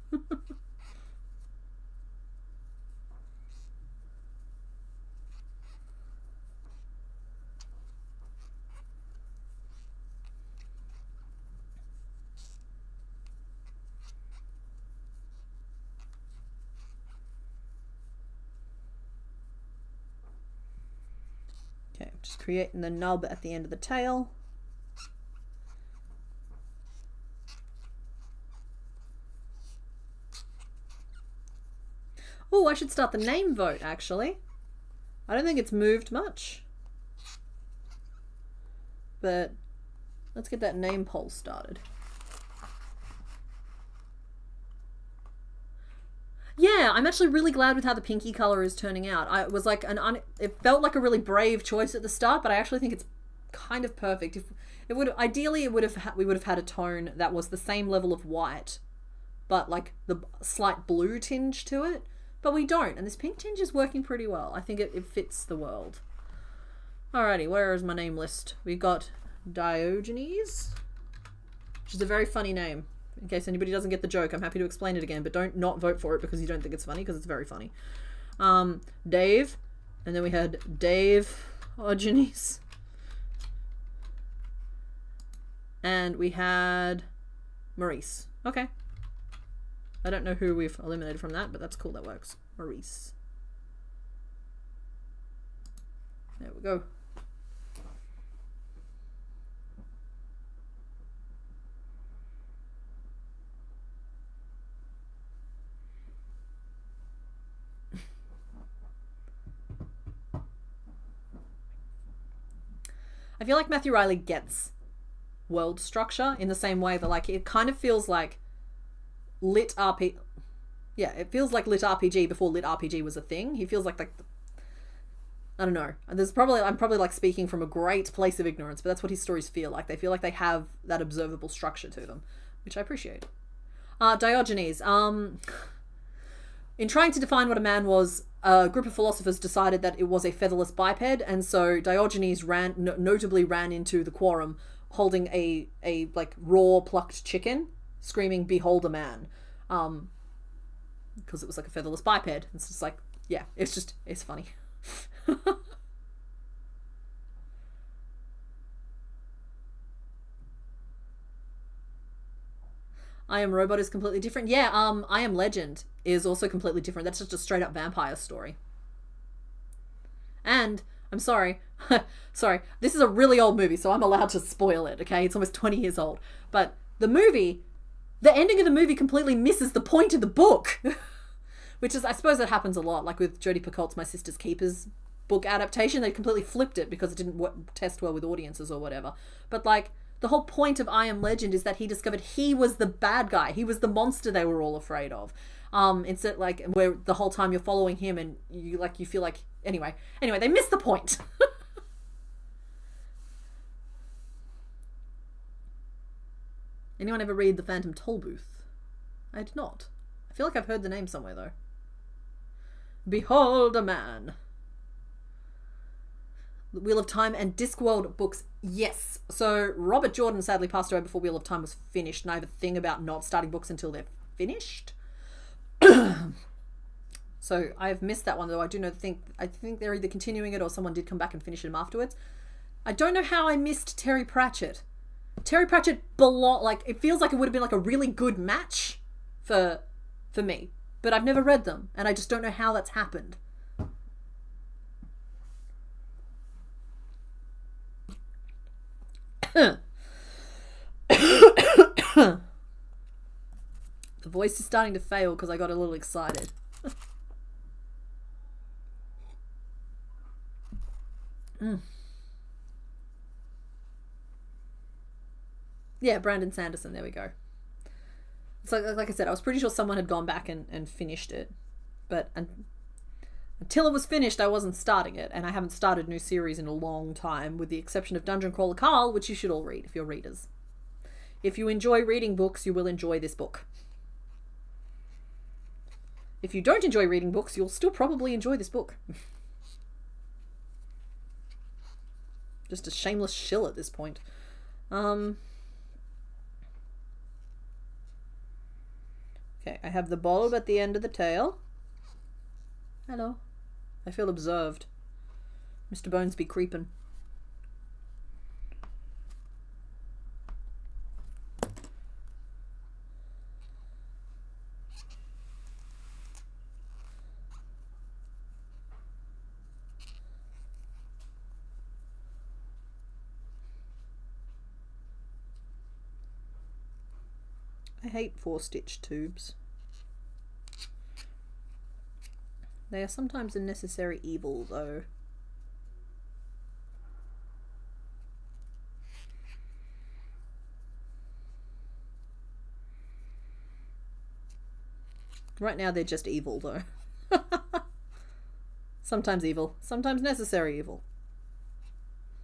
Okay, just creating the nub at the end of the tail. Oh, I should start the name vote, actually. I don't think it's moved much. But let's get that name poll started. Yeah, I'm actually really glad with how the pinky color is turning out. I was like it felt like a really brave choice at the start, but I actually think it's kind of perfect. If it would ideally we would have had a tone that was the same level of white, but like the slight blue tinge to it. But we don't, and this pink tinge is working pretty well. I think it fits the world. Alrighty, where is my name list? We got Diogenes, which is a very funny name. In case anybody doesn't get the joke, I'm happy to explain it again, but don't not vote for it because you don't think it's funny, because it's very funny. Dave, and then we had Diogenes. And we had Maurice. Okay. I don't know who we've eliminated from that, but that's cool, that works. Maurice. There we go. I feel like Matthew Riley gets world structure in the same way that, like, it kind of feels like lit RPG. Yeah, it feels like lit RPG before lit RPG was a thing. He feels like I don't know. I'm probably like speaking from a great place of ignorance, but that's what his stories feel like. They feel like they have that observable structure to them, which I appreciate. Diogenes. In trying to define what a man was, a group of philosophers decided that it was a featherless biped, and so Diogenes notably ran into the quorum holding a like raw plucked chicken, screaming, "Behold a man," because it was like a featherless biped. It's just like, yeah, it's funny. I Am Robot is completely different. Yeah, I Am Legend is also completely different. That's just a straight up vampire story. And I'm sorry, sorry, this is a really old movie, so I'm allowed to spoil it. Okay, it's almost 20 years old, but the ending of the movie completely misses the point of the book. Which is, I suppose that happens a lot, like with Jodi Picoult's My Sister's Keeper's book adaptation. They completely flipped it because it didn't test well with audiences or whatever. But like, the whole point of I Am Legend is that he discovered he was the bad guy. He was the monster they were all afraid of. Instead, like, where the whole time you're following him and you feel like, anyway, they missed the point. Anyone ever read The Phantom Tollbooth? I did not. I feel like I've heard the name somewhere though. Behold a Man. Wheel of Time and Discworld books. Yes. So Robert Jordan sadly passed away before Wheel of Time was finished, and I have a thing about not starting books until they're finished. So I've missed that one though. I think they're either continuing it or someone did come back and finish them afterwards. I don't know how I missed Terry Pratchett. Terry Pratchett it feels like it would have been like a really good match for me, but I've never read them and I just don't know how that's happened. The voice is starting to fail because I got a little excited. Yeah, Brandon Sanderson, there we go. So like I said, I was pretty sure someone had gone back and finished it. But until it was finished, I wasn't starting it. And I haven't started a new series in a long time, with the exception of Dungeon Crawler Carl, which you should all read if you're readers. If you enjoy reading books, you will enjoy this book. If you don't enjoy reading books, you'll still probably enjoy this book. Just a shameless shill at this point. Okay, I have the bulb at the end of the tail. Hello. I feel observed. Mr. Bones be creepin'. I hate 4-stitch tubes. They are sometimes a necessary evil, though. Right now they're just evil, though. Sometimes evil, sometimes necessary evil.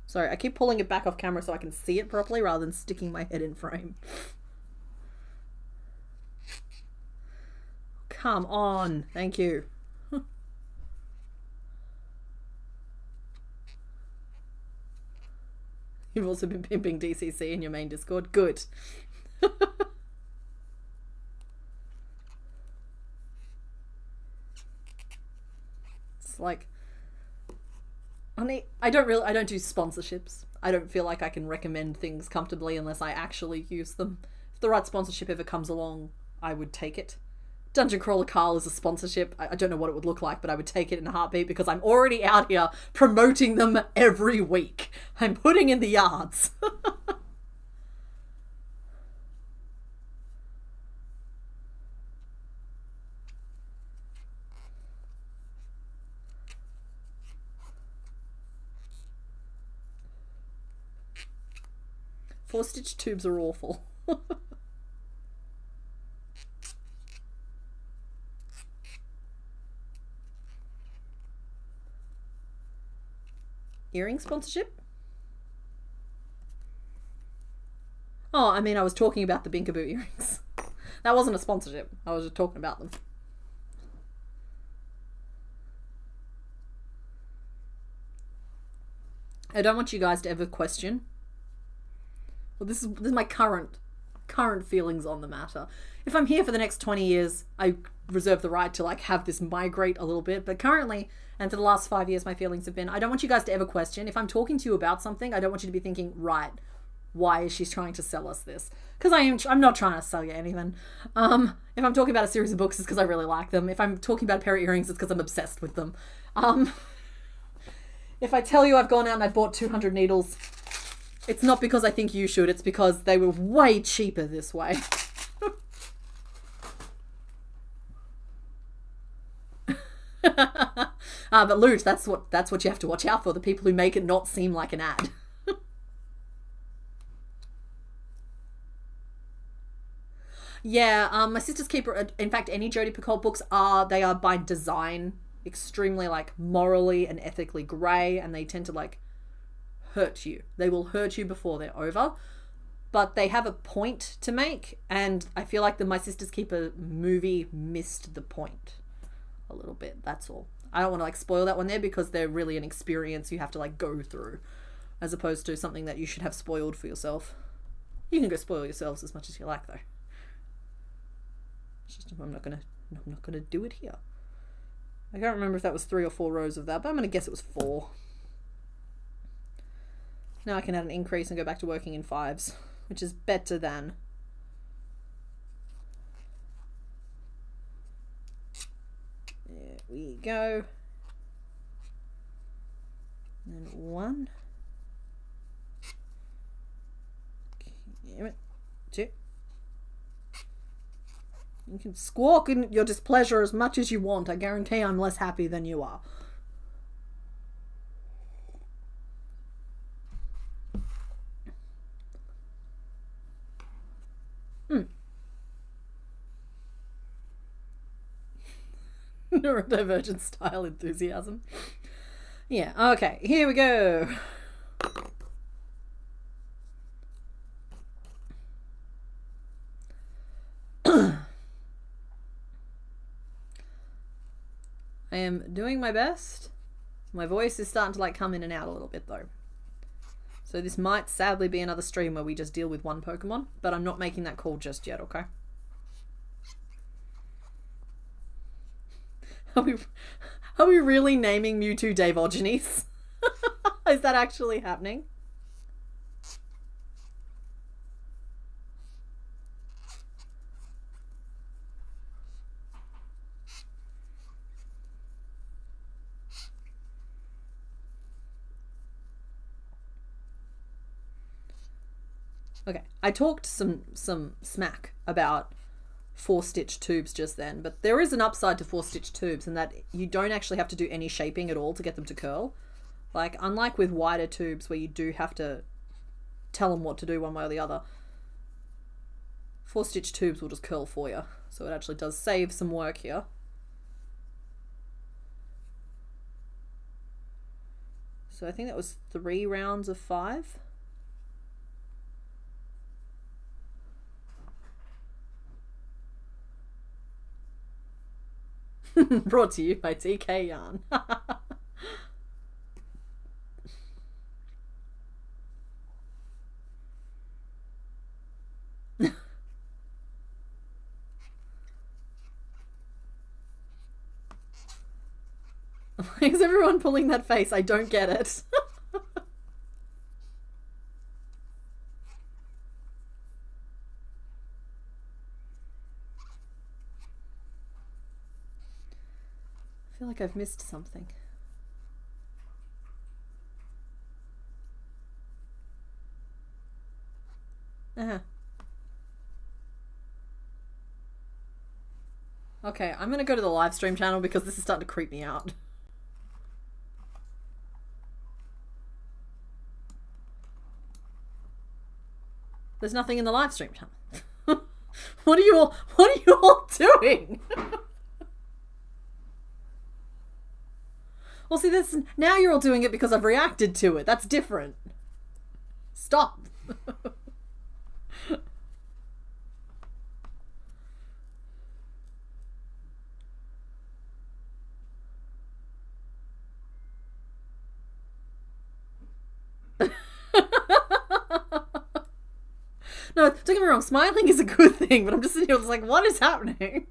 Sorry, I keep pulling it back off camera so I can see it properly rather than sticking my head in frame. Come on, thank you. You've also been pimping DCC in your main Discord. Good. It's like, I don't do sponsorships. I don't feel like I can recommend things comfortably unless I actually use them. If the right sponsorship ever comes along, I would take it. Dungeon Crawler Carl is a sponsorship. I don't know what it would look like, but I would take it in a heartbeat because I'm already out here promoting them every week. I'm putting in the yards. Four-stitch tubes are awful. Earring sponsorship? Oh, I mean, I was talking about the Binkaboo earrings. That wasn't a sponsorship. I was just talking about them. I don't want you guys to ever question. Well, this is my current feelings on the matter. If I'm here for the next 20 years, I reserve the right to like have this migrate a little bit. But currently, and for the last 5 years, my feelings have been, I don't want you guys to ever question. If I'm talking to you about something, I don't want you to be thinking, right, why is she trying to sell us this? Because I'm not trying to sell you anything. If I'm talking about a series of books, it's because I really like them. If I'm talking about a pair of earrings, it's because I'm obsessed with them. If I tell you I've gone out and I bought 200 needles, it's not because I think you should. It's because they were way cheaper this way. But loot, that's what you have to watch out for. The people who make it not seem like an ad. Yeah, my sister's keeper. In fact, any Jodi Picoult books are by design extremely like morally and ethically grey, and they tend to like hurt you. They will hurt you before they're over, but they have a point to make, and I feel like the My Sister's Keeper movie missed the point a little bit. That's all. I don't want to like spoil that one there because they're really an experience you have to like go through, as opposed to something that you should have spoiled for yourself. You can go spoil yourselves as much as you like though. It's just I'm not gonna do it here. I can't remember if that was 3 or 4 rows of that, but I'm gonna guess it was 4. Now I can add an increase and go back to working in 5s, which is better than. There we go. And 1. You can squawk in your displeasure as much as you want. I guarantee I'm less happy than you are. Neurodivergent style enthusiasm. Yeah, okay, here we go. I am doing my best. My voice is starting to like come in and out a little bit though. So this might sadly be another stream where we just deal with one Pokemon, but I'm not making that call just yet, okay? Are we really naming Mewtwo Davogenes? Is that actually happening? Okay, I talked some smack about 4-stitch tubes just then, but there is an upside to 4-stitch tubes in that you don't actually have to do any shaping at all to get them to curl. Like, unlike with wider tubes where you do have to tell them what to do one way or the other, 4-stitch tubes will just curl for you. So it actually does save some work here. So I think that was 3 rounds of 5. Brought to you by TK Yarn. Why is everyone pulling that face? I don't get it. I feel like I've missed something. Okay, I'm gonna go to the live stream channel because this is starting to creep me out. There's nothing in the live stream channel. What are you all doing? Well, see, this now you're all doing it because I've reacted to it. That's different. Stop. No, don't get me wrong, smiling is a good thing, but I'm just sitting here like, what is happening?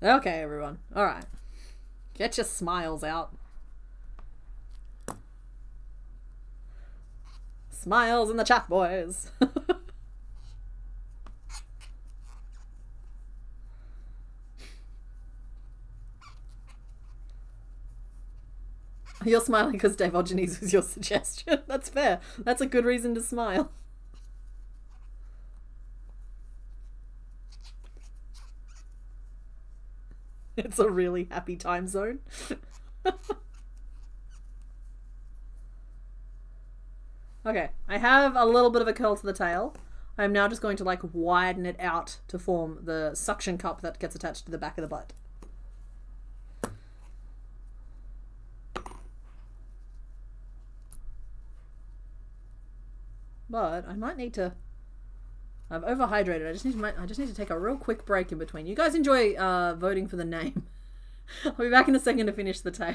Okay, everyone. Alright. Get your smiles out. Smiles in the chat, boys. You're smiling because Davogenes was your suggestion. That's fair. That's a good reason to smile. It's a really happy time zone. Okay, I have a little bit of a curl to the tail. I'm now just going to like widen it out to form the suction cup that gets attached to the back of the butt. But I might need to... I've overhydrated. I just need to take a real quick break in between. You guys enjoy voting for the name. I'll be back in a second to finish the tail.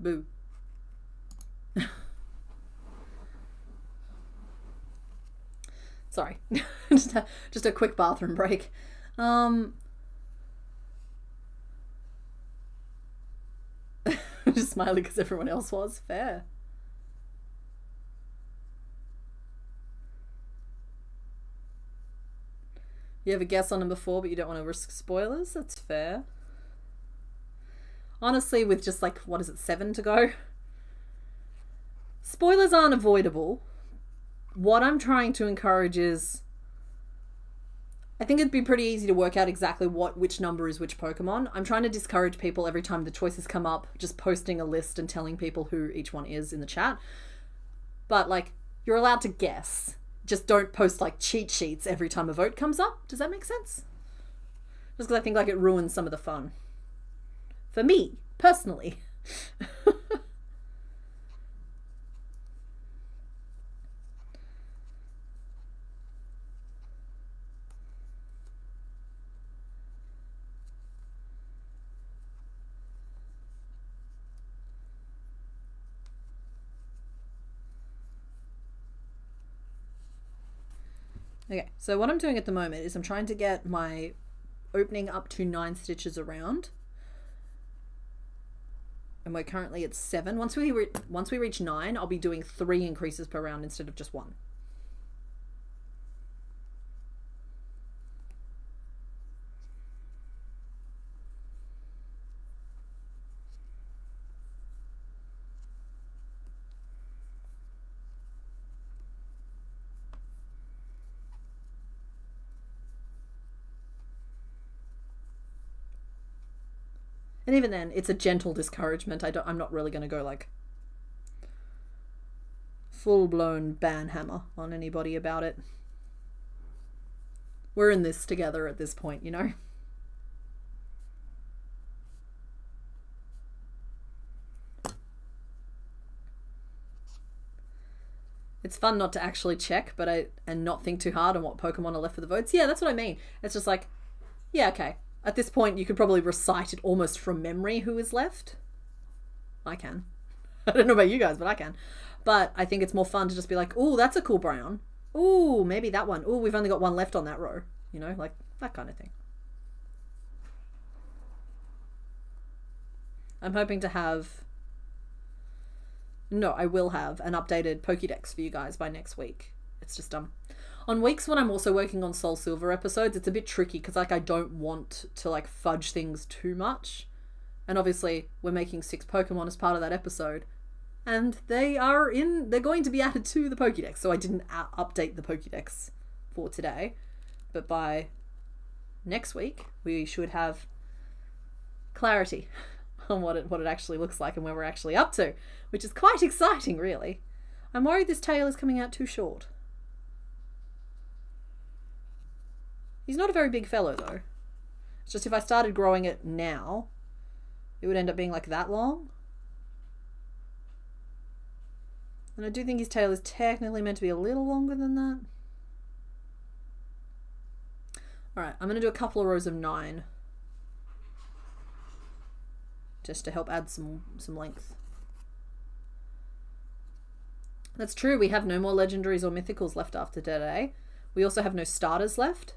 Boo. Sorry. just a quick bathroom break. Just smiling because everyone else was. Fair. You have a guess on number 4, but you don't want to risk spoilers? That's fair. Honestly, with just like, what is it, 7 to go? Spoilers aren't avoidable. What I'm trying to encourage is, I think it'd be pretty easy to work out exactly which number is which Pokemon. I'm trying to discourage people every time the choices come up, just posting a list and telling people who each one is in the chat. But like, you're allowed to guess. Just don't post like cheat sheets every time a vote comes up. Does that make sense? Just because I think like it ruins some of the fun. For me, personally. Okay, so what I'm doing at the moment is I'm trying to get my opening up to 9 stitches around. And we're currently at 7. Once we reach 9, I'll be doing 3 increases per round instead of just 1. And even then, it's a gentle discouragement. I'm not really going to go like full-blown banhammer on anybody about it. We're in this together at this point, you know? It's fun not to actually check, and not think too hard on what Pokemon are left for the votes. Yeah, that's what I mean. It's just like, yeah, okay. At this point, you could probably recite it almost from memory who is left. I can. I don't know about you guys, but I can. But I think it's more fun to just be like, ooh, that's a cool brown. Ooh, maybe that one. Ooh, we've only got 1 left on that row. You know, like that kind of thing. I'm hoping to have... No, I will have an updated Pokédex for you guys by next week. It's just on weeks when I'm also working on Soul Silver episodes, it's a bit tricky because like I don't want to like fudge things too much. And obviously we're making 6 Pokemon as part of that episode. And they're going to be added to the Pokédex. So I didn't update the Pokédex for today. But by next week, we should have clarity on what it actually looks like and where we're actually up to. Which is quite exciting, really. I'm worried this tail is coming out too short. He's not a very big fellow, though. It's just if I started growing it now, it would end up being like that long. And I do think his tail is technically meant to be a little longer than that. Alright, I'm going to do a couple of rows of 9. Just to help add some length. That's true, we have no more legendaries or mythicals left after today. We also have no starters left.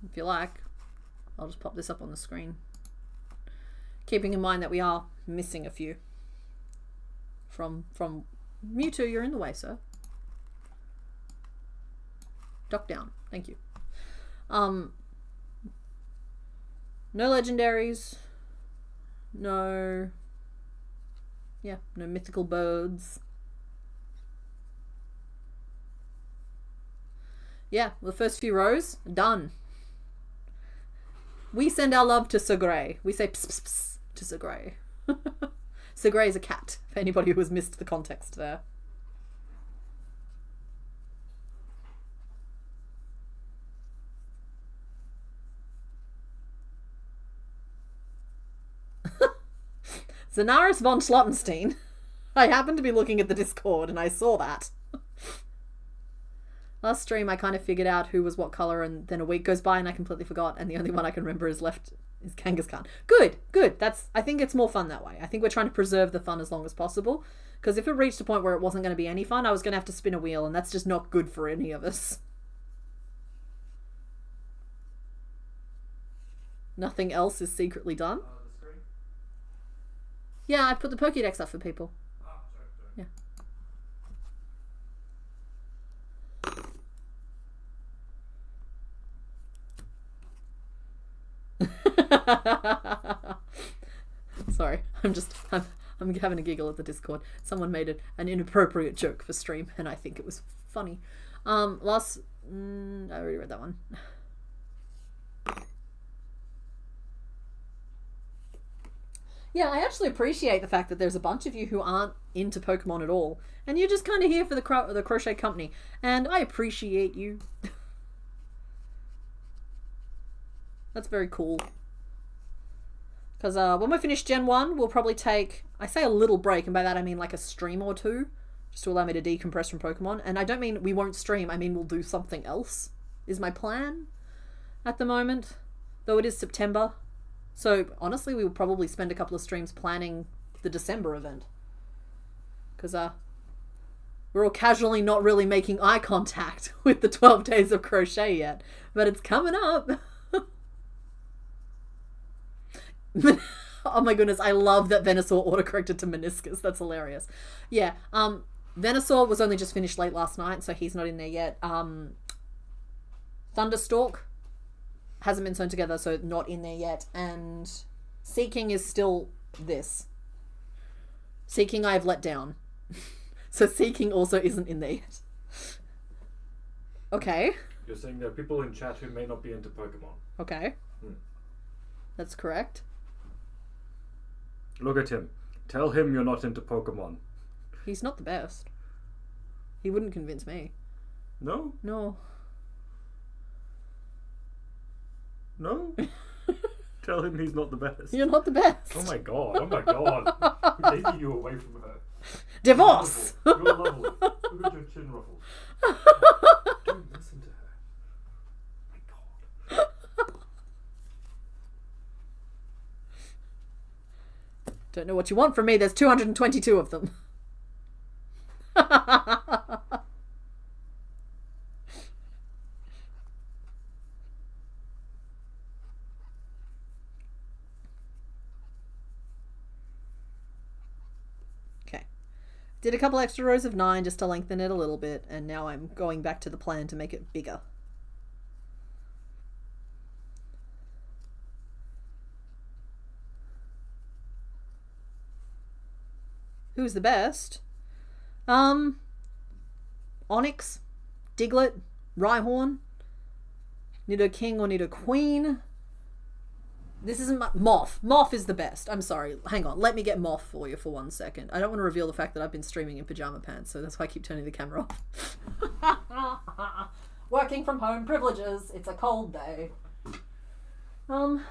If you like, I'll just pop this up on the screen. Keeping in mind that we are missing a few. From Mewtwo, you're in the way, sir. Duck down. Thank you. No legendaries. No mythical birds. Yeah, well, the first few rows, done. We send our love to Sir Grey. We say pss, pss, pss to Sir Grey. Sir Grey is a cat, for anybody who has missed the context there. Zenaris von Schlottenstein. I happened to be looking at the Discord and I saw that. Last stream I kind of figured out who was what colour and then a week goes by and I completely forgot and the only one I can remember is left is Kangaskhan. Good, good. I think it's more fun that way. I think we're trying to preserve the fun as long as possible. Because if it reached a point where it wasn't going to be any fun, I was going to have to spin a wheel, and that's just not good for any of us. Nothing else is secretly done. The screen? Yeah, I put the Pokédex up for people. Oh, sorry. Yeah. Sorry, I'm having a giggle at the Discord. Someone made an inappropriate joke for stream, and I think it was funny. I already read that one. Yeah, I actually appreciate the fact that there's a bunch of you who aren't into Pokemon at all, and you're just kind of here for the Crochet Company, and I appreciate you. That's very cool. Because when we finish Gen 1, we'll probably take, I say a little break, and by that I mean like a stream or two, just to allow me to decompress from Pokemon. And I don't mean we won't stream, I mean we'll do something else, is my plan at the moment. Though it is September. So honestly, we will probably spend a couple of streams planning the December event. Because we're all casually not really making eye contact with the 12 days of crochet yet. But it's coming up. Oh my goodness, I love that Venusaur autocorrected to meniscus. That's hilarious. Yeah, Venusaur was only just finished late last night, so he's not in there yet. Thunderstalk hasn't been sewn together, so not in there yet. And Seeking is still this. Seeking I've let down. So Seeking also isn't in there yet. Okay. You're saying there are people in chat who may not be into Pokemon. Okay. That's correct. Look at him. Tell him you're not into Pokemon. He's not the best. He wouldn't convince me. No? No. No? Tell him he's not the best. You're not the best. Oh my god, oh my god. Who taking you away from her? Divorce! You're lovely. Look at your chin ruffles. Don't listen to her. My god. Don't know what you want from me. There's 222 of them. Okay. Did a couple extra rows of 9 just to lengthen it a little bit, and now I'm going back to the plan to make it bigger. Who's the best? Onyx, Diglett, Rhyhorn, Nidoking or Nidoqueen. This isn't Moth. Moth is the best. I'm sorry. Hang on. Let me get Moth for you for 1 second. I don't want to reveal the fact that I've been streaming in pajama pants, so that's why I keep turning the camera off. Working from home privileges. It's a cold day. Pelipper.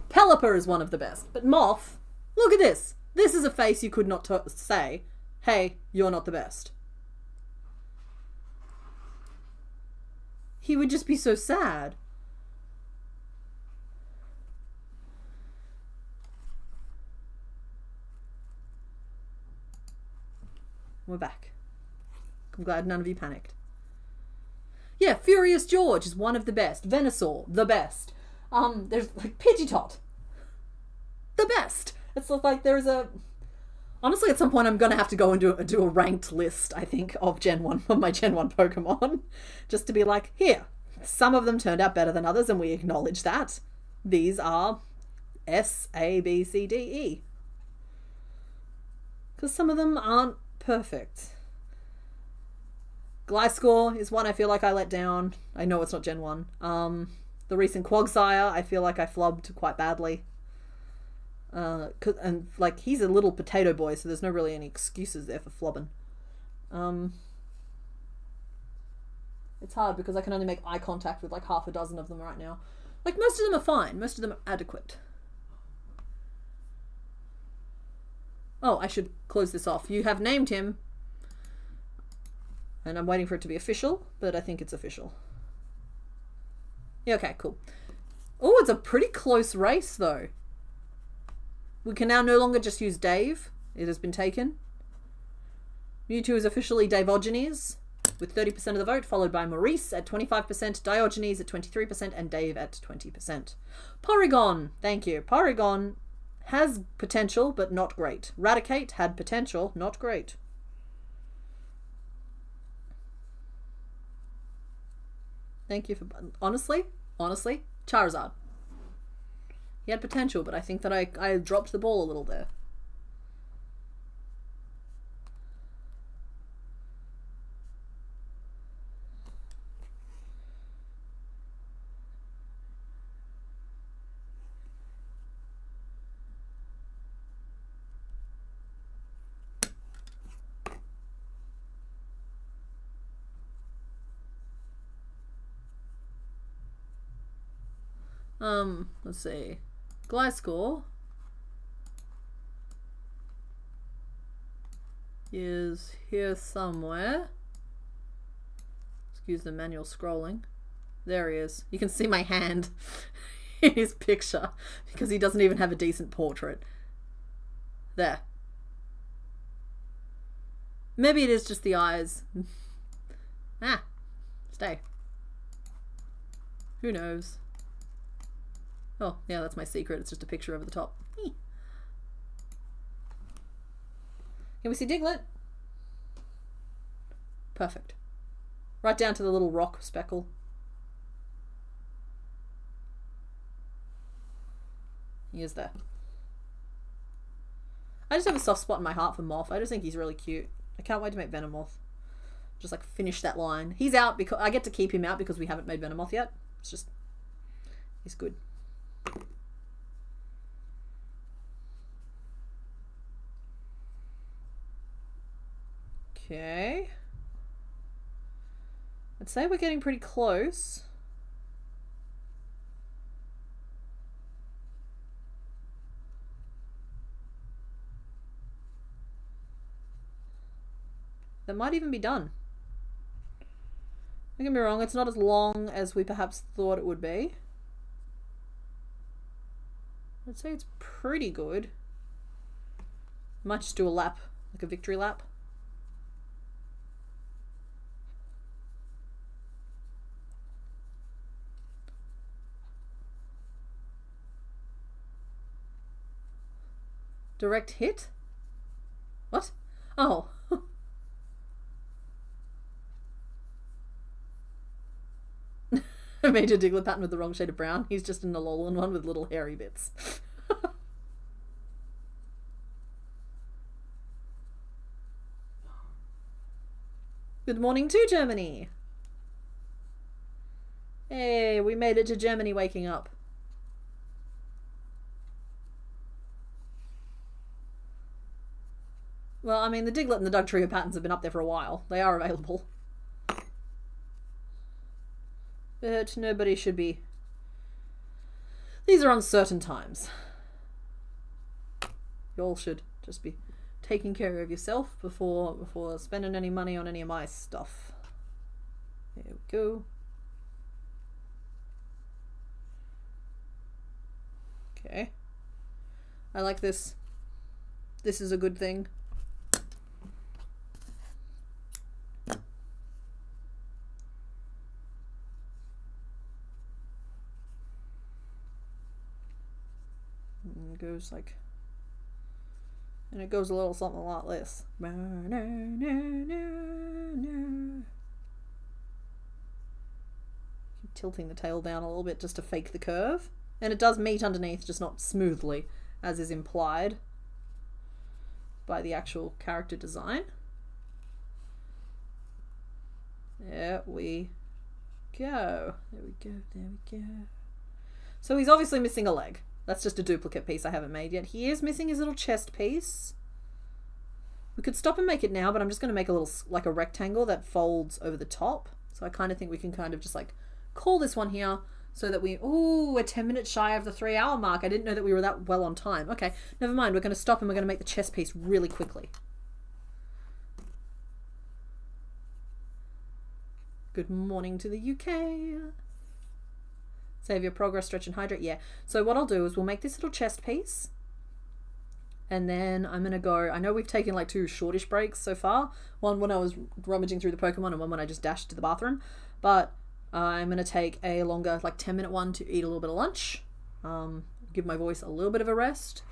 Pelipper is one of the best. But Moth, look at this. This is a face you could not say, hey, you're not the best. He would just be so sad. We're back. I'm glad none of you panicked. Yeah, Furious George is one of the best. Venusaur, the best. There's like Pidgeot, the best. It's like there's a... Honestly, at some point I'm going to have to go and do a ranked list, I think, of Gen 1, of my Gen 1 Pokemon. Just to be like, here, some of them turned out better than others, and we acknowledge that. These are S, A, B, C, D, E. Because some of them aren't perfect. Gliscor is one I feel like I let down. I know it's not Gen 1. The recent Quagsire, I feel like I flubbed quite badly. And like he's a little potato boy, so there's no really any excuses there for flubbing. It's hard because I can only make eye contact with like half a dozen of them right now. Like most of them are fine. Most of them are adequate. Oh, I should close this off. You have named him. And I'm waiting for it to be official, but I think it's official. Yeah, okay, cool. Oh, it's a pretty close race, though. We can now no longer just use Dave. It has been taken. Mewtwo is officially Davogenes with 30% of the vote, followed by Maurice at 25%, Diogenes at 23%, and Dave at 20%. Porygon, thank you. Porygon has potential, but not great. Raticate had potential, not great. Thank you for... Honestly, Charizard. He had potential, but I think that I dropped the ball a little there. Let's see. Gliscor is here somewhere. Excuse the manual scrolling. There he is. You can see my hand in his picture because he doesn't even have a decent portrait. There. Maybe it is just the eyes. Ah, stay. Who knows? Oh, yeah, that's my secret. It's just a picture over the top. Can we see Diglett? Perfect. Right down to the little rock speckle. He is there. I just have a soft spot in my heart for Moth. I just think he's really cute. I can't wait to make Venomoth. Just like finish that line. He's out because I get to keep him out because we haven't made Venomoth yet. It's just, he's good. Okay. I'd say we're getting pretty close. That might even be done. Don't get me wrong, it's not as long as we perhaps thought it would be. I'd say it's pretty good. Might just do a lap, like a victory lap. Direct hit? What? Oh. I made a Diglett pattern with the wrong shade of brown. He's just an Alolan one with little hairy bits. Good morning to Germany. Hey, we made it to Germany waking up. Well, I mean, the Diglett and the Dugtrio patterns have been up there for a while. They are available. But nobody should be... These are uncertain times. You all should just be taking care of yourself before spending any money on any of my stuff. There we go. Okay. I like this. This is a good thing. And it goes like... And it goes a little something a lot less. Keep tilting the tail down a little bit just to fake the curve. And it does meet underneath, just not smoothly, as is implied by the actual character design. There we go. There we go. There we go. So he's obviously missing a leg. That's just a duplicate piece I haven't made yet. He is missing his little chest piece. We could stop and make it now, but I'm just going to make a little, like a rectangle that folds over the top. So I kind of think we can kind of just like call this one here so that we... Ooh, we're 10 minutes shy of the 3-hour mark. I didn't know that we were that well on time. Okay, never mind. We're going to stop and we're going to make the chest piece really quickly. Good morning to the UK. Save your progress, stretch and hydrate. Yeah. So what I'll do is we'll make this little chest piece. And then I'm going to go, I know we've taken like 2 shortish breaks so far. One when I was rummaging through the Pokemon and one when I just dashed to the bathroom. But I'm going to take a longer, like 10-minute one to eat a little bit of lunch. Give my voice a little bit of a rest.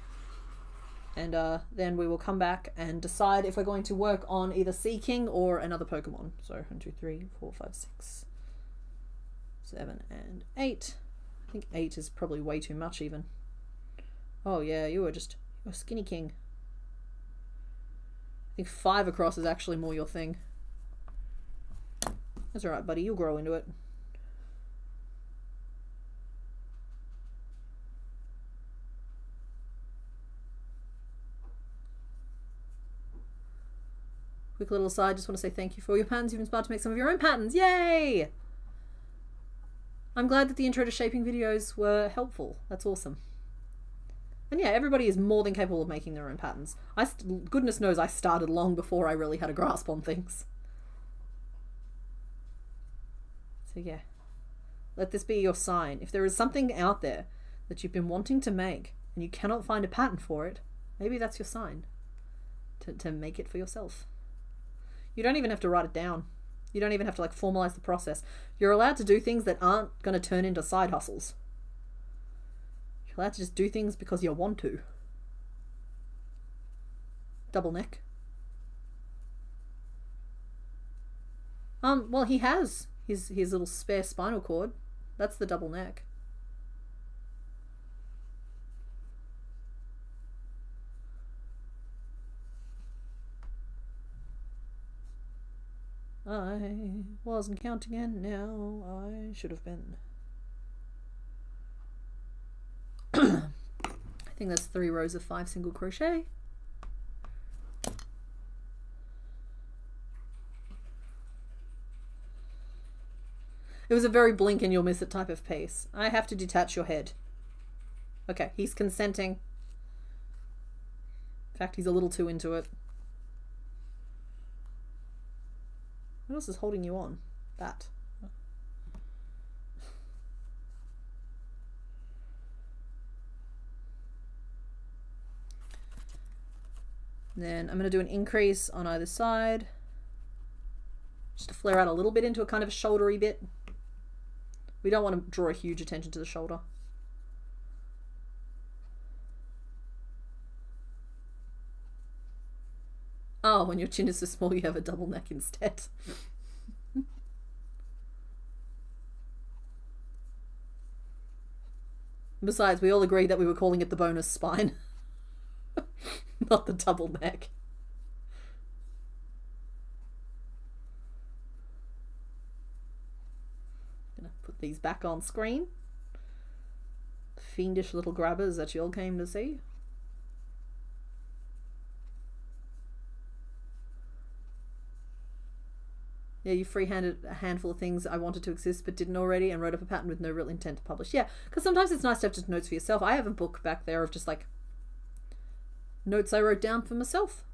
And then we will come back and decide if we're going to work on either Seeking or another Pokemon. So 1, 2, 3, 4, 5, 6, 7, and 8. I think 8 is probably way too much even. Oh yeah, you're Skinny King. I think 5 across is actually more your thing. That's alright, buddy. You'll grow into it. Quick little aside, just want to say thank you for your patterns. You've inspired to make some of your own patterns. Yay! I'm glad that the intro to shaping videos were helpful. That's awesome. And yeah, everybody is more than capable of making their own patterns. Goodness knows I started long before I really had a grasp on things. So yeah, let this be your sign. If there is something out there that you've been wanting to make and you cannot find a pattern for it, maybe that's your sign to make it for yourself. You don't even have to write it down. You don't even have to like formalize the process. You're allowed to do things that aren't going to turn into side hustles. You're allowed to just do things because you want to. Double neck. Well, he has his little spare spinal cord. That's the double neck. I wasn't counting and now I should have been. I think that's 3 rows of 5 single crochet. It was a very blink and you'll miss it type of piece. I have to detach your head. Okay, he's consenting. In fact, he's a little too into it. What else is holding you on? That. Then I'm going to do an increase on either side. Just to flare out a little bit into a kind of a shouldery bit. We don't want to draw a huge attention to the shoulder. Oh, when your chin is so small, you have a double neck instead. Besides, we all agreed that we were calling it the bonus spine, not the double neck. Gonna put these back on screen. Fiendish little grabbers that you all came to see. Yeah, you freehanded a handful of things I wanted to exist but didn't already and wrote up a pattern with no real intent to publish. Yeah, because sometimes it's nice to have just notes for yourself. I have a book back there of just like notes I wrote down for myself.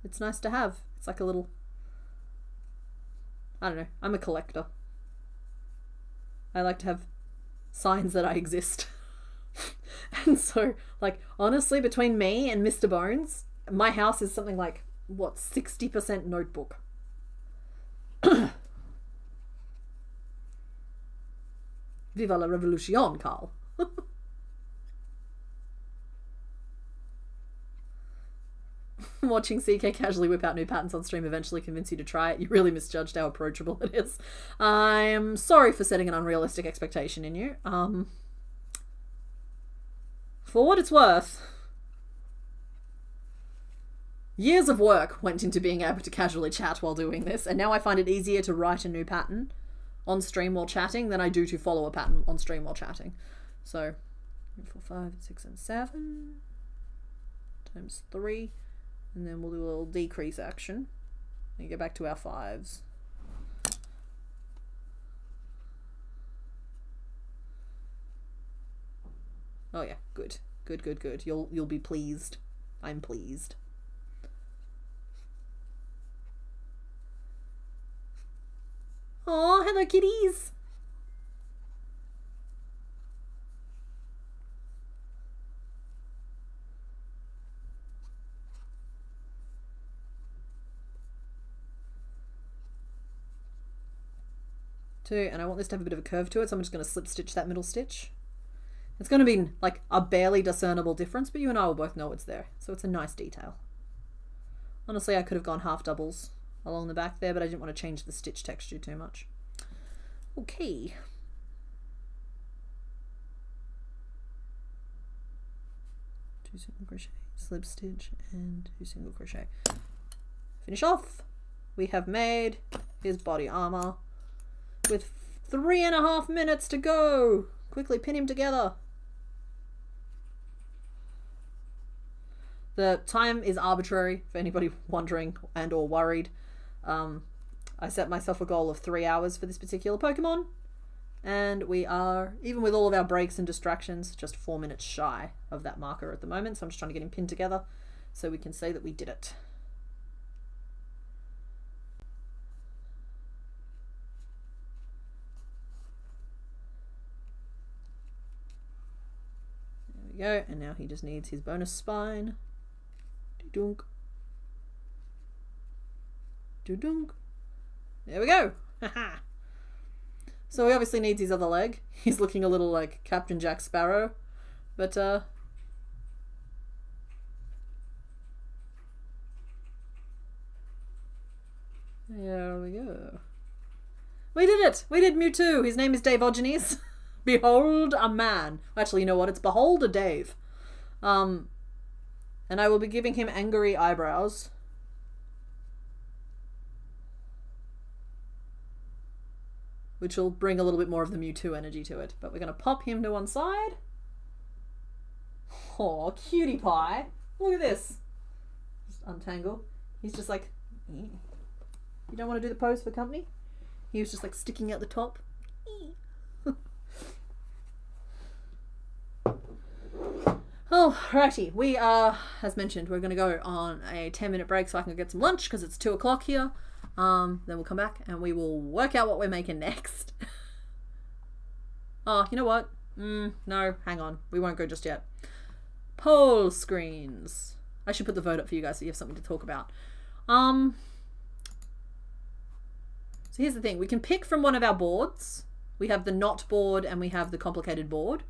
It's nice to have. It's like a little... I don't know. I'm a collector. I like to have signs that I exist. And so, like, honestly, between me and Mr. Bones, my house is something like, what, 60% notebook. Viva la revolution, Carl. Watching CK casually whip out new patterns on stream eventually convince you to try it. You really misjudged how approachable it is. I'm sorry for setting an unrealistic expectation in you. For what it's worth, years of work went into being able to casually chat while doing this, and now I find it easier to write a new pattern on stream while chatting than I do to follow a pattern on stream while chatting. So 4, 5, 6, and 7 times 3, and then we'll do a little decrease action and get back to our 5s. Oh yeah, good. Good, good, good. You'll be pleased. I'm pleased. Oh, hello kitties. 2, and I want this to have a bit of a curve to it, so I'm just going to slip stitch that middle stitch. It's going to be like a barely discernible difference, but you and I will both know it's there, so it's a nice detail. Honestly, I could have gone half doubles along the back there, but I didn't want to change the stitch texture too much. Okay. Two single crochet, slip stitch, and 2 single crochet. Finish off. We have made his body armor with 3.5 minutes to go. Quickly pin him together. The time is arbitrary for anybody wondering and or worried. I set myself a goal of 3 hours for this particular Pokemon, and we are, even with all of our breaks and distractions, just 4 minutes shy of that marker at the moment. So I'm just trying to get him pinned together so we can say that we did it. There we go, and now he just needs his bonus spine. Dunk. Dunk. There we go. So he obviously needs his other leg. He's looking a little like Captain Jack Sparrow, but there we go. We did it. We did Mewtwo. His name is Davogenes. Behold a man. Actually, you know what? It's Behold a Dave. And I will be giving him angry eyebrows. Which will bring a little bit more of the Mewtwo energy to it. But we're going to pop him to one side. Oh, cutie pie. Look at this. Just untangle. He's just like, you don't want to do the pose for company? He was just like sticking out the top. Alrighty, we are, as mentioned, we're going to go on a 10-minute break so I can get some lunch because it's 2 o'clock here. Then we'll come back and we will work out what we're making next. Oh, you know what? No, hang on. We won't go just yet. Poll screens. I should put the vote up for you guys so you have something to talk about. So here's the thing. We can pick from one of our boards. We have the knot board and we have the complicated board.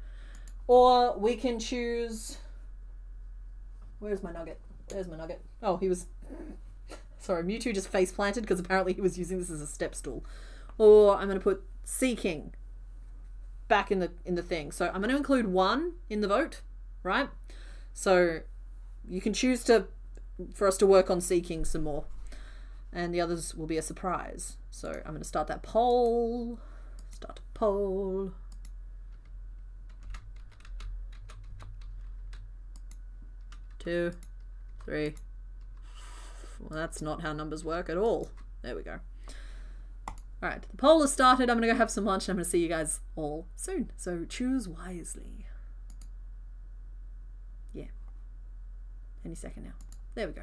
Or we can choose... Where's my nugget? There's my nugget. Oh, he was... Sorry, Mewtwo just face planted because apparently he was using this as a step stool. Or I'm going to put Seeking back in the thing. So I'm going to include 1 in the vote, right? So you can choose for us to work on Seeking some more. And the others will be a surprise. So I'm going to start that poll. Start a poll. 2, 3. Well, that's not how numbers work at all. There we go. Alright, the poll has started. I'm going to go have some lunch and I'm going to see you guys all soon. So choose wisely. Yeah. Any second now. There we go.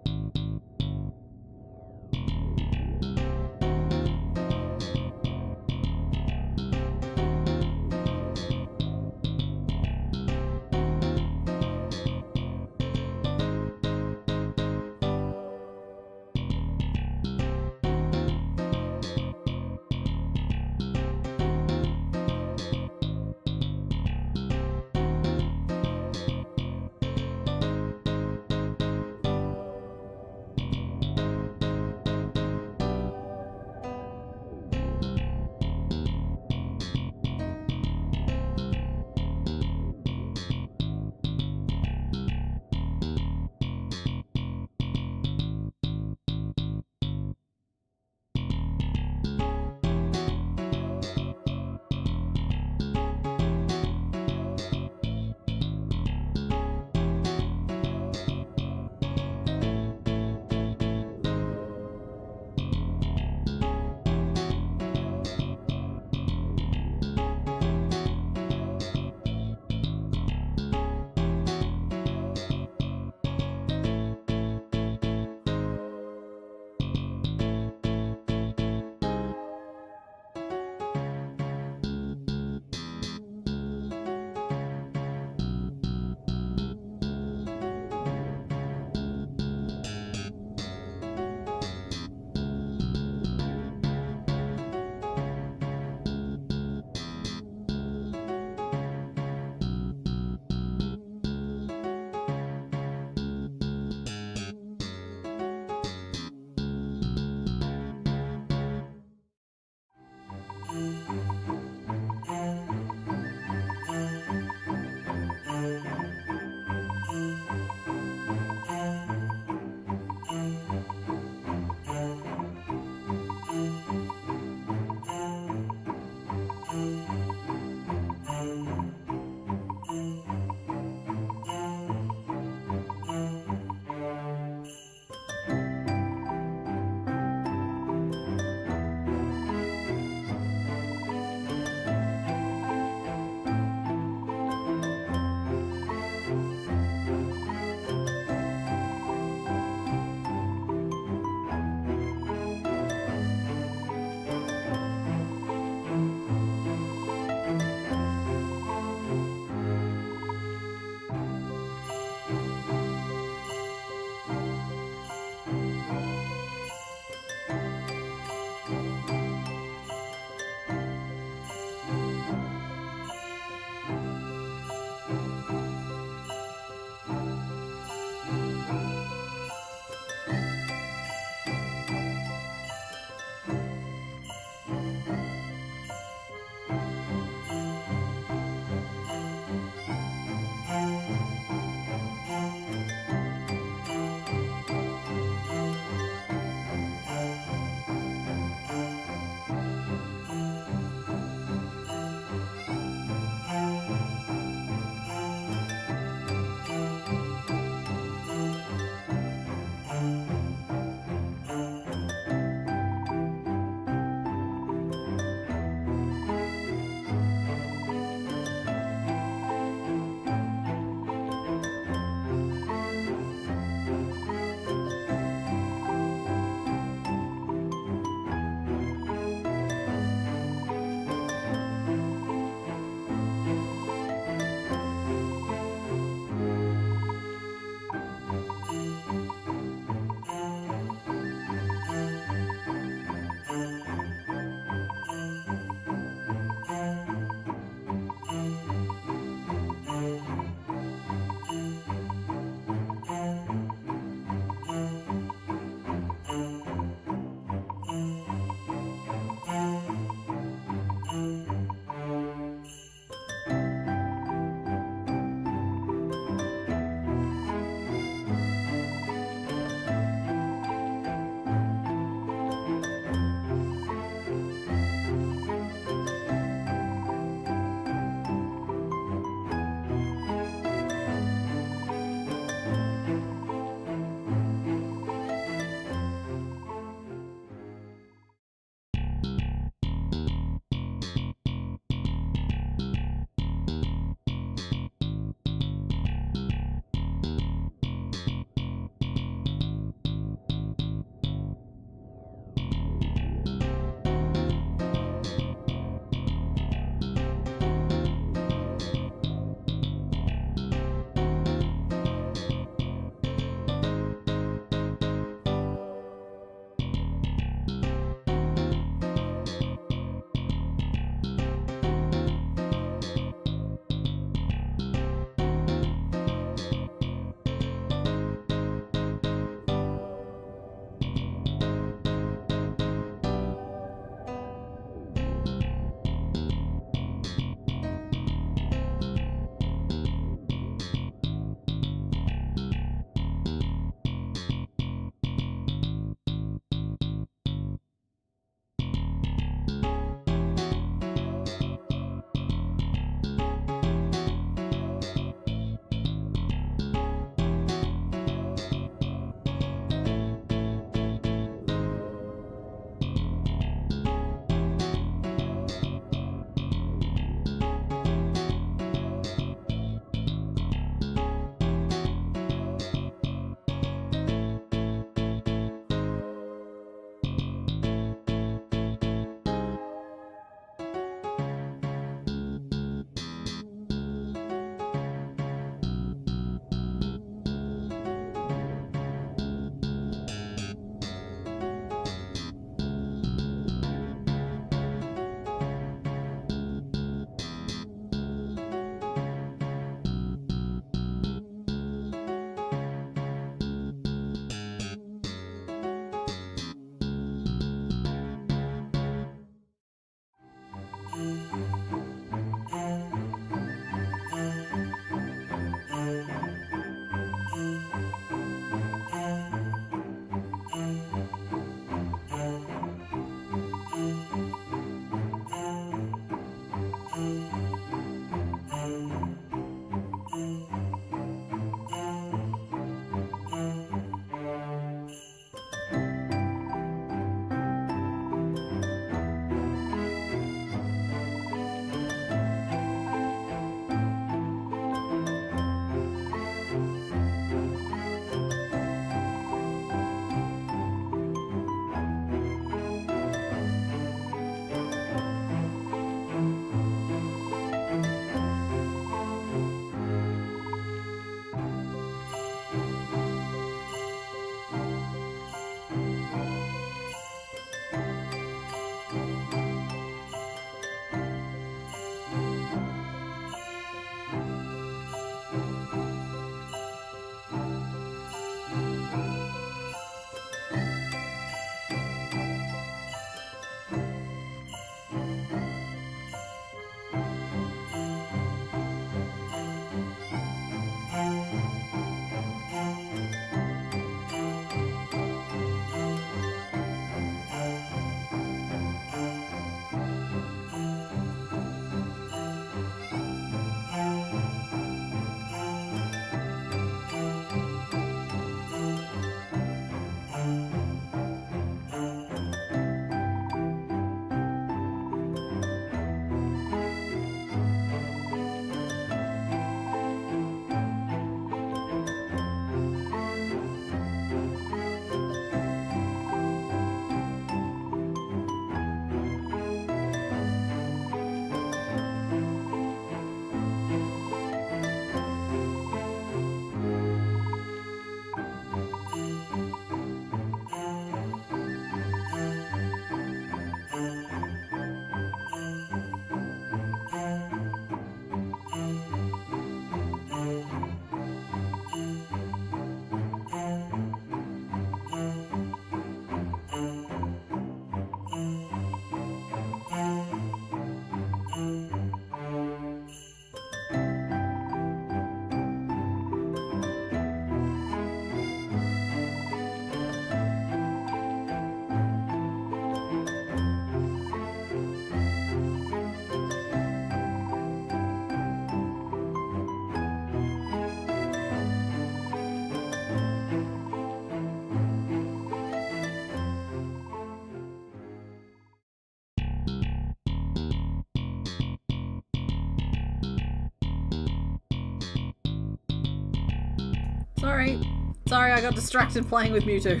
Sorry. Sorry, I got distracted playing with Mewtwo.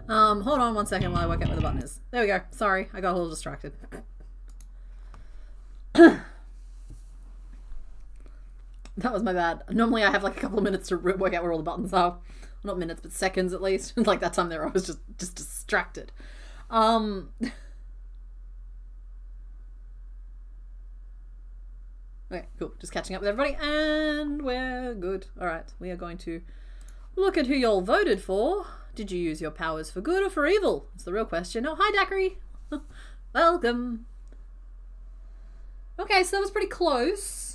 Hold on 1 second while I work out where the button is. There we go. Sorry, I got a little distracted. That was my bad. Normally I have like a couple of minutes to work out where all the buttons are. Not minutes, but seconds at least. Like that time there I was just distracted. Okay, cool. Just catching up with everybody and we're good. Alright, we are going to look at who y'all voted for. Did you use your powers for good or for evil? It's the real question. Oh, hi Daiquiri. Welcome. Okay, so that was pretty close.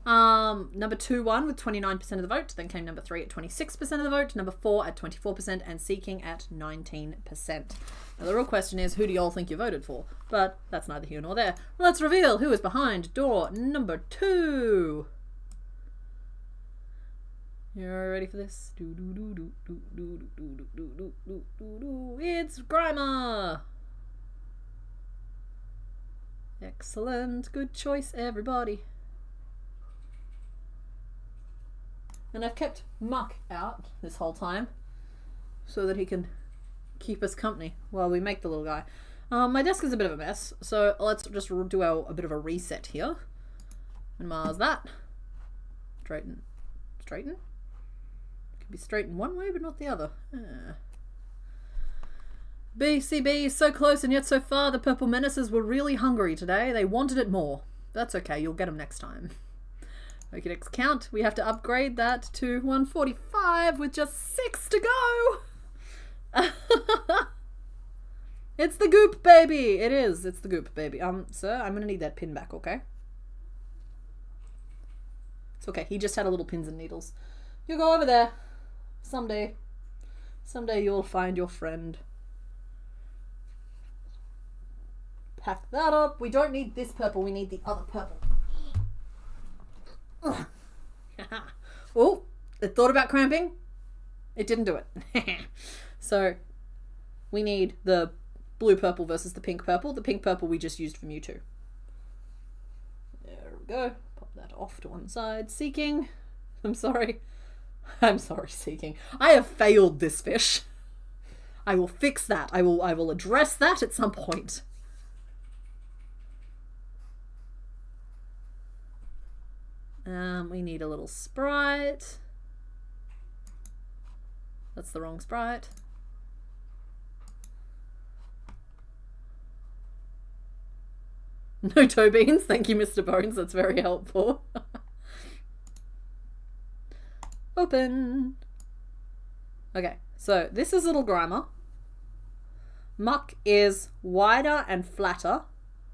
Number 2 won with 29% of the vote. Then came number 3 at 26% of the vote. Number 4 at 24% and Seeking at 19%. Now the real question is, who do y'all think you voted for? But that's neither here nor there. Let's reveal who is behind door number 2. You're ready for this? It's Grimer! Excellent. Good choice, everybody. And I've kept Muck out this whole time so that he can keep us company while we make the little guy. My desk is a bit of a mess, so let's just do a bit of a reset here. Minimize that. Straighten. Straighten? Could be straightened one way but not the other. BCB, so close and yet so far. The Purple Menaces were really hungry today. They wanted it more. That's okay, you'll get them next time. Crochetdex count, we have to upgrade that to 145 with just 6 to go. It's the goop, baby. It is. It's the goop, baby. Sir, I'm gonna need that pin back, okay? It's okay. He just had a little pins and needles. You go over there. Someday. Someday you'll find your friend. Pack that up. We don't need this purple. We need the other purple. Oh, it thought about cramping. It didn't do it. So we need the blue purple versus the pink purple. The pink purple we just used for Mewtwo. There we go. Pop that off to one side. Seeking. I'm sorry. I'm sorry, Seeking. I have failed this fish. I will fix that. I will address that at some point. We need a little sprite. That's the wrong sprite. No toe beans. Thank you, Mr. Bones. That's very helpful. Open. Okay, so this is little Grimer. Muck is wider and flatter.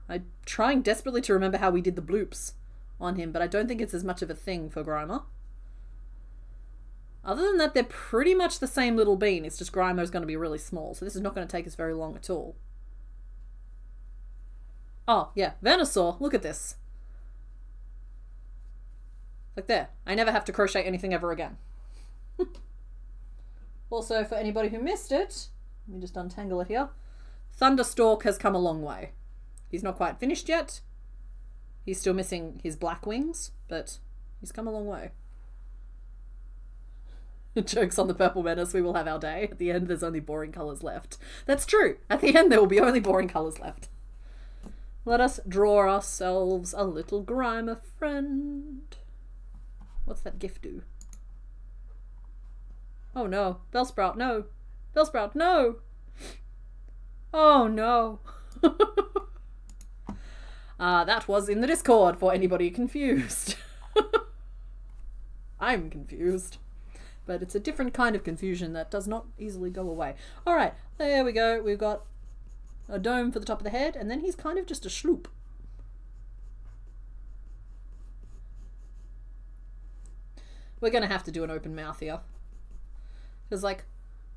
I'm trying desperately to remember how we did the bloops on him, but I don't think it's as much of a thing for Grimer. Other than that, they're pretty much the same little bean. It's just Grimer's going to be really small, so this is not going to take us very long at all. Oh, yeah, Venusaur, look at this. Like there. I never have to crochet anything ever again. Also, for anybody who missed it, let me just untangle it here. Thunderstalk has come a long way. He's not quite finished yet. He's still missing his black wings, but he's come a long way. Jokes on the Purple Menace, we will have our day. At the end, there's only boring colours left. That's true. At the end, there will be only boring colours left. Let us draw ourselves a little Grimer friend. What's that GIF do? Oh no. Bellsprout, no. Bellsprout, no! Oh no. That was in the Discord for anybody confused. I'm confused. But it's a different kind of confusion that does not easily go away. Alright, there we go. We've got a dome for the top of the head, and then he's kind of just a schloop. We're going to have to do an open mouth here. Because, like,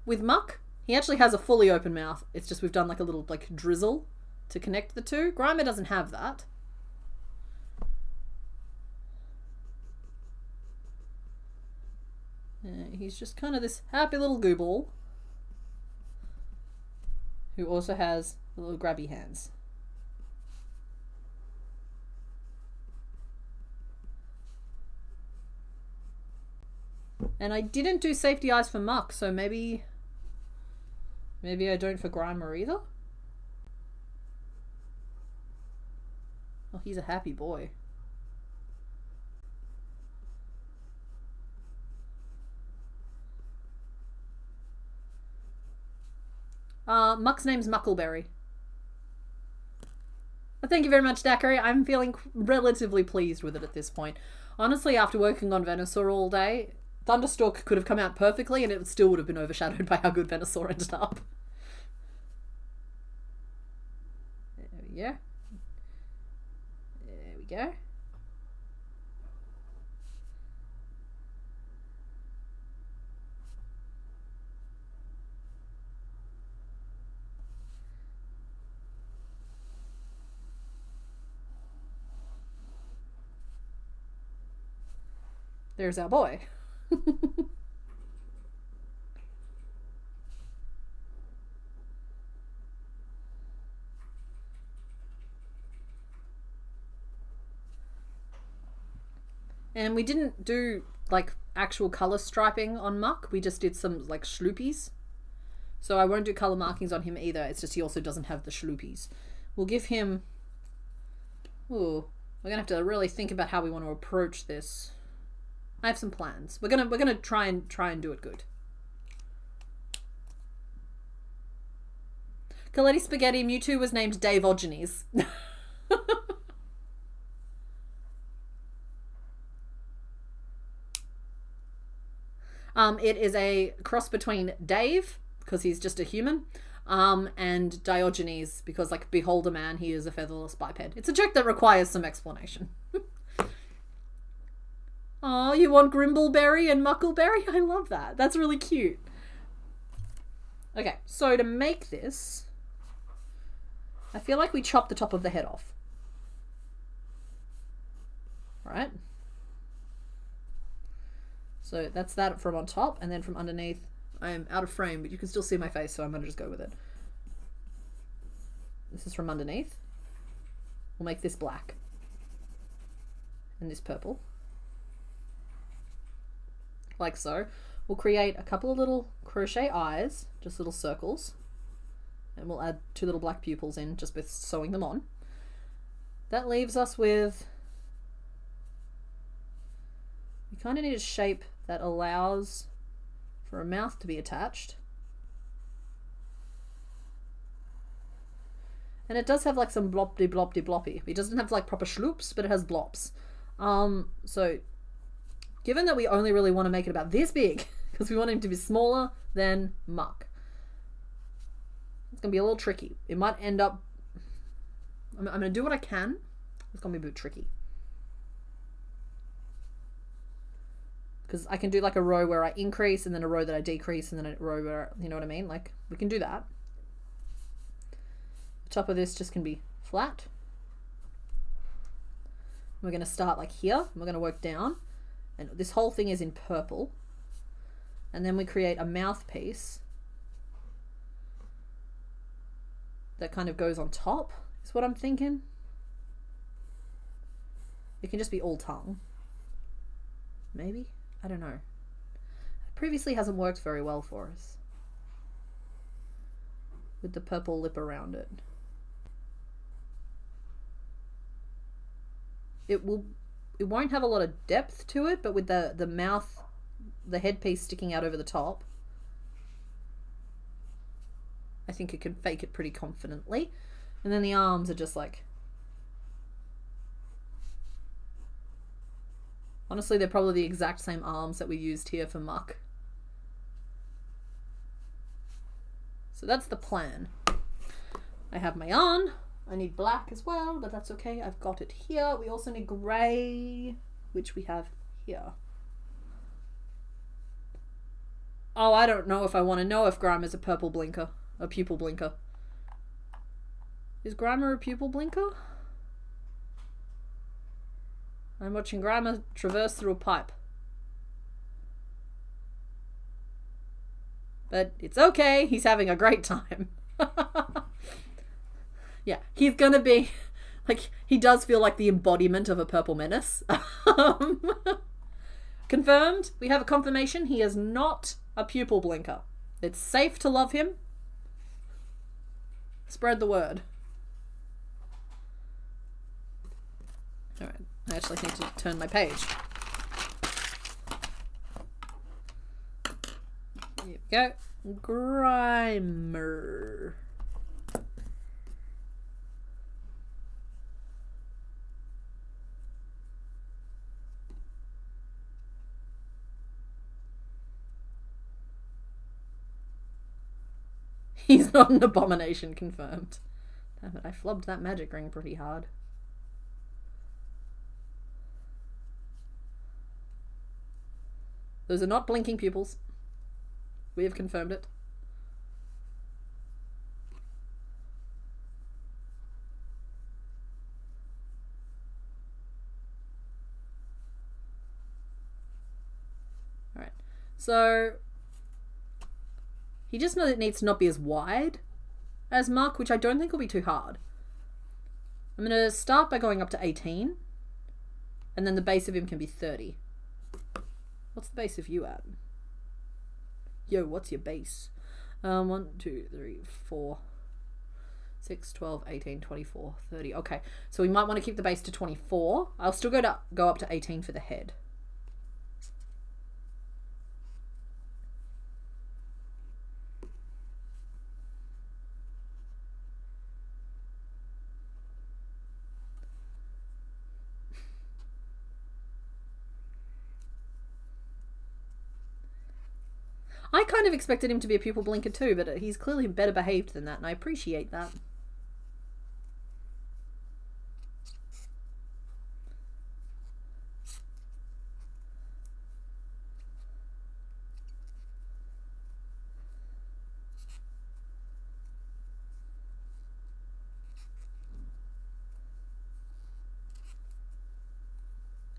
with Muck, he actually has a fully open mouth. It's just we've done, like, a little, like, drizzle to connect the two. Grimer doesn't have that. He's just kind of this happy little goo ball who also has little grabby hands. And I didn't do safety eyes for Muck, so maybe I don't for Grimer either. Oh, he's a happy boy. Muck's name's Muckleberry. Thank you very much, Daiquiri. I'm feeling relatively pleased with it at this point. Honestly, after working on Venusaur all day, Thunderstalk could have come out perfectly and it still would have been overshadowed by how good Venusaur ended up. There we go. There we go. There's our boy. And we didn't do like actual color striping on Muck. We just did some like schloopies. So I won't do color markings on him either. It's just he also doesn't have the schloopies. We'll give him... Ooh, we're gonna have to really think about how we want to approach this. I have some plans. We're gonna try and do it good. Coletti Spaghetti Mewtwo was named Davogenes. It is a cross between Dave, because he's just a human, and Diogenes, because like behold a man, he is a featherless biped. It's a joke that requires some explanation. Oh, you want Grimbleberry and Muckleberry? I love that. That's really cute. Okay, so to make this, I feel like we chop the top of the head off. Right? So that's that from on top, and then from underneath, I am out of frame, but you can still see my face, so I'm going to just go with it. This is from underneath. We'll make this black. And this purple. Like so. We'll create a couple of little crochet eyes, just little circles. And we'll add 2 little black pupils in just with sewing them on. That leaves us with... We kind of need a shape that allows for a mouth to be attached. And it does have like some blopty blopty bloppy. It doesn't have like proper schloops, but it has blops. So given that we only really want to make it about this big, because we want him to be smaller than Muck, it's going to be a little tricky. It might end up... I'm going to do what I can. It's going to be a bit tricky. Because I can do like a row where I increase, and then a row that I decrease, and then a row where, you know what I mean? Like, we can do that. The top of this just can be flat. We're going to start like here, and we're going to work down. And this whole thing is in purple. And then we create a mouthpiece that kind of goes on top, is what I'm thinking. It can just be all tongue. Maybe? I don't know. It previously hasn't worked very well for us. With the purple lip around it. It won't have a lot of depth to it, but with the mouth, the headpiece sticking out over the top, I think it can fake it pretty confidently. And then the arms are just like... Honestly, they're probably the exact same arms that we used here for Muck. So that's the plan. I have my yarn. I need black as well, but that's okay. I've got it here. We also need grey, which we have here. Oh, I don't know if I want to know if Grimer's a purple blinker. A pupil blinker. Is Grimer a pupil blinker? I'm watching Grimer traverse through a pipe. But it's okay. He's having a great time. Yeah, he's gonna be... Like, he does feel like the embodiment of a purple menace. Confirmed. We have a confirmation. He is not a pupil blinker. It's safe to love him. Spread the word. Alright, I actually need to turn my page. Here we go. Grimer. He's not an abomination, confirmed. Damn it, I flubbed that magic ring pretty hard. Those are not blinking pupils. We have confirmed it. Alright, so he just needs to not be as wide as Mark, which I don't think will be too hard. I'm going to start by going up to 18, and then the base of him can be 30. What's the base of you at? Yo, what's your base? 1, 2, 3, 4, 6, 12, 18, 24, 30. Okay, so we might want to keep the base to 24. I'll still go up to 18 for the head. I kind of expected him to be a pupil blinker too, but he's clearly better behaved than that, and I appreciate that.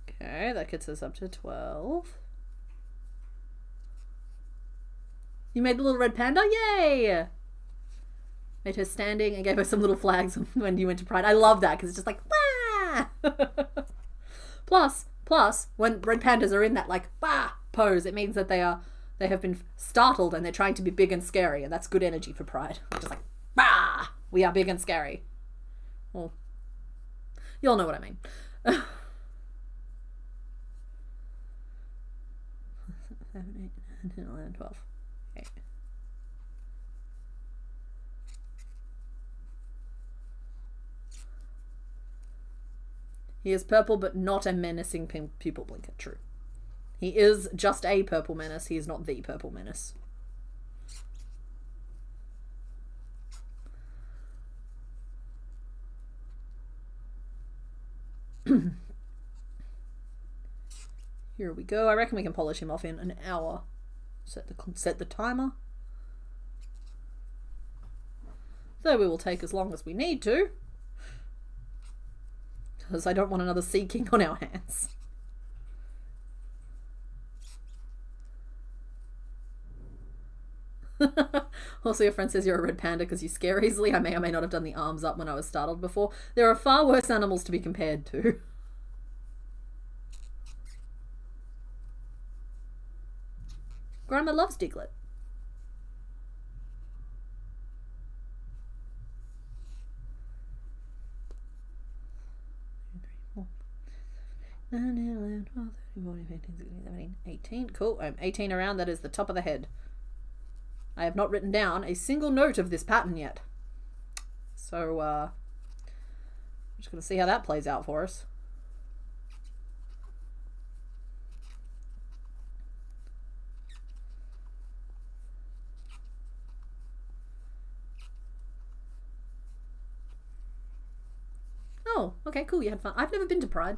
Okay, that gets us up to 12. You made the little red panda? Yay! Made her standing and gave her some little flags when you went to Pride. I love that because it's just like, wah! Plus, when red pandas are in that like, bah pose, it means that they have been startled and they're trying to be big and scary, and that's good energy for Pride. Just like, bah! We are big and scary. Well, you all know what I mean. 7, 8, 9, 10, 11, 12. He is purple, but not a menacing pupil blinker. True. He is just a purple menace. He is not the purple menace. Here we go. I reckon we can polish him off in an hour. Set the timer. So we will take as long as we need to, because I don't want another Sea King on our hands. Also, your friend says you're a red panda because you scare easily. I may or may not have done the arms up when I was startled before. There are far worse animals to be compared to. Grandma loves Diglett. And 11, 12, 13, 14, 15, 16, 17, 18. Cool. I'm 18 around. That is the top of the head. I have not written down a single note of this pattern yet. So, I'm just going to see how that plays out for us. Oh, okay, cool. You had fun. I've never been to Pride.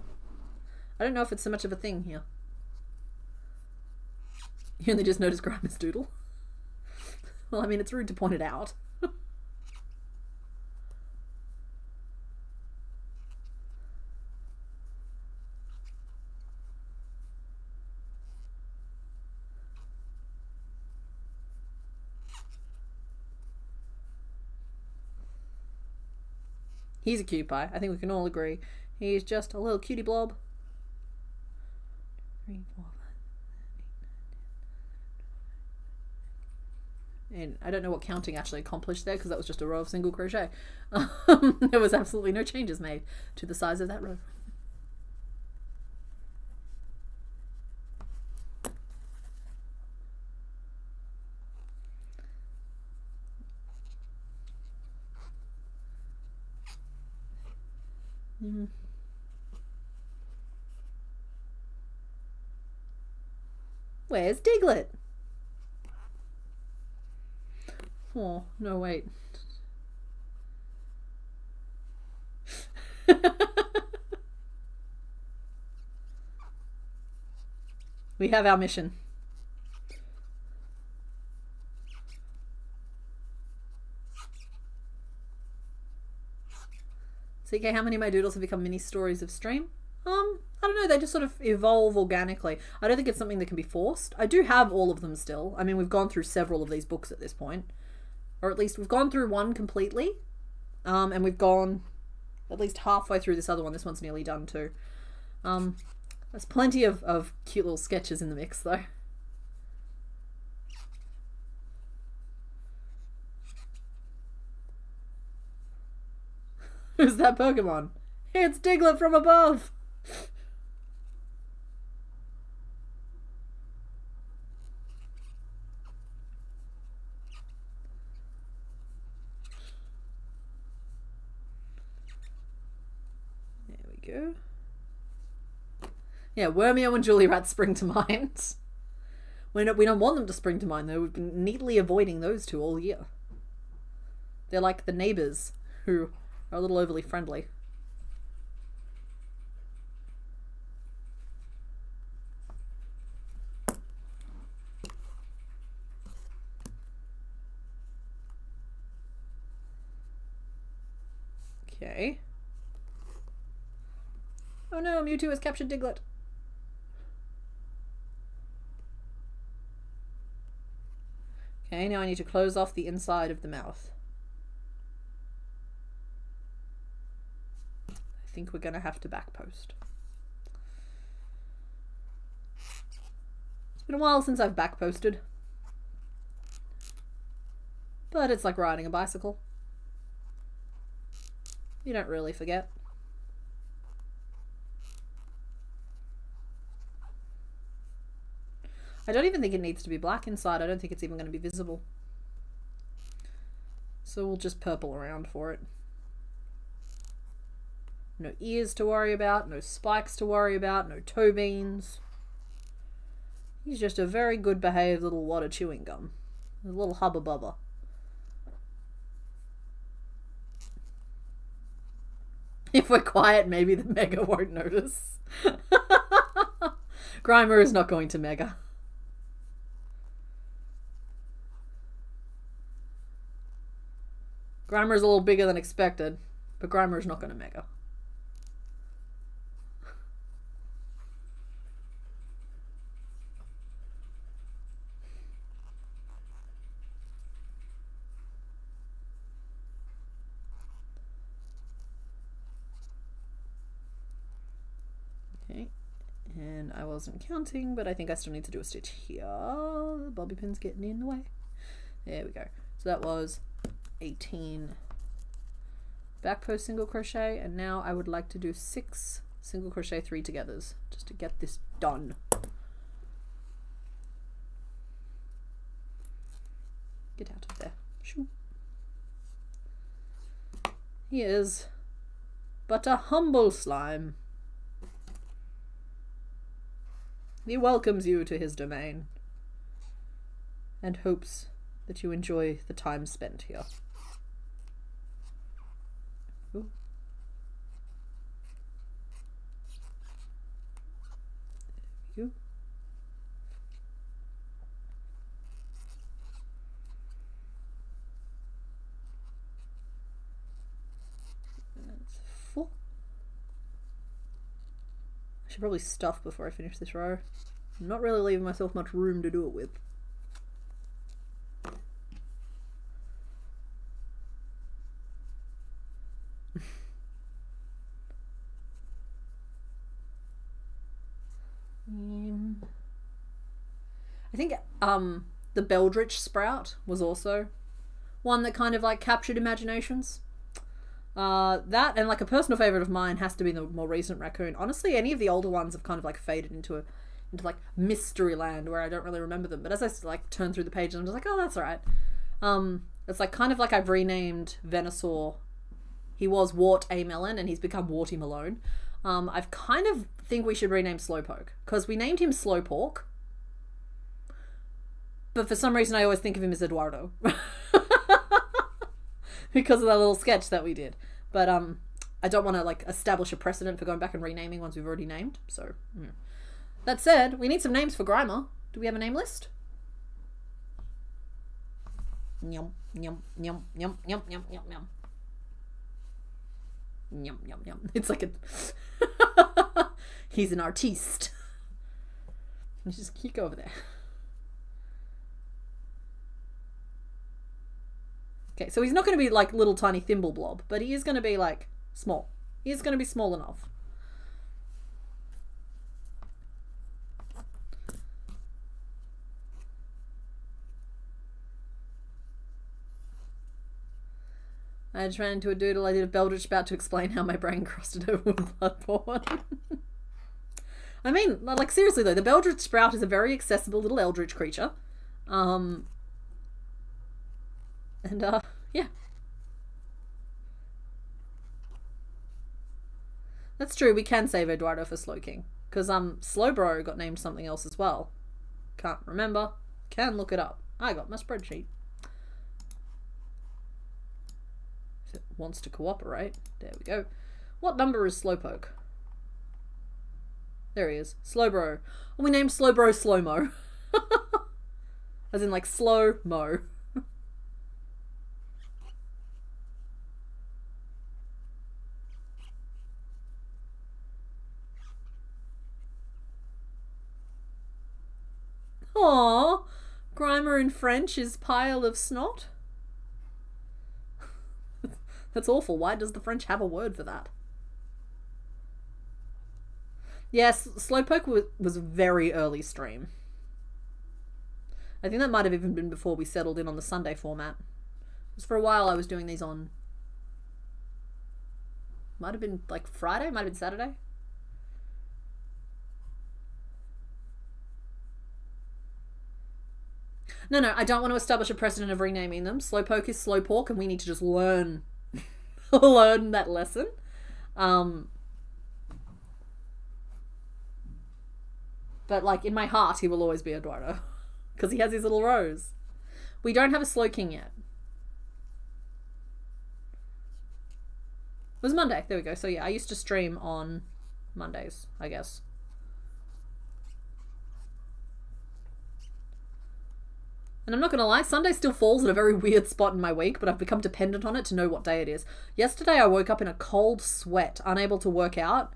I don't know if it's so much of a thing here. You only just noticed Grimer's doodle. Well, I mean, it's rude to point it out. He's a cute pie. I think we can all agree. He's just a little cutie blob. 3, 4, 5, And I don't know what counting actually accomplished there because that was just a row of single crochet. There was absolutely no changes made to the size of that row. Where's Diglett? Oh, no, wait. We have our mission. CK, how many of my doodles have become mini stories of stream? I don't know, they just sort of evolve organically. I don't think it's something that can be forced. I do have all of them still. I mean, we've gone through several of these books at this point. Or at least we've gone through one completely. And we've gone at least halfway through this other one. This one's nearly done too. There's plenty of cute little sketches in the mix though. Who's that Pokemon? It's Diglett from above! There we go. Yeah, Wormio and Julie Rat spring to mind. We don't want them to spring to mind though. We've been neatly avoiding those two all year. They're like the neighbours who are a little overly friendly. Okay. Oh no, Mewtwo has captured Diglett. Okay, now I need to close off the inside of the mouth. I think we're going to have to back post. It's been a while since I've back posted. But it's like riding a bicycle. You don't really forget. I don't even think it needs to be black inside. I don't think it's even going to be visible. So we'll just purple around for it. No ears to worry about, no spikes to worry about, no toe beans. He's just a very good behaved little wad of chewing gum. A little hubba bubba. If we're quiet, maybe the Mega won't notice. Grimer is not going to Mega. Grimer is a little bigger than expected, but Grimer is not going to Mega. Okay, and I wasn't counting, but I think I still need to do a stitch here. The bobby pin's getting in the way. There we go. So that was 18 back post single crochet, and now I would like to do 6 single crochet 3 togethers just to get this done. Get out of there. Shoo. He is but a humble slime. He welcomes you to his domain and hopes that you enjoy the time spent here. Ooh. There we go. That's 4. I should probably stuff before I finish this row. I'm not really leaving myself much room to do it with. I think The Beldritch Sprout was also one that kind of like captured imaginations. That and like a personal favorite of mine has to be the more recent raccoon. Honestly, any of the older ones have kind of like faded into like mystery land where I don't really remember them. But as I like turn through the pages, I'm just like, oh, that's all right. It's like kind of like I've renamed Venusaur. He was Wart A Melon and he's become Warty Malone. I've kind of think we should rename Slowpoke because we named him Slowpork. But for some reason I always think of him as Eduardo. Because of that little sketch that we did. But I don't want to like establish a precedent for going back and renaming ones we've already named. So that said, we need some names for Grimer. Do we have a name list? Yum yum yum yum yum yum yum yum. Yum yum yum. It's like a he's an artiste. Just you go over there. Okay, so he's not going to be like little tiny thimble blob, but he is going to be like small. He is going to be small enough. I just ran into a doodle. I did a Beldritch Spout to explain how my brain crossed it over with Bloodborne. I mean, like seriously though, the Beldritch Sprout is a very accessible little eldritch creature. Yeah. That's true, we can save Eduardo for Slowking. Because, Slowbro got named something else as well. Can't remember. Can look it up. I got my spreadsheet. If it wants to cooperate. There we go. What number is Slowpoke? There he is. Slowbro. Oh, we named Slowbro Slow-Mo. As in, like, slow-mo. Aww, Grimer in French is pile of snot. That's awful. Why does the French have a word for that? Yes, Slowpoke was a very early stream. I think that might have even been before we settled in on the Sunday format. Because for a while I was doing these on... Might have been like Friday, might have been Saturday. No, I don't want to establish a precedent of renaming them. Slowpoke is Slowpork and we need to just learn learn that lesson. But like in my heart he will always be Eduardo. Because he has his little rose. We don't have a Slowking yet. It was Monday. There we go. So yeah, I used to stream on Mondays, I guess. And I'm not going to lie, Sunday still falls at a very weird spot in my week, but I've become dependent on it to know what day it is. Yesterday I woke up in a cold sweat, unable to work out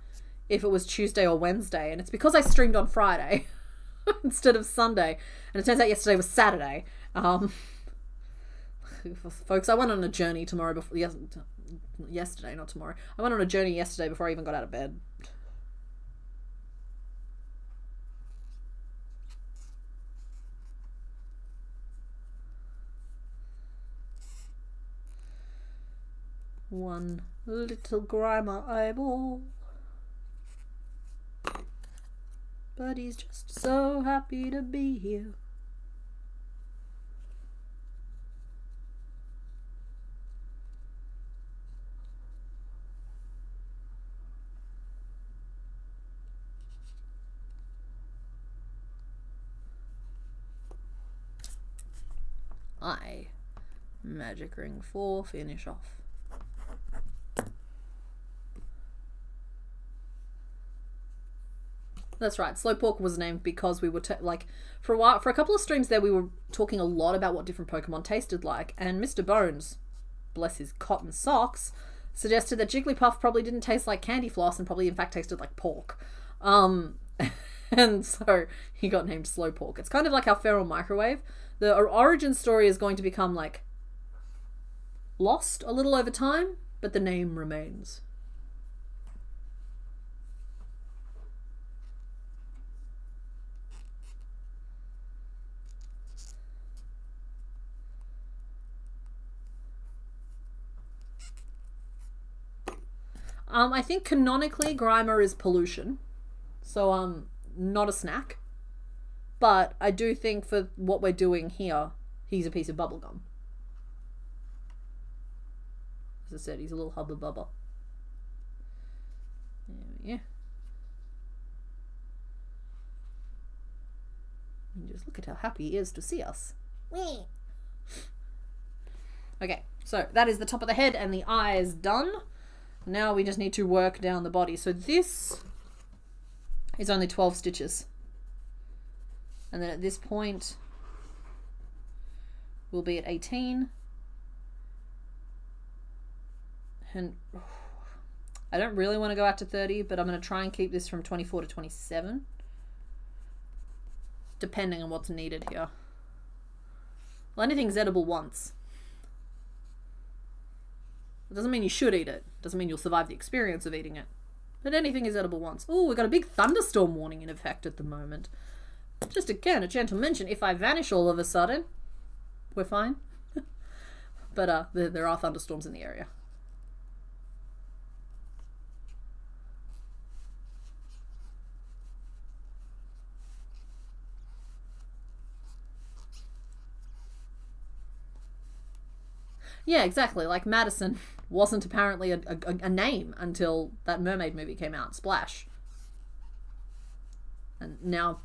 if it was Tuesday or Wednesday, and it's because I streamed on Friday instead of Sunday. And it turns out yesterday was Saturday. Folks, I went on a journey tomorrow before... Yesterday, not tomorrow. I went on a journey yesterday before I even got out of bed. One little Grimer eyeball. But he's just so happy to be here. Magic ring 4, finish off. That's right, Slowpoke was named because we were like for a couple of streams there we were talking a lot about what different Pokemon tasted like, and Mr. Bones, bless his cotton socks, suggested that Jigglypuff probably didn't taste like candy floss and probably in fact tasted like pork. And so he got named Slowpoke. It's kind of like our Feral Microwave. The origin story is going to become like lost a little over time, but the name remains. I think canonically Grimer is pollution. So, not a snack. But I do think for what we're doing here, he's a piece of bubblegum. As I said, he's a little hubba bubba. Yeah. And just look at how happy he is to see us. Okay, so that is the top of the head and the eyes done. Now we just need to work down the body. So this is only 12 stitches. And then at this point, we'll be at 18. And I don't really want to go out to 30, but I'm going to try and keep this from 24 to 27. Depending on what's needed here. Well, anything's edible once. It doesn't mean you should eat it. Doesn't mean you'll survive the experience of eating it. But anything is edible once. Oh, we've got a big thunderstorm warning in effect at the moment. Just again, a gentle mention, if I vanish all of a sudden, we're fine. But there are thunderstorms in the area. Yeah, exactly. Like Madison wasn't apparently a name until that mermaid movie came out, Splash. And now,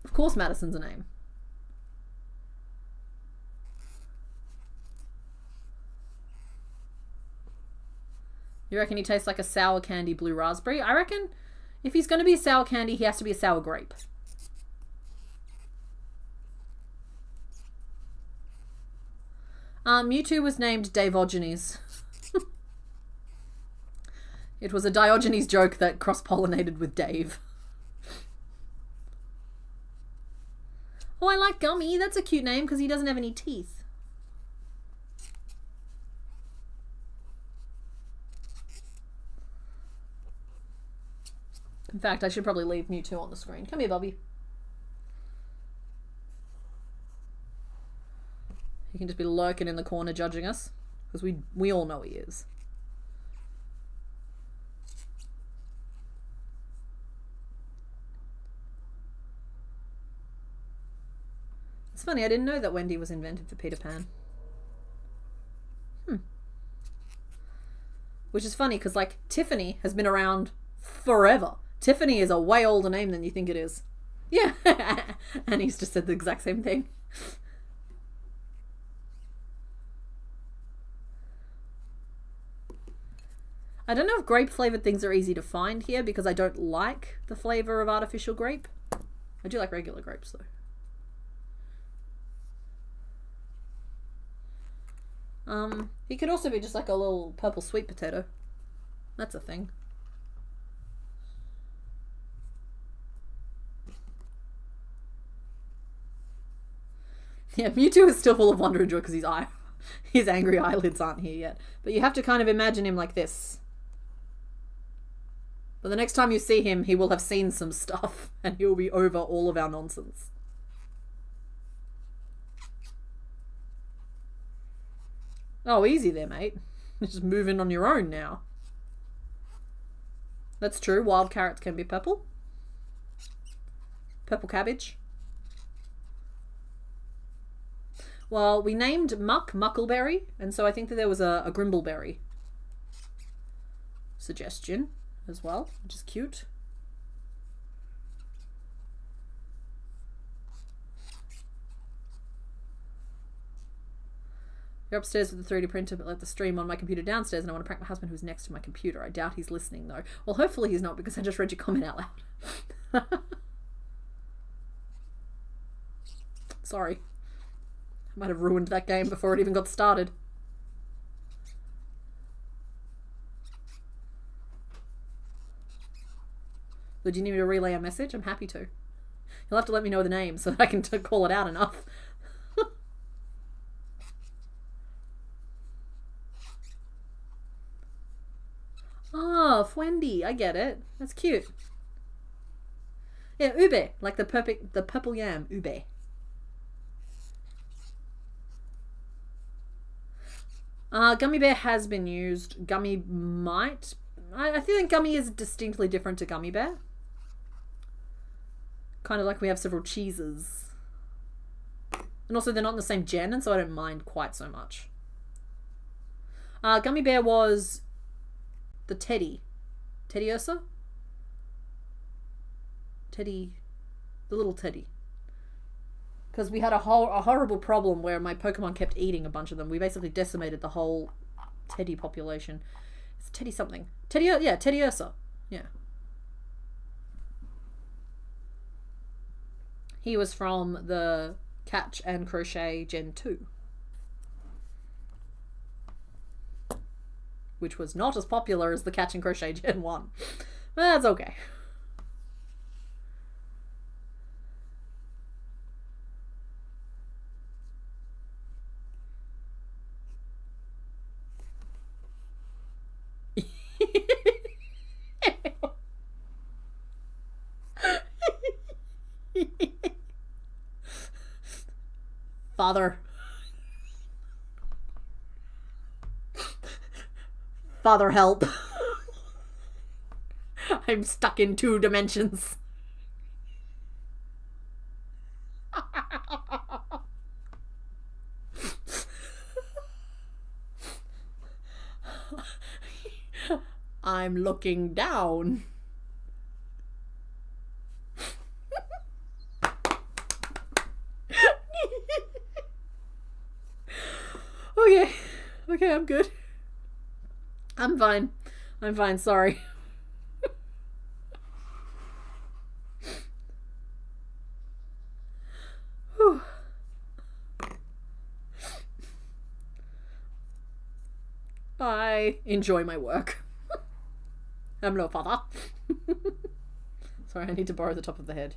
of course, Madison's a name. You reckon he tastes like a sour candy blue raspberry? I reckon if he's going to be a sour candy, he has to be a sour grape. Mewtwo was named Davogenes. It was a Diogenes joke that cross-pollinated with Dave. Oh, I like Gummy. That's a cute name because he doesn't have any teeth. In fact, I should probably leave Mewtwo on the screen. Come here, Bobby. He can just be lurking in the corner judging us. Because we all know he is. It's funny, I didn't know that Wendy was invented for Peter Pan. Which is funny because, like, Tiffany has been around forever. Tiffany is a way older name than you think it is. Yeah. And he's just said the exact same thing. I don't know if grape flavored things are easy to find here because I don't like the flavor of artificial grape. I do like regular grapes though. He could also be just like a little purple sweet potato. That's a thing. Yeah, Mewtwo is still full of wonder and joy because his angry eyelids aren't here yet. But you have to kind of imagine him like this. But the next time you see him, he will have seen some stuff and he will be over all of our nonsense. Oh, easy there, mate. You're just moving on your own now. That's true. Wild carrots can be purple. Purple cabbage. Well, we named Muck Muckleberry, and so I think that there was a Grimbleberry suggestion as well, which is cute. You're upstairs with the 3D printer, but let the stream on my computer downstairs, and I want to prank my husband who's next to my computer. I doubt he's listening, though. Well, hopefully he's not, because I just read your comment out loud. Sorry. I might have ruined that game before it even got started. Would you need me to relay a message? I'm happy to. You'll have to let me know the name so that I can call it out enough. Oh, Wendy, I get it. That's cute. Yeah, ube, like the purple yam, ube. Gummy bear has been used. Gummy might. I think Gummy is distinctly different to Gummy Bear. Kind of like we have several cheeses. And also they're not in the same gen, and so I don't mind quite so much. Gummy Bear was the Teddy. Teddy Ursa? Teddy. The little Teddy. Because we had a horrible problem where my Pokemon kept eating a bunch of them. We basically decimated the whole Teddy population. It's Teddy something. Teddy Ursa. Yeah. He was from the Catch and Crochet Gen 2. Which was not as popular as the Catch and Crochet Gen 1. But that's okay. Father. Father, help. I'm stuck in 2 dimensions. I'm looking down. Okay, I'm good. I'm fine, sorry. I enjoy my work. I'm no father. Sorry, I need to borrow the top of the head.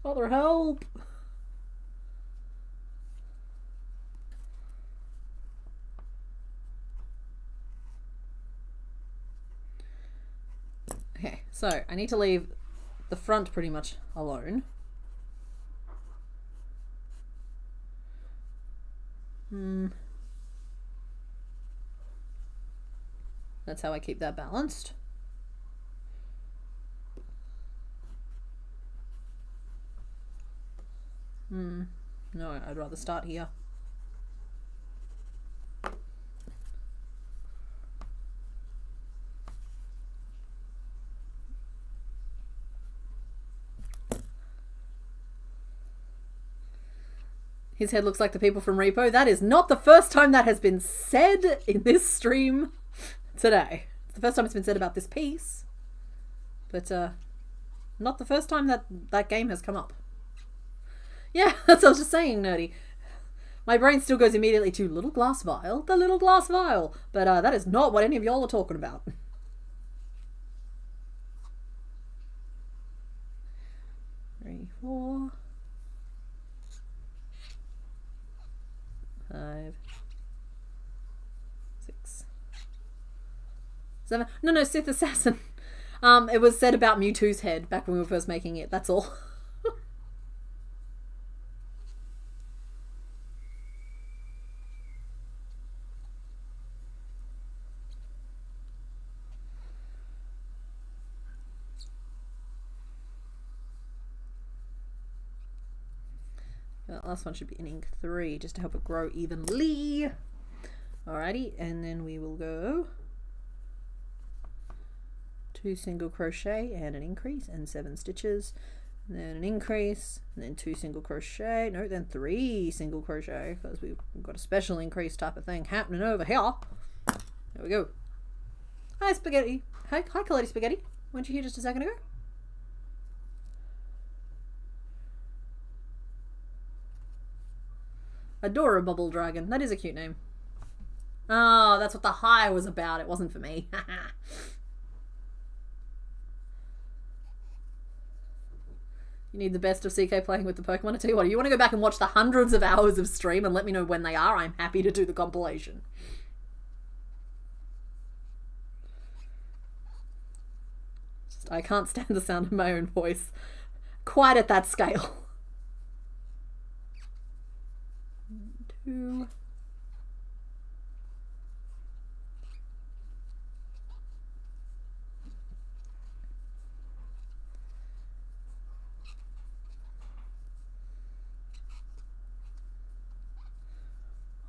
Father, help! Okay, so I need to leave the front pretty much alone. That's how I keep that balanced. No, I'd rather start here. His head looks like the people from Repo. That is not the first time that has been said in this stream today. It's the first time it's been said about this piece. But, not the first time that game has come up. Yeah, that's what I was just saying, nerdy. My brain still goes immediately to little glass vial, the little glass vial. But that is not what any of y'all are talking about. 3, 4, 5, 6, 7. No, Sith Assassin. It was said about Mewtwo's head back when we were first making it. That's all. That last one should be in ink 3 just to help it grow evenly. Alrighty, and then we will go 2 single crochet and an increase and 7 stitches, and then an increase, and then 2 single crochet, no, then 3 single crochet, because we've got a special increase type of thing happening over here. There we go. Hi Spaghetti. Hi Colette Spaghetti. Weren't you here just a second ago? Adorable Dragon. That is a cute name. Oh, that's what the high was about. It wasn't for me. You need the best of CK playing with the Pokemon. I tell you what, if you want to go back and watch the hundreds of hours of stream and let me know when they are, I'm happy to do the compilation. Just, I can't stand the sound of my own voice quite at that scale. 2.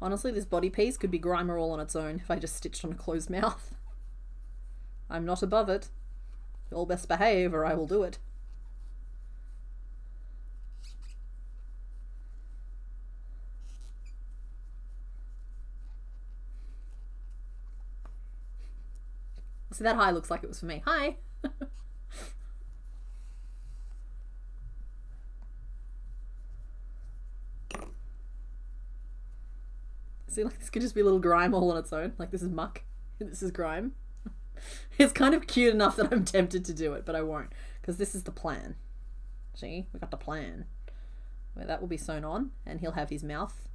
Honestly, this body piece could be Grimer all on its own if I just stitched on a closed mouth. I'm not above it. You'll best behave or I will do it. See, that hi looks like it was for me. Hi! See, like, this could just be a little Grime all on its own. Like, this is muck. This is Grime. It's kind of cute enough that I'm tempted to do it, but I won't. Because this is the plan. See? We got the plan. Where that will be sewn on, and he'll have his mouth.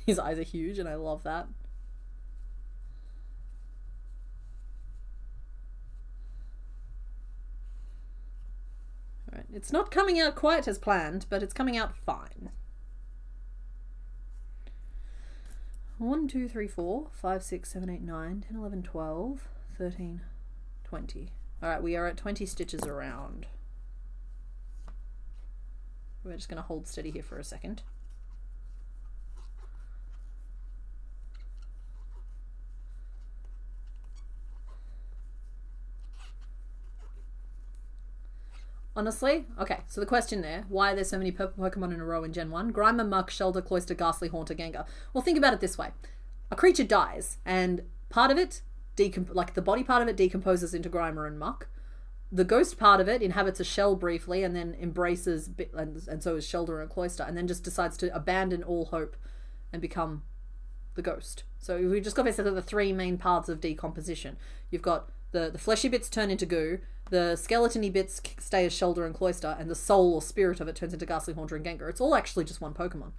His eyes are huge, and I love that. Alright, it's not coming out quite as planned, but it's coming out fine. 1, 2, 3, 4, 5, 6, 7, 8, 9, 10, 11, 12, 13, 20. Alright, we are at 20 stitches around. We're just going to hold steady here for a second. Honestly, okay, so the question there, why are there so many purple Pokemon in a row in Gen 1? Grimer, Muck, Shelder, Cloyster, Ghastly, Haunter, Gengar. Well, think about it this way. A creature dies, and part of it, like the body part of it decomposes into Grimer and Muck. The ghost part of it inhabits a shell briefly, and then embraces, and so is Shelder and Cloyster, and then just decides to abandon all hope and become the ghost. So we just got basically the 3 main paths of decomposition. You've got the fleshy bits turn into goo, the skeleton-y bits stay as Shelder and Cloyster, and the soul or spirit of it turns into Ghastly, Haunter, and Gengar. It's all actually just one Pokemon.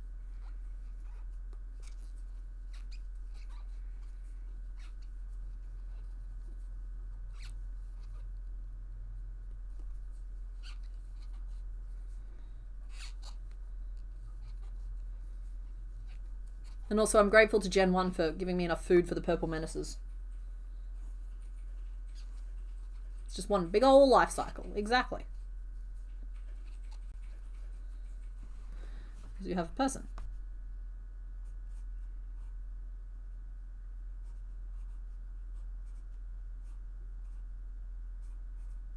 And also I'm grateful to Gen 1 for giving me enough food for the purple menaces. It's just one big old life cycle. Exactly. Because you have a person.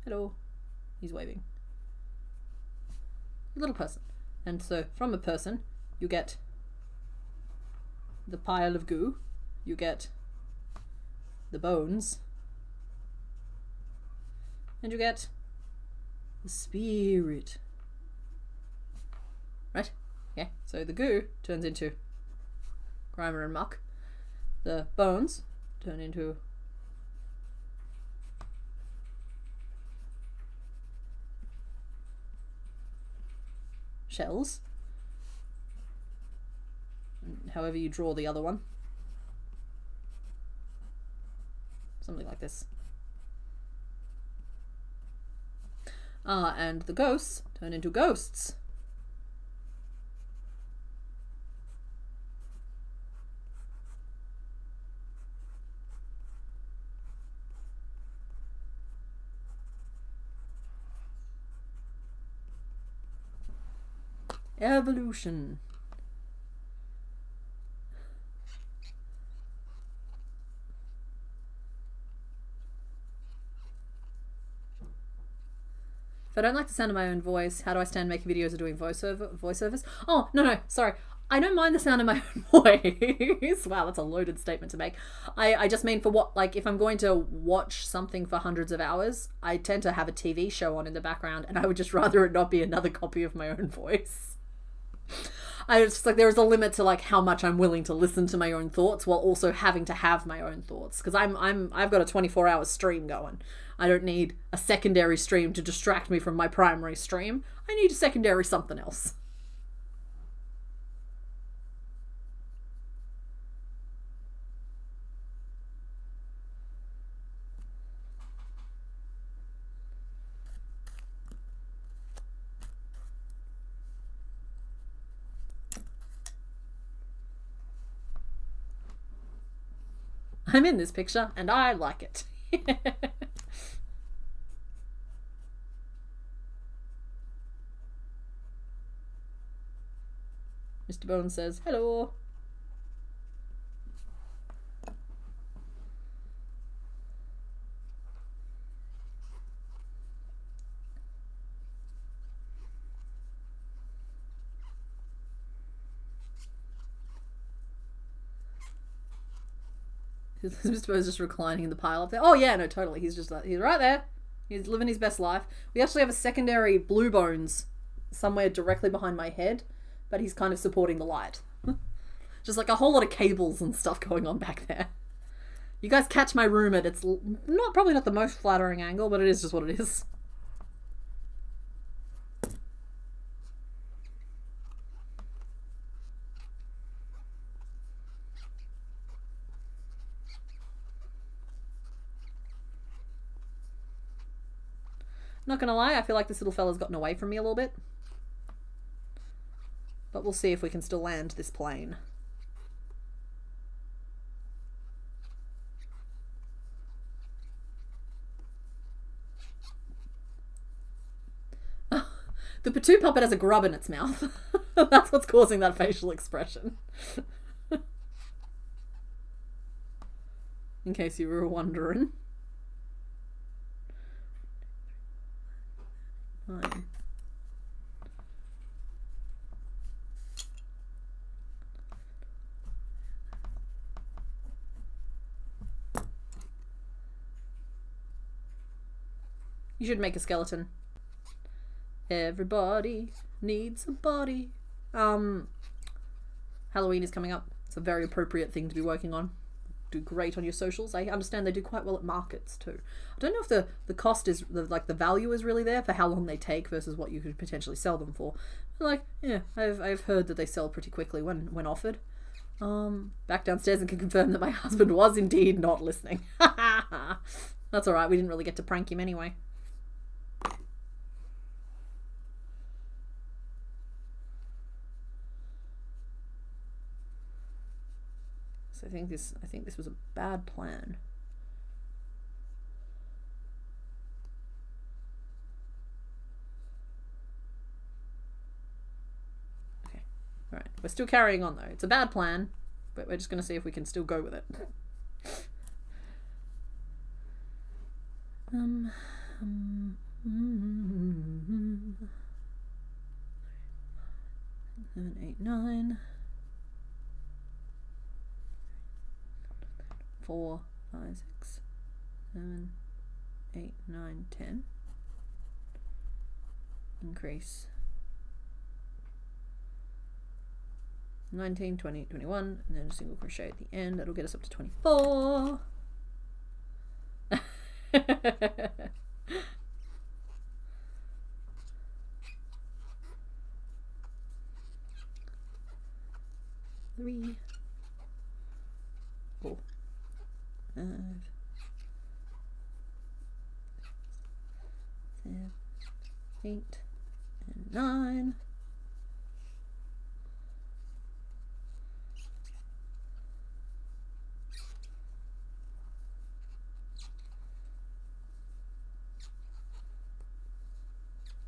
Hello. He's waving. A little person. And so from a person, you get the pile of goo, you get the bones, and you get the spirit. Right? Yeah. So the goo turns into Grimer and Muck. The bones turn into shells. However you draw the other one. Something like this. And the ghosts turn into ghosts. Evolution. If I don't like the sound of my own voice, how do I stand making videos or doing voiceovers? Oh, no, sorry. I don't mind the sound of my own voice. Wow, that's a loaded statement to make. I just mean for what, like, if I'm going to watch something for hundreds of hours, I tend to have a TV show on in the background, and I would just rather it not be another copy of my own voice. It's just like there is a limit to like how much I'm willing to listen to my own thoughts while also having to have my own thoughts, because I've got a 24-hour stream going. I don't need a secondary stream to distract me from my primary stream. I need a secondary something else. I'm in this picture and I like it. Mr. Bones says, hello. Mr. Bo's just reclining in the pile up there. Oh yeah, no, totally. He's just he's right there. He's living his best life. We actually have a secondary Blue Bones somewhere directly behind my head, but he's kind of supporting the light. Just like a whole lot of cables and stuff going on back there. You guys catch my room at it's probably not the most flattering angle, but it is just what it is. Not gonna lie, I feel like this little fella's gotten away from me a little bit. But we'll see if we can still land this plane. The Patu puppet has a grub in its mouth. That's what's causing that facial expression. In case you were wondering. 9. You should make a skeleton. Everybody needs a body. Halloween is coming up. It's a very appropriate thing to be working on. Do great on your socials. I understand they do quite well at markets too. I don't know if the cost is the value is really there for how long they take versus what you could potentially sell them for. But like, yeah, I've heard that they sell pretty quickly when offered. Back downstairs and can confirm that my husband was indeed not listening. That's alright, we didn't really get to prank him anyway. So I think this was a bad plan. Okay. Alright. We're still carrying on though. It's a bad plan, but we're just gonna see if we can still go with it. 7, 8, 9. 4, 5, 6, 7, 8, 9, 10. Increase 19, 20, 21, and then a single crochet at the end. That'll get us up to 24. Three, 4, 5, 7, 8, and 9.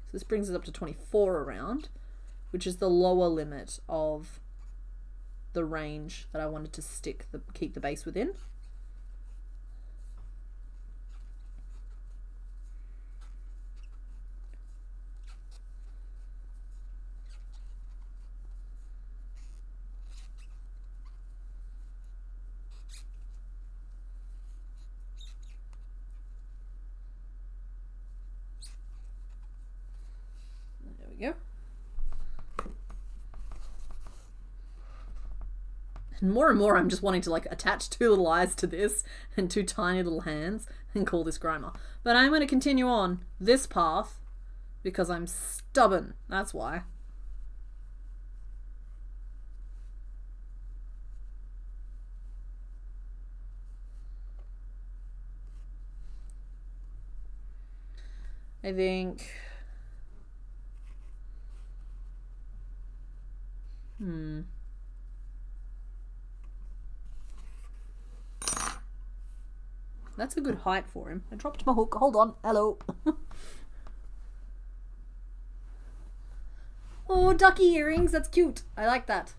So this brings us up to 24 around, which is the lower limit of the range that I wanted to keep the base within. There we go. And more I'm just wanting to like attach 2 little eyes to this and 2 tiny little hands and call this Grimer. But I'm going to continue on this path because I'm stubborn. That's why. I think... That's a good height for him. I dropped my hook. Hold on. Hello. Oh, ducky earrings. That's cute. I like that.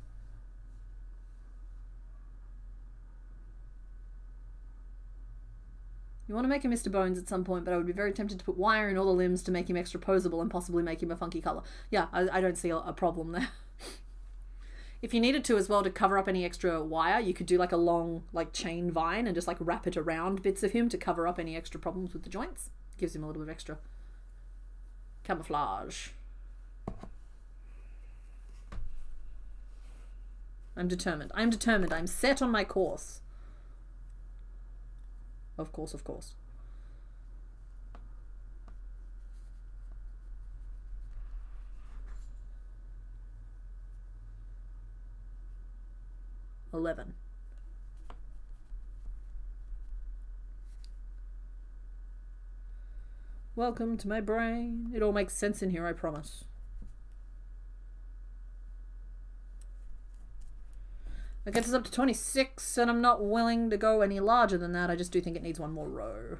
You want to make him Mr. Bones at some point, but I would be very tempted to put wire in all the limbs to make him extra posable and possibly make him a funky colour. Yeah, I don't see a problem there. If you needed to as well to cover up any extra wire, you could do like a long like chain vine and just like wrap it around bits of him to cover up any extra problems with the joints. Gives him a little bit of extra camouflage. I'm determined. I'm determined. I'm set on my course. Of course, of course. $11. Welcome to my brain. It all makes sense in here, I promise. That gets us up to 26, and I'm not willing to go any larger than that. I just do think it needs 1 more row.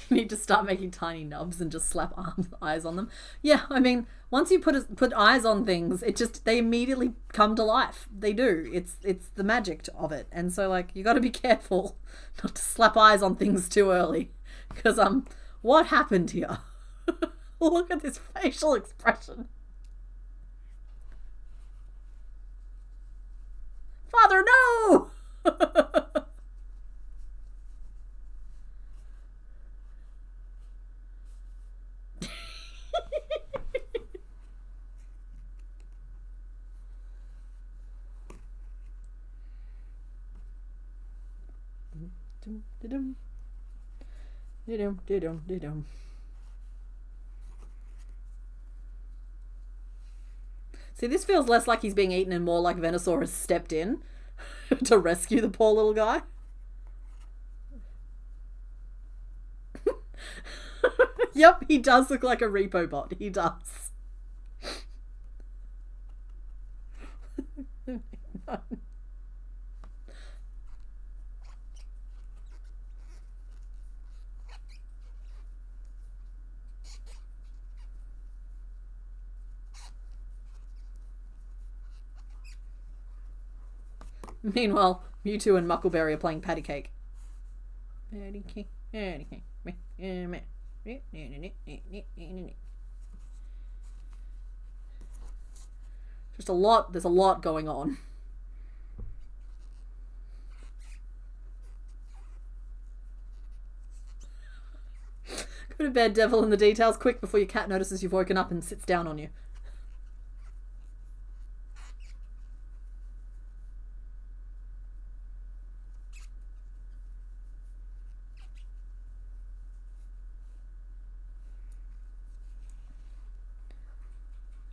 You need to start making tiny nubs and just slap eyes on them. Yeah, I mean, once you put eyes on things, they immediately come to life. They do. It's the magic of it. And so like you got to be careful not to slap eyes on things too early, because what happened here? Look at this facial expression. Father, no! See, this feels less like he's being eaten and more like Venusaur has stepped in to rescue the poor little guy. Yep, he does look like a repo bot. He does. No. Meanwhile, Mewtwo and Muckleberry are playing patty cake. Patty cake, patty cake. Just a lot, there's a lot going on. Go to bed, devil in the details, quick before your cat notices you've woken up and sits down on you.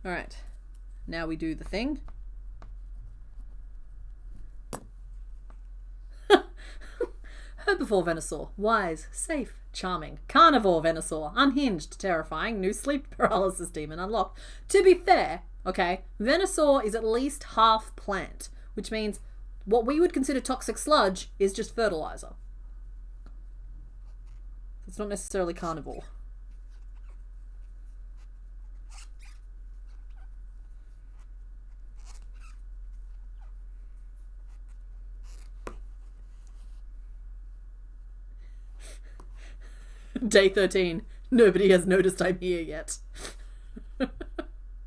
Alright, now we do the thing. Herbivore Venusaur, wise, safe, charming. Carnivore Venusaur, unhinged, terrifying, new sleep paralysis demon unlocked. To be fair, okay, Venusaur is at least half plant, which means what we would consider toxic sludge is just fertilizer. It's not necessarily carnivore. Day 13. Nobody has noticed I'm here yet.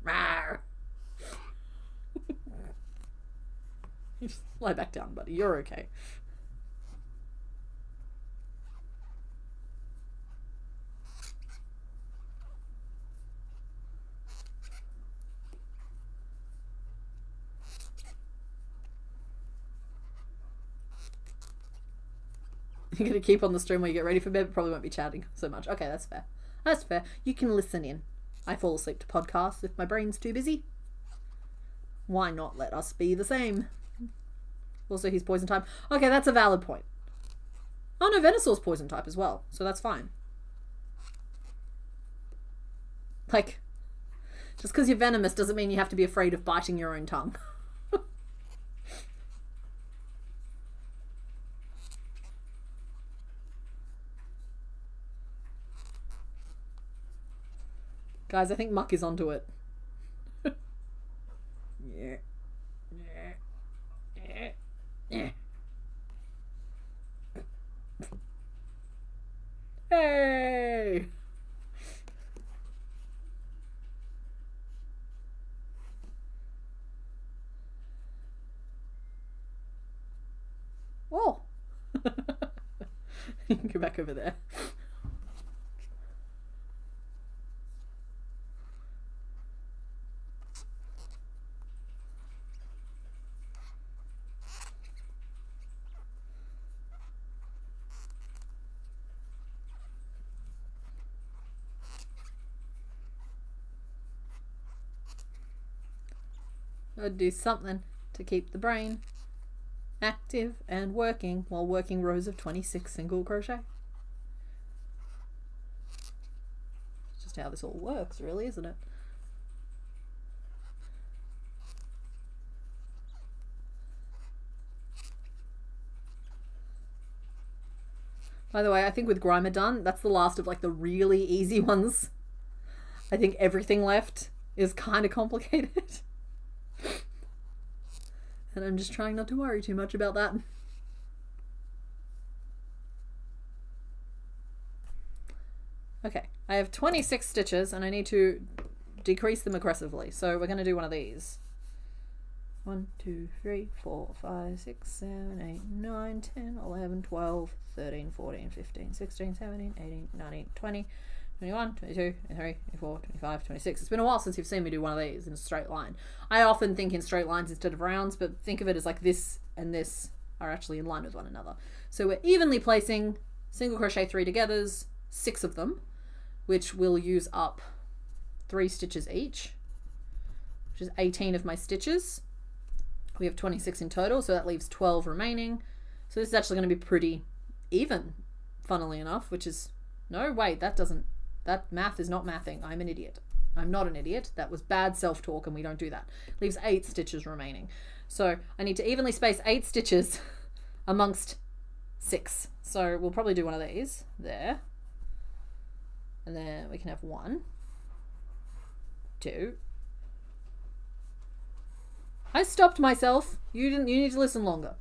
Rawr. You just lie back down, buddy. You're okay. You're going to keep on the stream while you get ready for bed, but probably won't be chatting so much. Okay, that's fair. That's fair. You can listen in. I fall asleep to podcasts if my brain's too busy. Why not let us be the same? Also, he's poison type. Okay, that's a valid point. Oh no, Venusaur's poison type as well, so that's fine. Like, just because you're venomous doesn't mean you have to be afraid of biting your own tongue. Guys, I think Muck is onto it. Yeah. Hey! Oh! You can go back over there. I'd do something to keep the brain active and working while working rows of 26 single crochet. It's just how this all works, really, isn't it? By the way, I think with Grimer done, that's the last of like the really easy ones. I think everything left is kind of complicated. And I'm just trying not to worry too much about that. Okay, I have 26 stitches and I need to decrease them aggressively. So we're going to do one of these. 1, 2, 3, 4, 5, 6, 7, 8, 9, 10, 11, 12, 13, 14, 15, 16, 17, 18, 19, 20, 21, 22, 23, 24, 25, 26. It's been a while since you've seen me do one of these in a straight line. I often think in straight lines instead of rounds, but think of it as like this and this are actually in line with one another. So we're evenly placing single crochet 3 togethers, 6 of them, which will use up 3 stitches each, which is 18 of my stitches. We have 26 in total, so that leaves 12 remaining. So this is actually going to be pretty even, funnily enough, which is, no, wait, that math is not mathing. I'm an idiot. I'm not an idiot. That was bad self-talk and we don't do that. Leaves 8 stitches remaining. So I need to evenly space 8 stitches amongst 6. So we'll probably do one of these there. And then we can have 1, 2. I stopped myself. You didn't. You need to listen longer.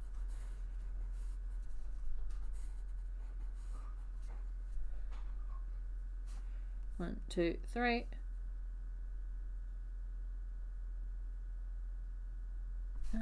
One, 2, 3. Oh.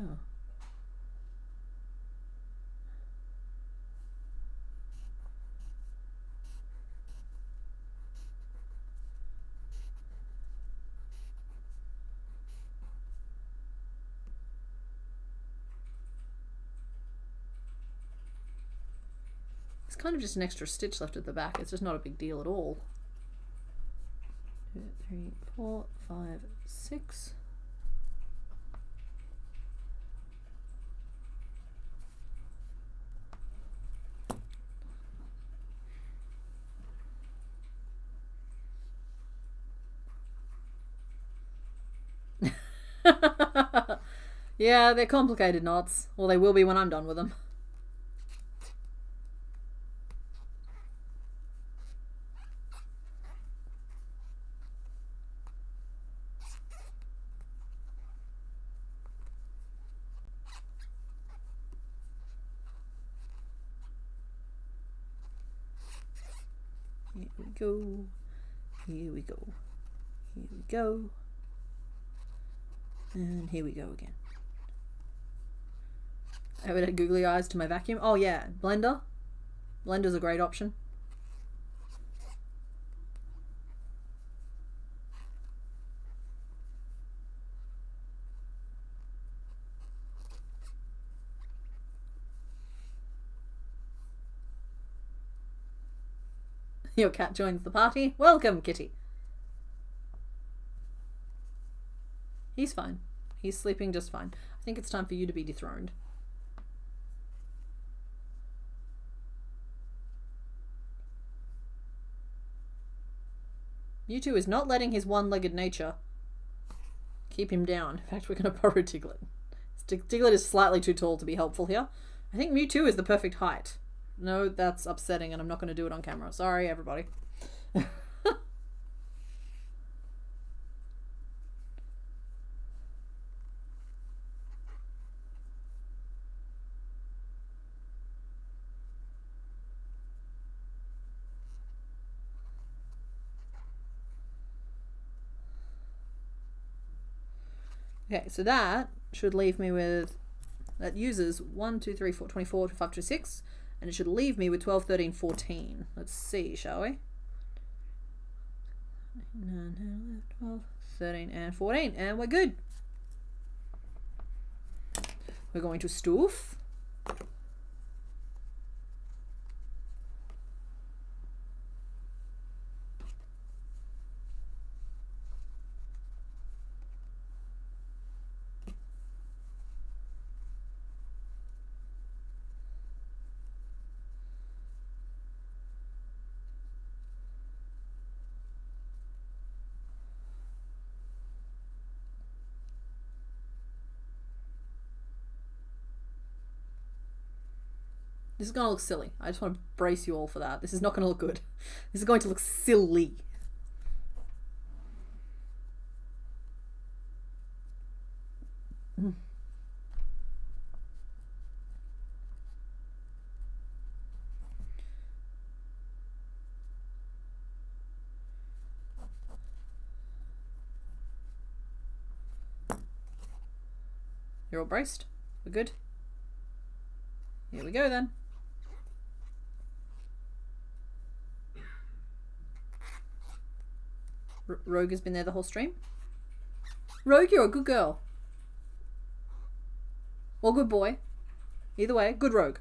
It's kind of just an extra stitch left at the back. It's just not a big deal at all. 2, 3, 4, 5, 6. Yeah, they're complicated knots. Or they will be when I'm done with them. we go. Here we go. Here we go. And here we go again. I would add googly eyes to my vacuum. Oh yeah, blender. Blender's a great option. Your cat joins the party. Welcome, kitty. He's fine. He's sleeping just fine. I think it's time for you to be dethroned. Mewtwo is not letting his one-legged nature keep him down. In fact, we're going to borrow Tiglet. Tiglet is slightly too tall to be helpful here. I think Mewtwo is the perfect height. No, that's upsetting and I'm not going to do it on camera. Sorry, everybody. Okay, so that should leave me with, that uses 1, 2, 3, 4, 24, 25, 26, and it should leave me with 12, 13, 14. Let's see, shall we? 9, 12, 13, and 14, and we're good. We're going to stoof. This is going to look silly. I just want to brace you all for that. This is not going to look good. This is going to look silly. You're all braced? We're good? Here we go then. Rogue has been there the whole stream. Rogue, you're a good girl. Or good boy. Either way, good Rogue.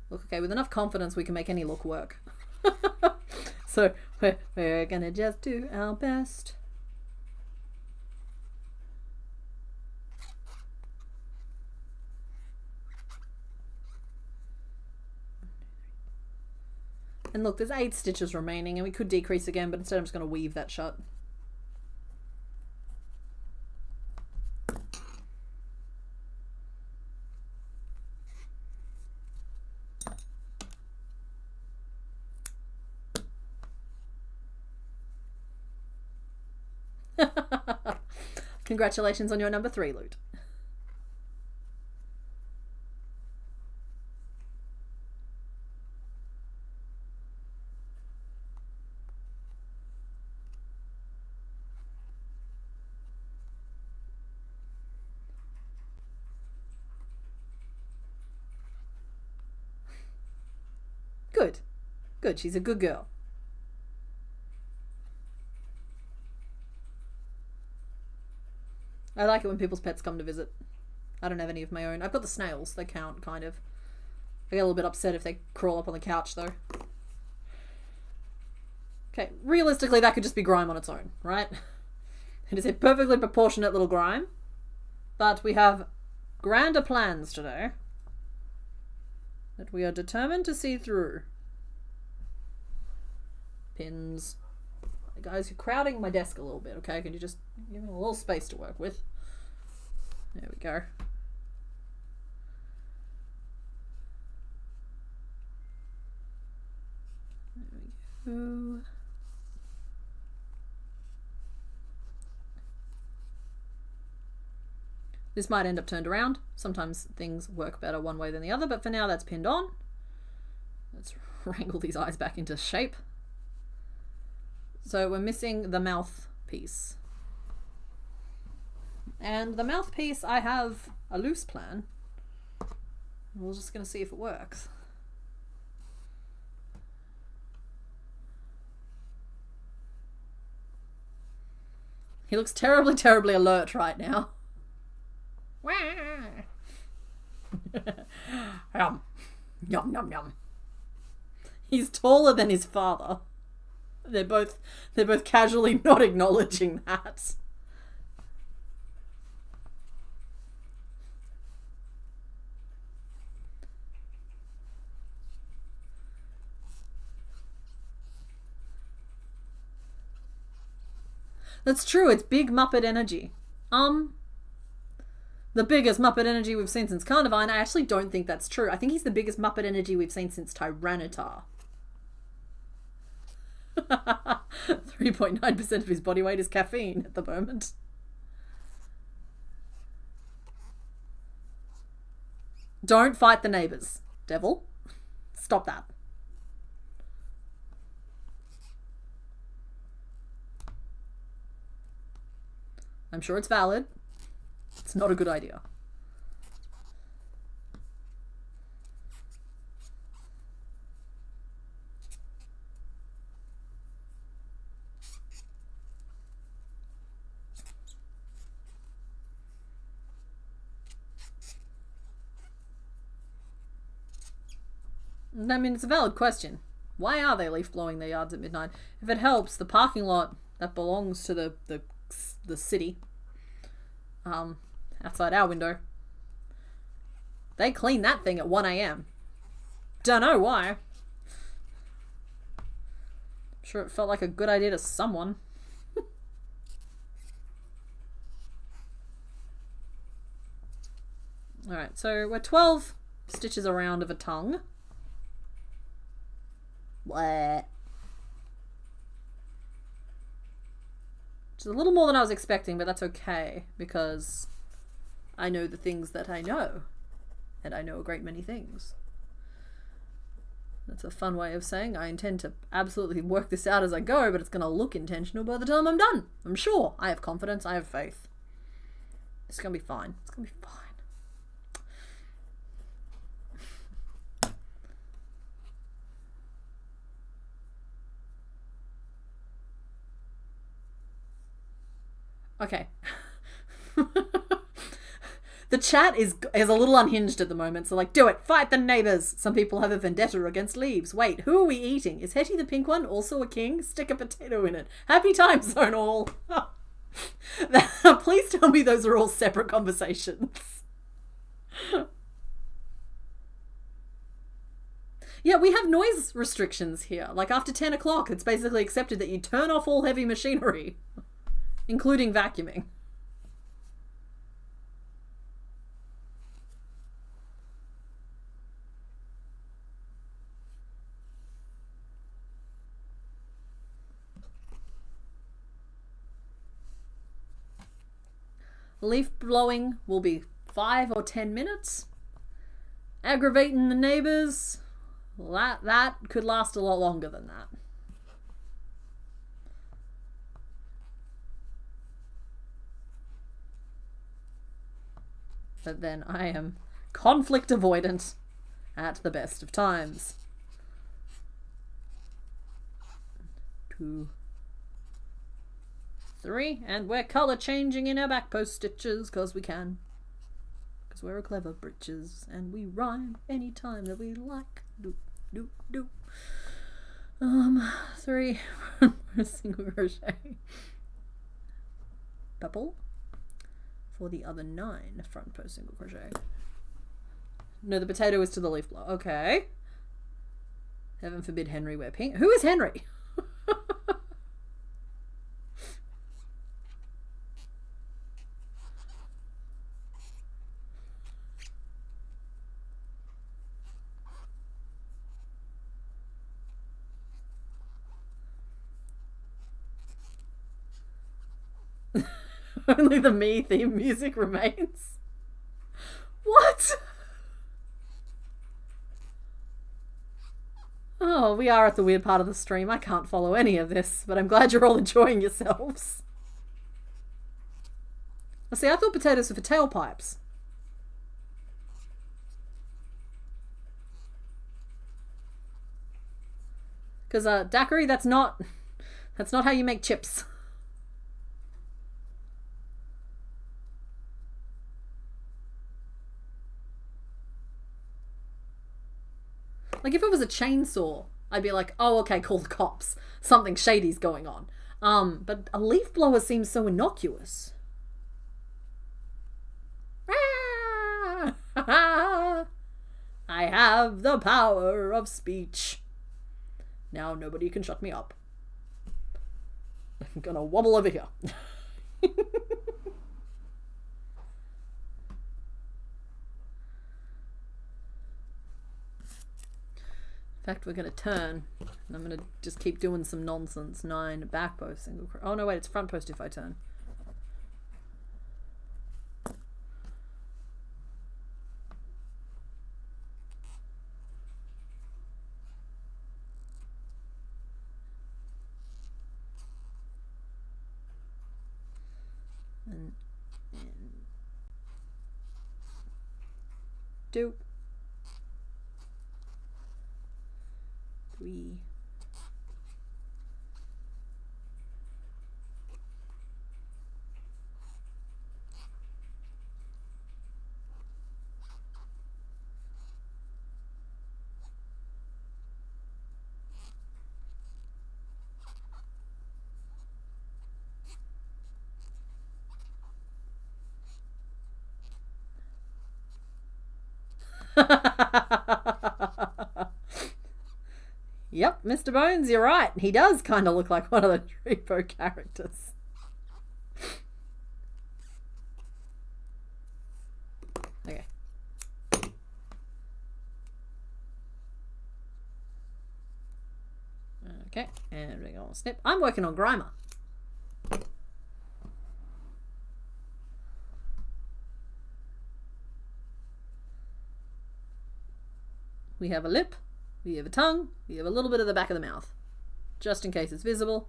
Look, okay, with enough confidence we can make any look work. So we're gonna just do our best. And look, there's 8 stitches remaining and we could decrease again, but instead I'm just going to weave that shut. Congratulations on your number 3 loot. Good. Good. She's a good girl. I like it when people's pets come to visit. I don't have any of my own. I've got the snails. They count, kind of. I get a little bit upset if they crawl up on the couch, though. Okay, realistically, that could just be Grime on its own, right? It is a perfectly proportionate little Grime. But we have grander plans today that we are determined to see through. Pins. Guys, you're crowding my desk a little bit, okay? Can you just give me a little space to work with? There we go. There we go. This might end up turned around. Sometimes things work better one way than the other, but for now that's pinned on. Let's wrangle these eyes back into shape. So we're missing the mouth piece. And the mouthpiece, I have a loose plan. We're just going to see if it works. He looks terribly, terribly alert right now. Yum. Yum, yum, yum. He's taller than his father. They're both casually not acknowledging that. That's true, it's big Muppet energy. The biggest Muppet energy we've seen since Carnivine. I actually don't think that's true. I think he's the biggest Muppet energy we've seen since Tyranitar. 3.9% of his body weight is caffeine at the moment. Don't fight the neighbours, devil. Stop that. I'm sure it's valid. It's not a good idea. I mean, it's a valid question. Why are they leaf blowing their yards at midnight? If it helps, the parking lot that belongs to the city, outside our window, they clean that thing at 1 AM. Don't know why. I'm sure it felt like a good idea to someone. Alright, so we're 12 stitches around of a tongue. What? Which is a little more than I was expecting, but that's okay, because I know the things that I know, and I know a great many things. That's a fun way of saying I intend to absolutely work this out as I go, but it's going to look intentional by the time I'm done. I'm sure. I have confidence. I have faith. It's going to be fine. It's going to be fine. Okay. The chat is a little unhinged at the moment, so like, do it! Fight the neighbours! Some people have a vendetta against leaves. Wait, who are we eating? Is Hetty the pink one also a king? Stick a potato in it. Happy times, zone all! Please tell me those are all separate conversations. Yeah, we have noise restrictions here. Like, after 10 o'clock, it's basically accepted that you turn off all heavy machinery, including vacuuming. Leaf blowing will be 5 or 10 minutes. Aggravating the neighbours, that could last a lot longer than that. But then I am conflict avoidant at the best of times. 2, 3, and we're colour changing in our back post stitches because we can. Because we're a clever britches and we rhyme anytime that we like. Do, do, do. 3 single crochet. Purple for the other 9 front post single crochet. No, the potato is to the leaf blow. Okay. Heaven forbid Henry wear pink. Who is Henry? Only the me theme music remains. What? Oh, we are at the weird part of the stream. I can't follow any of this, but I'm glad you're all enjoying yourselves. See, I thought potatoes were for tailpipes. Because, daiquiri, that's not how you make chips. Like, if it was a chainsaw, I'd be like, oh, okay, call the cops. Something shady's going on. But a leaf blower seems so innocuous. I have the power of speech. Now nobody can shut me up. I'm gonna wobble over here. In fact, we're going to turn, and I'm going to just keep doing some nonsense. 9 back post, single crochet. Oh no, wait, it's front post if I turn. And 2, 3, Yep, Mr. Bones, you're right. He does kind of look like one of the Repo characters. Okay. Okay, and we're going to snip. I'm working on Grimer. We have a lip. We have a tongue, we have a little bit of the back of the mouth, just in case it's visible.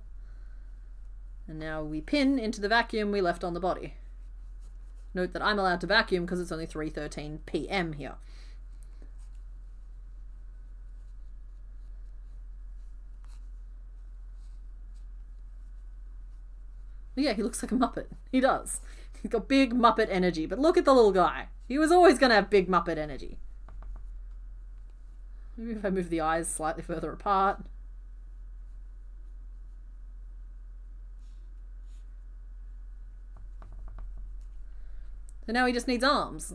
And now we pin into the vacuum we left on the body. Note that I'm allowed to vacuum because it's only 3:13 PM here. But yeah, he looks like a Muppet. He does. He's got big Muppet energy, but look at the little guy. He was always going to have big Muppet energy. Maybe if I move the eyes slightly further apart. So now he just needs arms.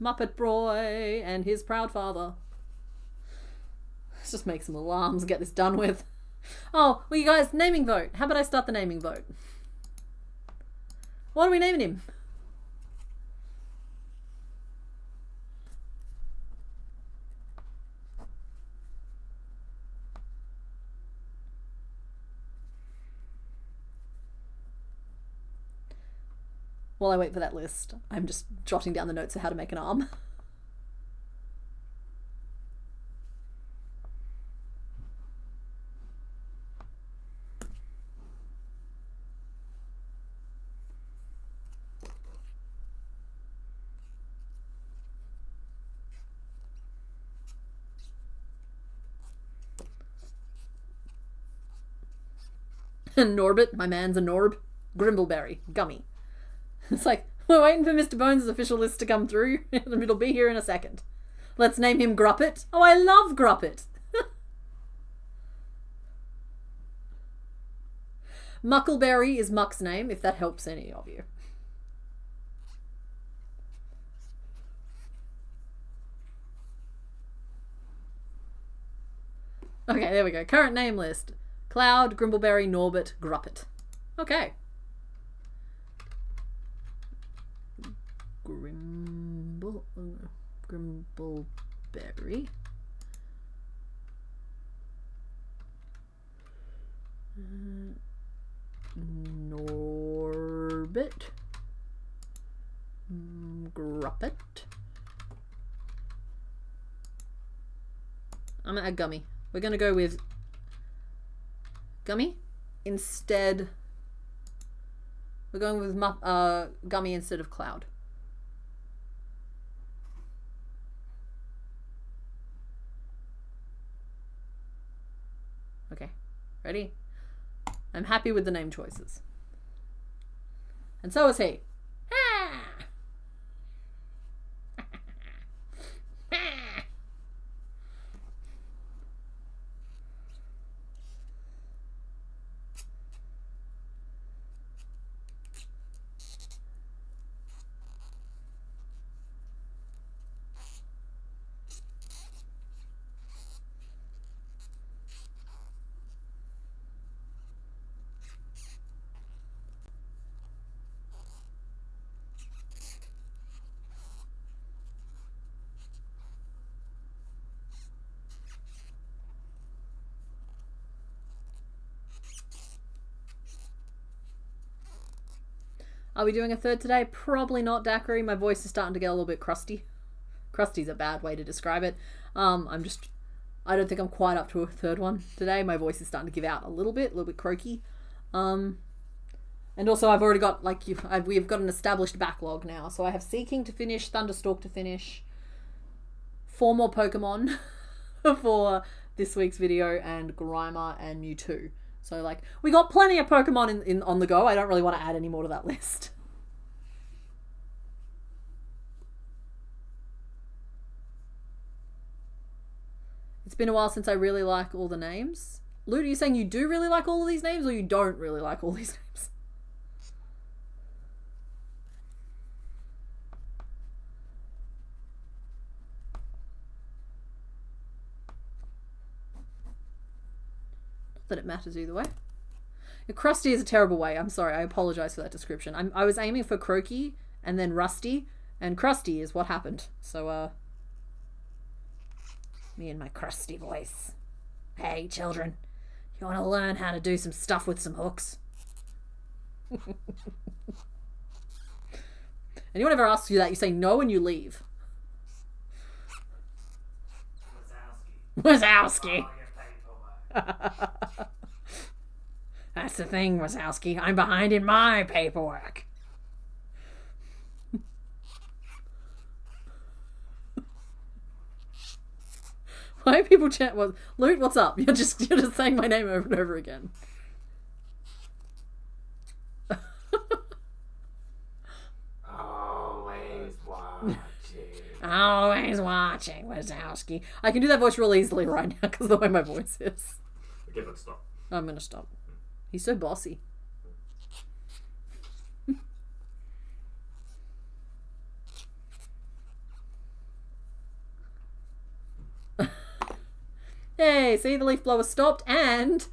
Muppet boy and his proud father. Let's just make some little arms and get this done with. Oh, well, you guys, naming vote. How about I start the naming vote? What are we naming him? While I wait for that list, I'm just jotting down the notes of how to make an arm. Norbit, my man's a Norb. Grimbleberry, gummy. It's like, we're waiting for Mr. Bones' official list to come through, and it'll be here in a second. Let's name him Gruppet. Oh, I love Gruppet. Muckleberry is Muck's name, if that helps any of you. Okay, there we go. Current name list. Cloud, Grimbleberry, Norbit, Gruppet. Okay. Grimbleberry. Norbit. Gruppet. I'm gonna add Gummy. We're gonna go with Gummy instead. We're going with Gummy instead of Cloud. Okay, ready? I'm happy with the name choices. And so is he. Are we doing a third today? Probably not, Daiquiri. My voice is starting to get a little bit crusty. Crusty's a bad way to describe it. I don't think I'm quite up to a third one today. My voice is starting to give out a little bit croaky. And also I've already got, we've got an established backlog now. So I have Seeking to finish, Thunderstalk to finish, 4 more Pokemon for this week's video, and Grimer and Mewtwo. So, we got plenty of Pokemon on the go. I don't really want to add any more to that list. It's been a while since I really like all the names. Lute, are you saying you do really like all of these names, or you don't really like all these names? That it matters either way. Crusty is a terrible way. I'm sorry. I apologize for that description. I was aiming for Croaky and then Rusty, and Crusty is what happened. So, me and my crusty voice. Hey, children. You want to learn how to do some stuff with some hooks? Anyone ever asks you that, you say no and you leave. Wazowski. That's the thing, Wazowski. I'm behind in my paperwork. Why are people chat? Well, Lute, what's up? You're just saying my name over and over again. Always watching. Always watching, Wazowski. I can do that voice real easily right now because of the way my voice is. Okay, let's stop. I'm gonna stop. He's so bossy. Hey, see, the leaf blower stopped, and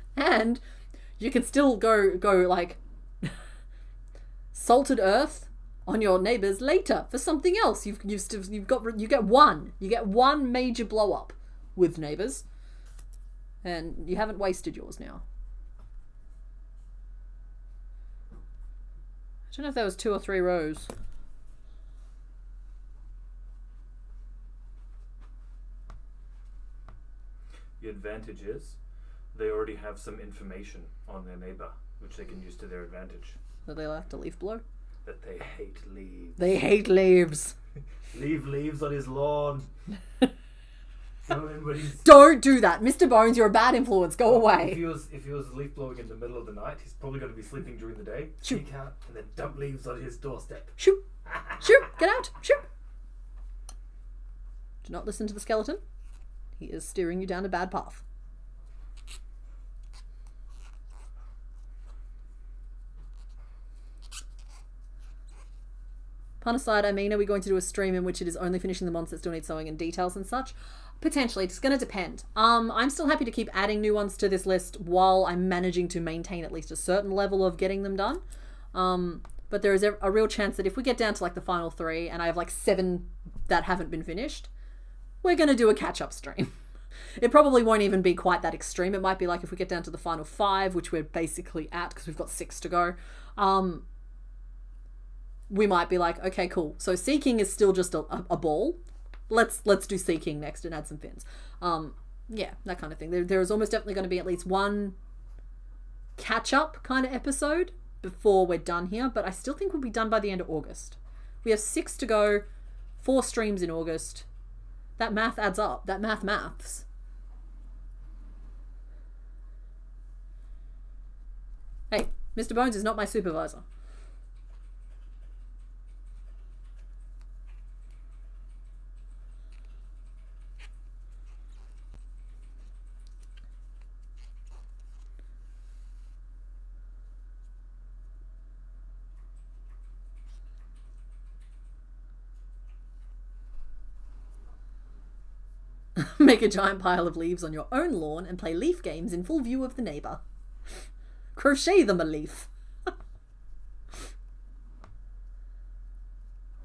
you can still go salted earth on your neighbors later for you get one major blow up with neighbors, and you haven't wasted yours now. I don't know if that was 2 or 3 rows. The advantage is they already have some information on their neighbor, which they can use to their advantage. That they like to leaf blow? That they hate leaves. They hate leaves. Leave leaves on his lawn. Don't do that. Mr. Bones, you're a bad influence. Go away. If he was leaf blowing in the middle of the night, he's probably going to be sleeping during the day. Shoot. Sneak out and then dump leaves on his doorstep. Shoot. Shoot. Get out. Shoot. Do not listen to the skeleton. He is steering you down a bad path. Pun aside, I mean, are we going to do a stream in which it is only finishing the mons that still need sewing and details and such? Potentially. It's going to depend. I'm still happy to keep adding new ones to this list while I'm managing to maintain at least a certain level of getting them done. But there is a real chance that if we get down to the final 3 and I have 7 that haven't been finished, we're going to do a catch-up stream. It probably won't even be quite that extreme. It might be like if we get down to the final 5, which we're basically at because we've got 6 to go. We might be like, okay, cool. So seeking is still just a ball. Let's do seeking next and add some fins. Yeah, that kind of thing. There is almost definitely going to be at least one catch-up kind of episode before we're done here, but I still think we'll be done by the end of August. We have 6 to go, 4 streams in August. That math adds up. That maths. Hey, Mr. Bones is not my supervisor. Make a giant pile of leaves on your own lawn and play leaf games in full view of the neighbour. Crochet them a leaf.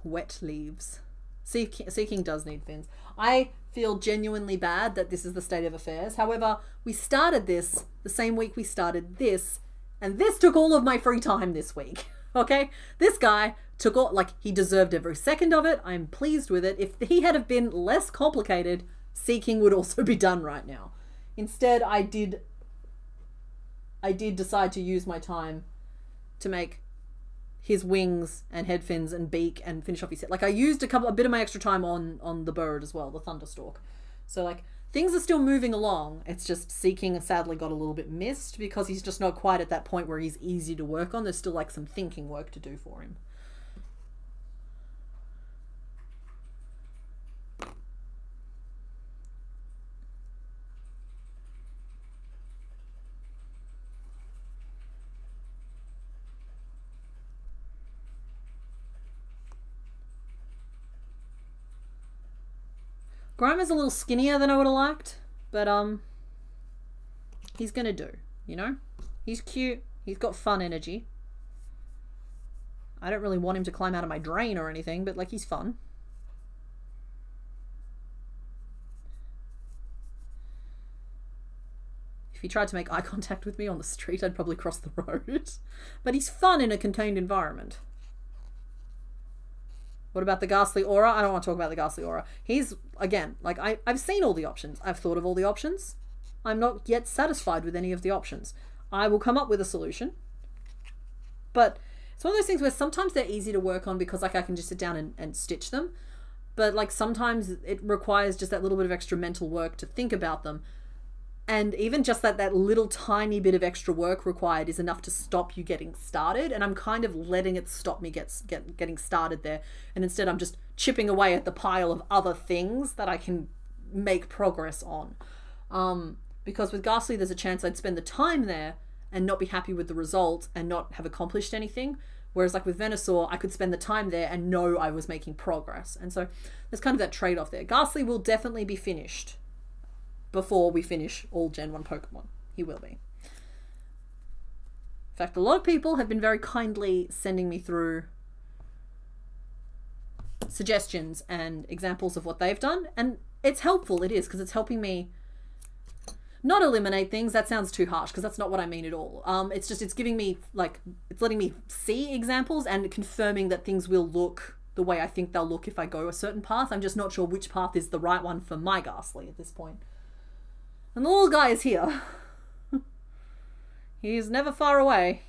Wet leaves. Seeking does need fins. I feel genuinely bad that this is the state of affairs. However, we started this the same week we started this, and this took all of my free time this week. Okay? This guy took all, like, he deserved every second of it. I'm pleased with it. If he had have been less complicated, seeking would also be done right now. Instead, I did decide to use my time to make his wings and head fins and beak and finish off his head. Like, I used a bit of my extra time on the bird as well, the thunderstalk. So, like, things are still moving along. It's just seeking sadly got a little bit missed because he's just not quite at that point where he's easy to work on. There's still, like, some thinking work to do for him. Grimer's a little skinnier than I would have liked, but he's gonna do, you know? He's cute, he's got fun energy. I don't really want him to climb out of my drain or anything, but like, he's fun. If he tried to make eye contact with me on the street, I'd probably cross the road. But he's fun in a contained environment. What about the ghastly aura? I don't want to talk about the ghastly aura. He's, again, like, I've seen all the options. I've thought of all the options. I'm not yet satisfied with any of the options. I will come up with a solution. But it's one of those things where sometimes they're easy to work on because, like, I can just sit down and stitch them. But, like, sometimes it requires just that little bit of extra mental work to think about them. And even just that little tiny bit of extra work required is enough to stop you getting started. And I'm kind of letting it stop me getting started there. And instead I'm just chipping away at the pile of other things that I can make progress on. Because with Ghastly, there's a chance I'd spend the time there and not be happy with the result and not have accomplished anything. Whereas like with Venusaur, I could spend the time there and know I was making progress. And so there's kind of that trade-off there. Ghastly will definitely be finished before we finish all Gen 1 Pokemon. He will be. In fact, a lot of people have been very kindly sending me through suggestions and examples of what they've done. And it's helpful, it is, because it's helping me not eliminate things. That sounds too harsh, because that's not what I mean at all. It's just, it's giving me, like, it's letting me see examples and confirming that things will look the way I think they'll look if I go a certain path. I'm just not sure which path is the right one for my Ghastly at this point. And the little guy is here. He's never far away.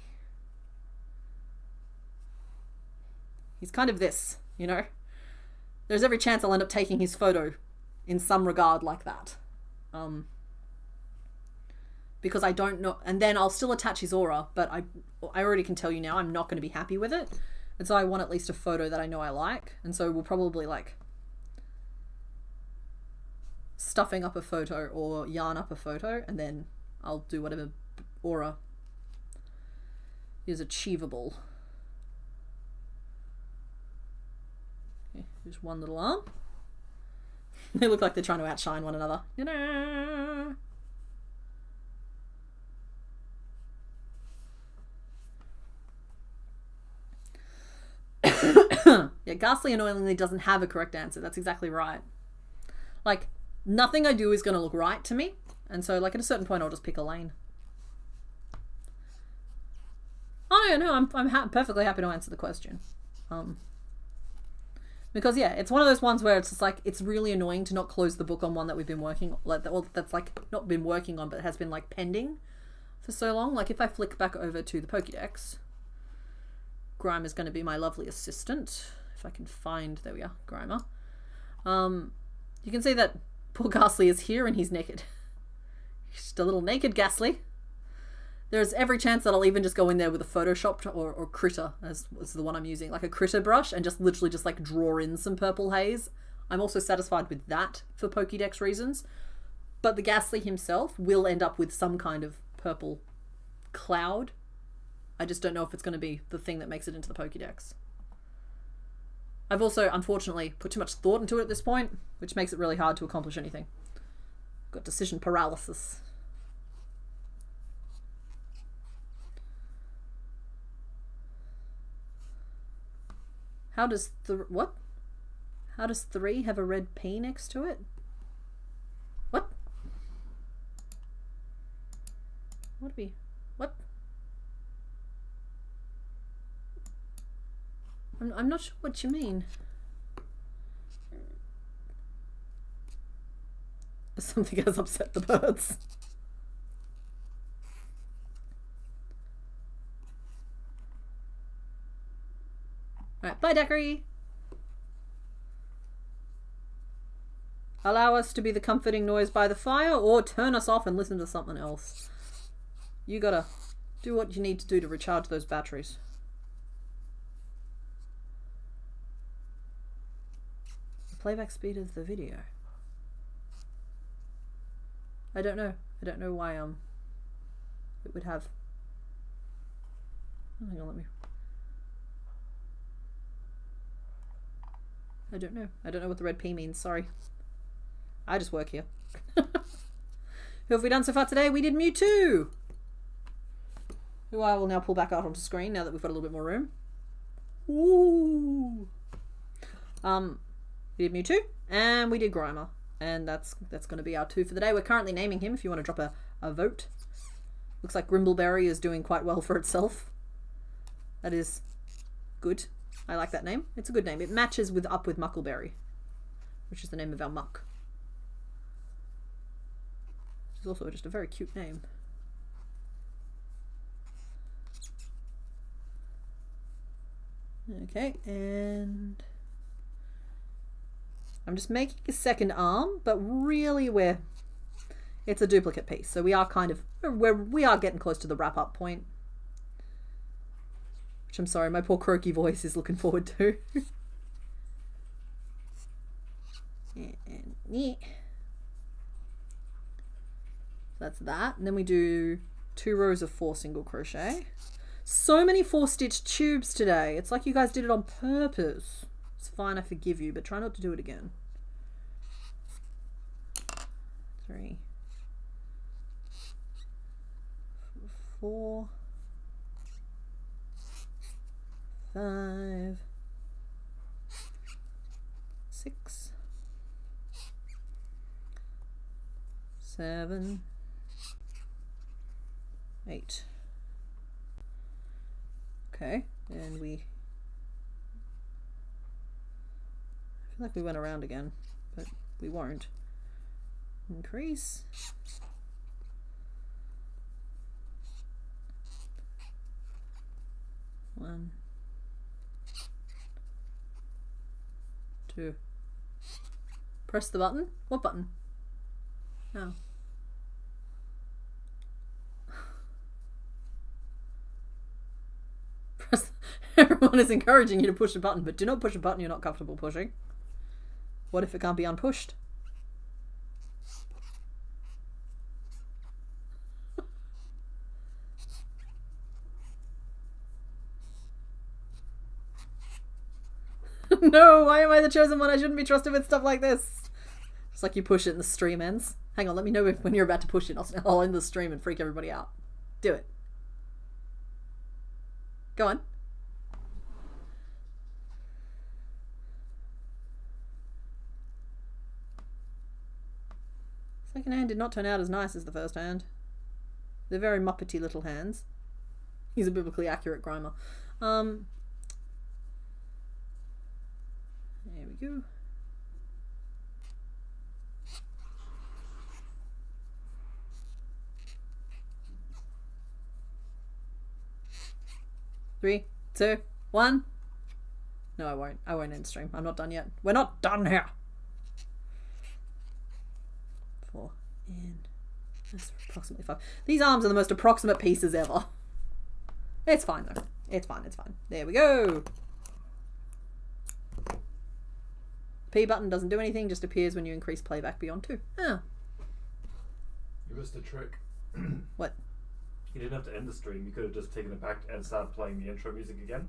He's kind of this, you know? There's every chance I'll end up taking his photo in some regard like that. Because I don't know, and then I'll still attach his aura, but I already can tell you now I'm not going to be happy with it. And so I want at least a photo that I know I like. And so we'll probably like stuffing up a photo or yarn up a photo, and then I'll do whatever aura is achievable. Okay, just one little arm. They look like they're trying to outshine one another. Yeah, Ghastly annoyingly doesn't have a correct answer. That's exactly right. Like, nothing I do is going to look right to me. And so, like, at a certain point, I'll just pick a lane. Oh, no, I'm perfectly happy to answer the question. Because, yeah, it's one of those ones where it's just like, it's really annoying to not close the book on one that we've been working, like, well, that's, like, not been working on, but has been, like, pending for so long. Like, if I flick back over to the Pokédex, Grimer is going to be my lovely assistant. If I can find, there we are, Grimer. You can see that poor Ghastly is here and he's naked. He's just a little naked Ghastly. There's every chance that I'll even just go in there with a Photoshopped or Critter, as was the one I'm using, like a Critter brush, and just literally just like draw in some purple haze. I'm also satisfied with that for Pokédex reasons. But the Ghastly himself will end up with some kind of purple cloud. I just don't know if it's going to be the thing that makes it into the Pokédex. I've also, unfortunately, put too much thought into it at this point, which makes it really hard to accomplish anything. Got decision paralysis. How does what? How does 3 have a red P next to it? What? What be? What? I'm not sure what you mean. Something has upset the birds. Alright, bye Daiquiri! Allow us to be the comforting noise by the fire, or turn us off and listen to something else. You gotta do what you need to do to recharge those batteries. The playback speed of the video. I don't know. I don't know why it would have. Hang on, let me. I don't know. I don't know what the red P means. Sorry. I just work here. Who have we done so far today? We did Mewtwo, who I will now pull back out onto screen now that we've got a little bit more room. Ooh. We did Mewtwo and we did Grimer, and that's going to be our 2 for the day. We're currently naming him. If you want to drop a vote, looks like Grimbleberry is doing quite well for itself. That is good. I like that name. It's a good name. It matches with Muckleberry, which is the name of our muck. It's also just a very cute name. Okay, and I'm just making a second arm, but really it's a duplicate piece, so we are we are getting close to the wrap up point. Which I'm sorry, my poor croaky voice is looking forward to. And yeah. That's that. And then we do 2 rows of 4 single crochet. So many 4-stitch tubes today. It's like you guys did it on purpose. It's fine, I forgive you, but try not to do it again. 3, 4, 5, 6, 7, 8. Okay, and I feel like we went around again, but we won't. Increase. One, 2. Press the button. What button? No. Everyone is encouraging you to push a button, but do not push a button you're not comfortable pushing. What if it can't be unpushed? No, why am I the chosen one? I shouldn't be trusted with stuff like this. It's like you push it and the stream ends. Hang on, let me know when you're about to push it. I'll end the stream and freak everybody out. Do it. Go on. Second hand did not turn out as nice as the first hand. They're very muppety little hands. He's a biblically accurate Grimer. There we go. Three, two, one. No, I won't. I won't end stream. I'm not done yet. We're not done here. 4 and that's approximately 5. These arms are the most approximate pieces ever. It's fine though. It's fine. It's fine. There we go. P button doesn't do anything. Just appears when you increase playback beyond 2. Oh. You missed a trick. What? You didn't have to end the stream. You could have just taken it back and started playing the intro music again.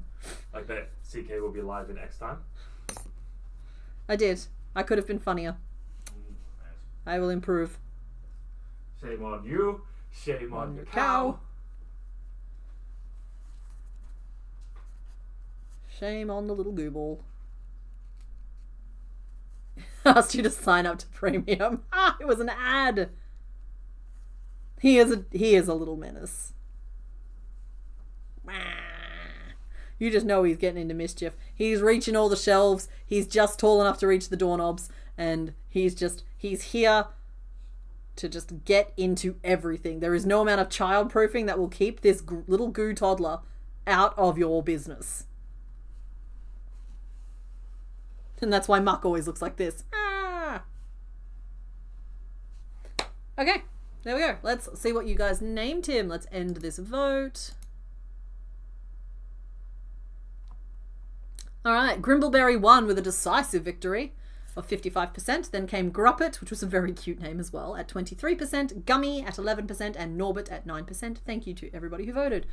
Like that CK will be live in X time. I did. I could have been funnier. I will improve. Shame on you. Shame on your cow. Shame on the little goo ball. Asked you to sign up to premium. Ah, it was an ad. He is a little menace. You just know he's getting into mischief. He's reaching all the shelves. He's just tall enough to reach the doorknobs, and he's here to just get into everything. There is no amount of childproofing that will keep this little goo toddler out of your business. And that's why Muck always looks like this. Ah! Okay, there we go. Let's see what you guys named him. Let's end this vote. Alright, Grimbleberry won with a decisive victory of 55%. Then came Gruppet, which was a very cute name as well, at 23%, Gummy at 11%, and Norbert at 9%. Thank you to everybody who voted.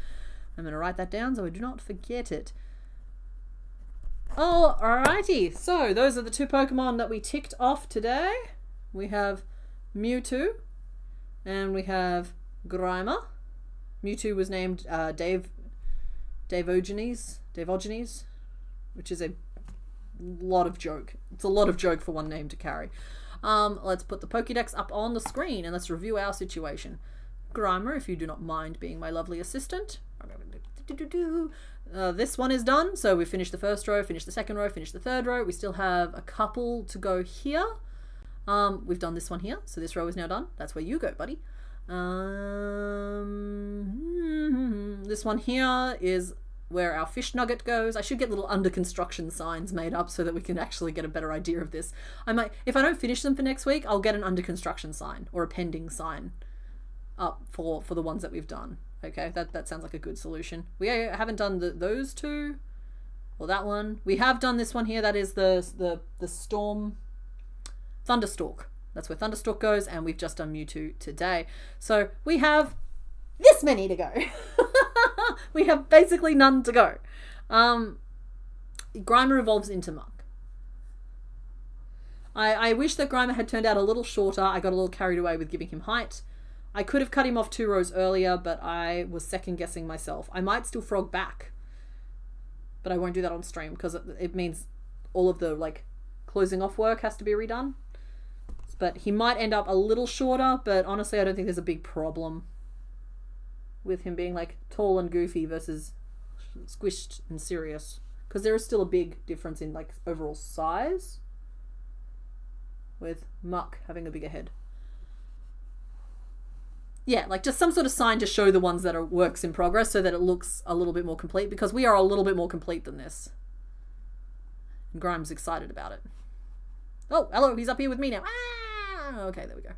I'm going to write that down so I do not forget it. Alrighty, so those are the 2 Pokemon that we ticked off today. We have Mewtwo and we have Grimer. Mewtwo was named Davogenes, which is a lot of joke. It's a lot of joke for one name to carry. Let's put the Pokédex up on the screen and let's review our situation. Grimer, if you do not mind being my lovely assistant. This one is done, so we've finished the first row, finished the second row, finished the third row. We still have a couple to go here. We've done this one here, so this row is now done. That's where you go, buddy. This one here is where our fish nugget goes. I should get little under construction signs made up so that we can actually get a better idea of this. I might, if I don't finish them for next week, I'll get an under construction sign or a pending sign up for the ones that we've done. Okay, that sounds like a good solution. We haven't done those two, or that one. We have done this one here. That is the storm, Thunderstalk. That's where Thunderstalk goes, and we've just done Mewtwo today. So we have this many to go. We have basically none to go. Grimer evolves into Muck. I wish that Grimer had turned out a little shorter. I got a little carried away with giving him height. I could have cut him off 2 rows earlier, but I was second guessing myself. I might still frog back, but I won't do that on stream because it means all of the like closing off work has to be redone. But he might end up a little shorter, but honestly I don't think there's a big problem with him being like tall and goofy versus squished and serious, because there is still a big difference in like overall size with Muck having a bigger head. Yeah, like just some sort of sign to show the ones that are works in progress so that it looks a little bit more complete, because we are a little bit more complete than this. And Grime's excited about it. Oh, hello, he's up here with me now. Ah, okay, there we go.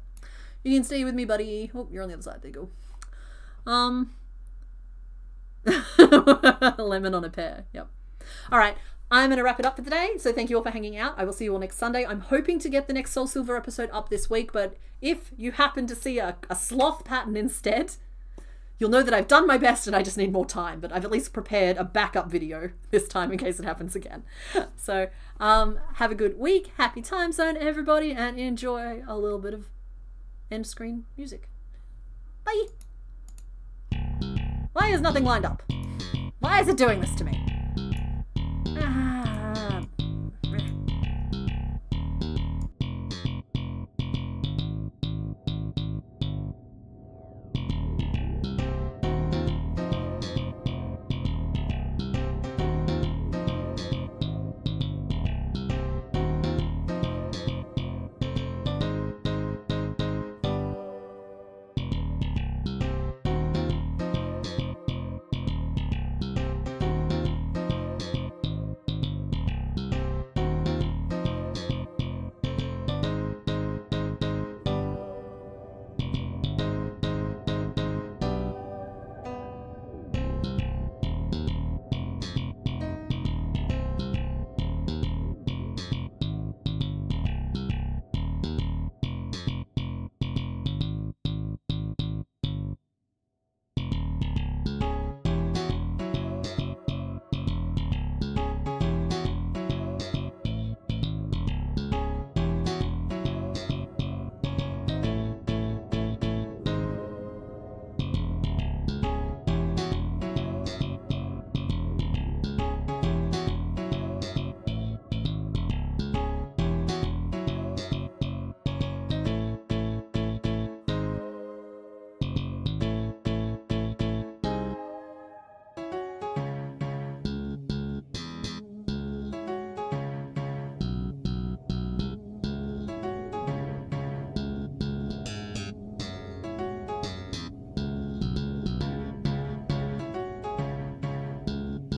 You can stay with me, buddy. Oh, you're on the other side. There you go. Lemon on a pear. Yep. All right. I'm going to wrap it up for today. So thank you all for hanging out. I will see you all next Sunday. I'm hoping to get the next Soul Silver episode up this week, but if you happen to see a sloth pattern instead, you'll know that I've done my best and I just need more time, but I've at least prepared a backup video this time in case it happens again. So have a good week. Happy time zone, everybody, and enjoy a little bit of end screen music. Bye. Why is nothing lined up? Why is it doing this to me?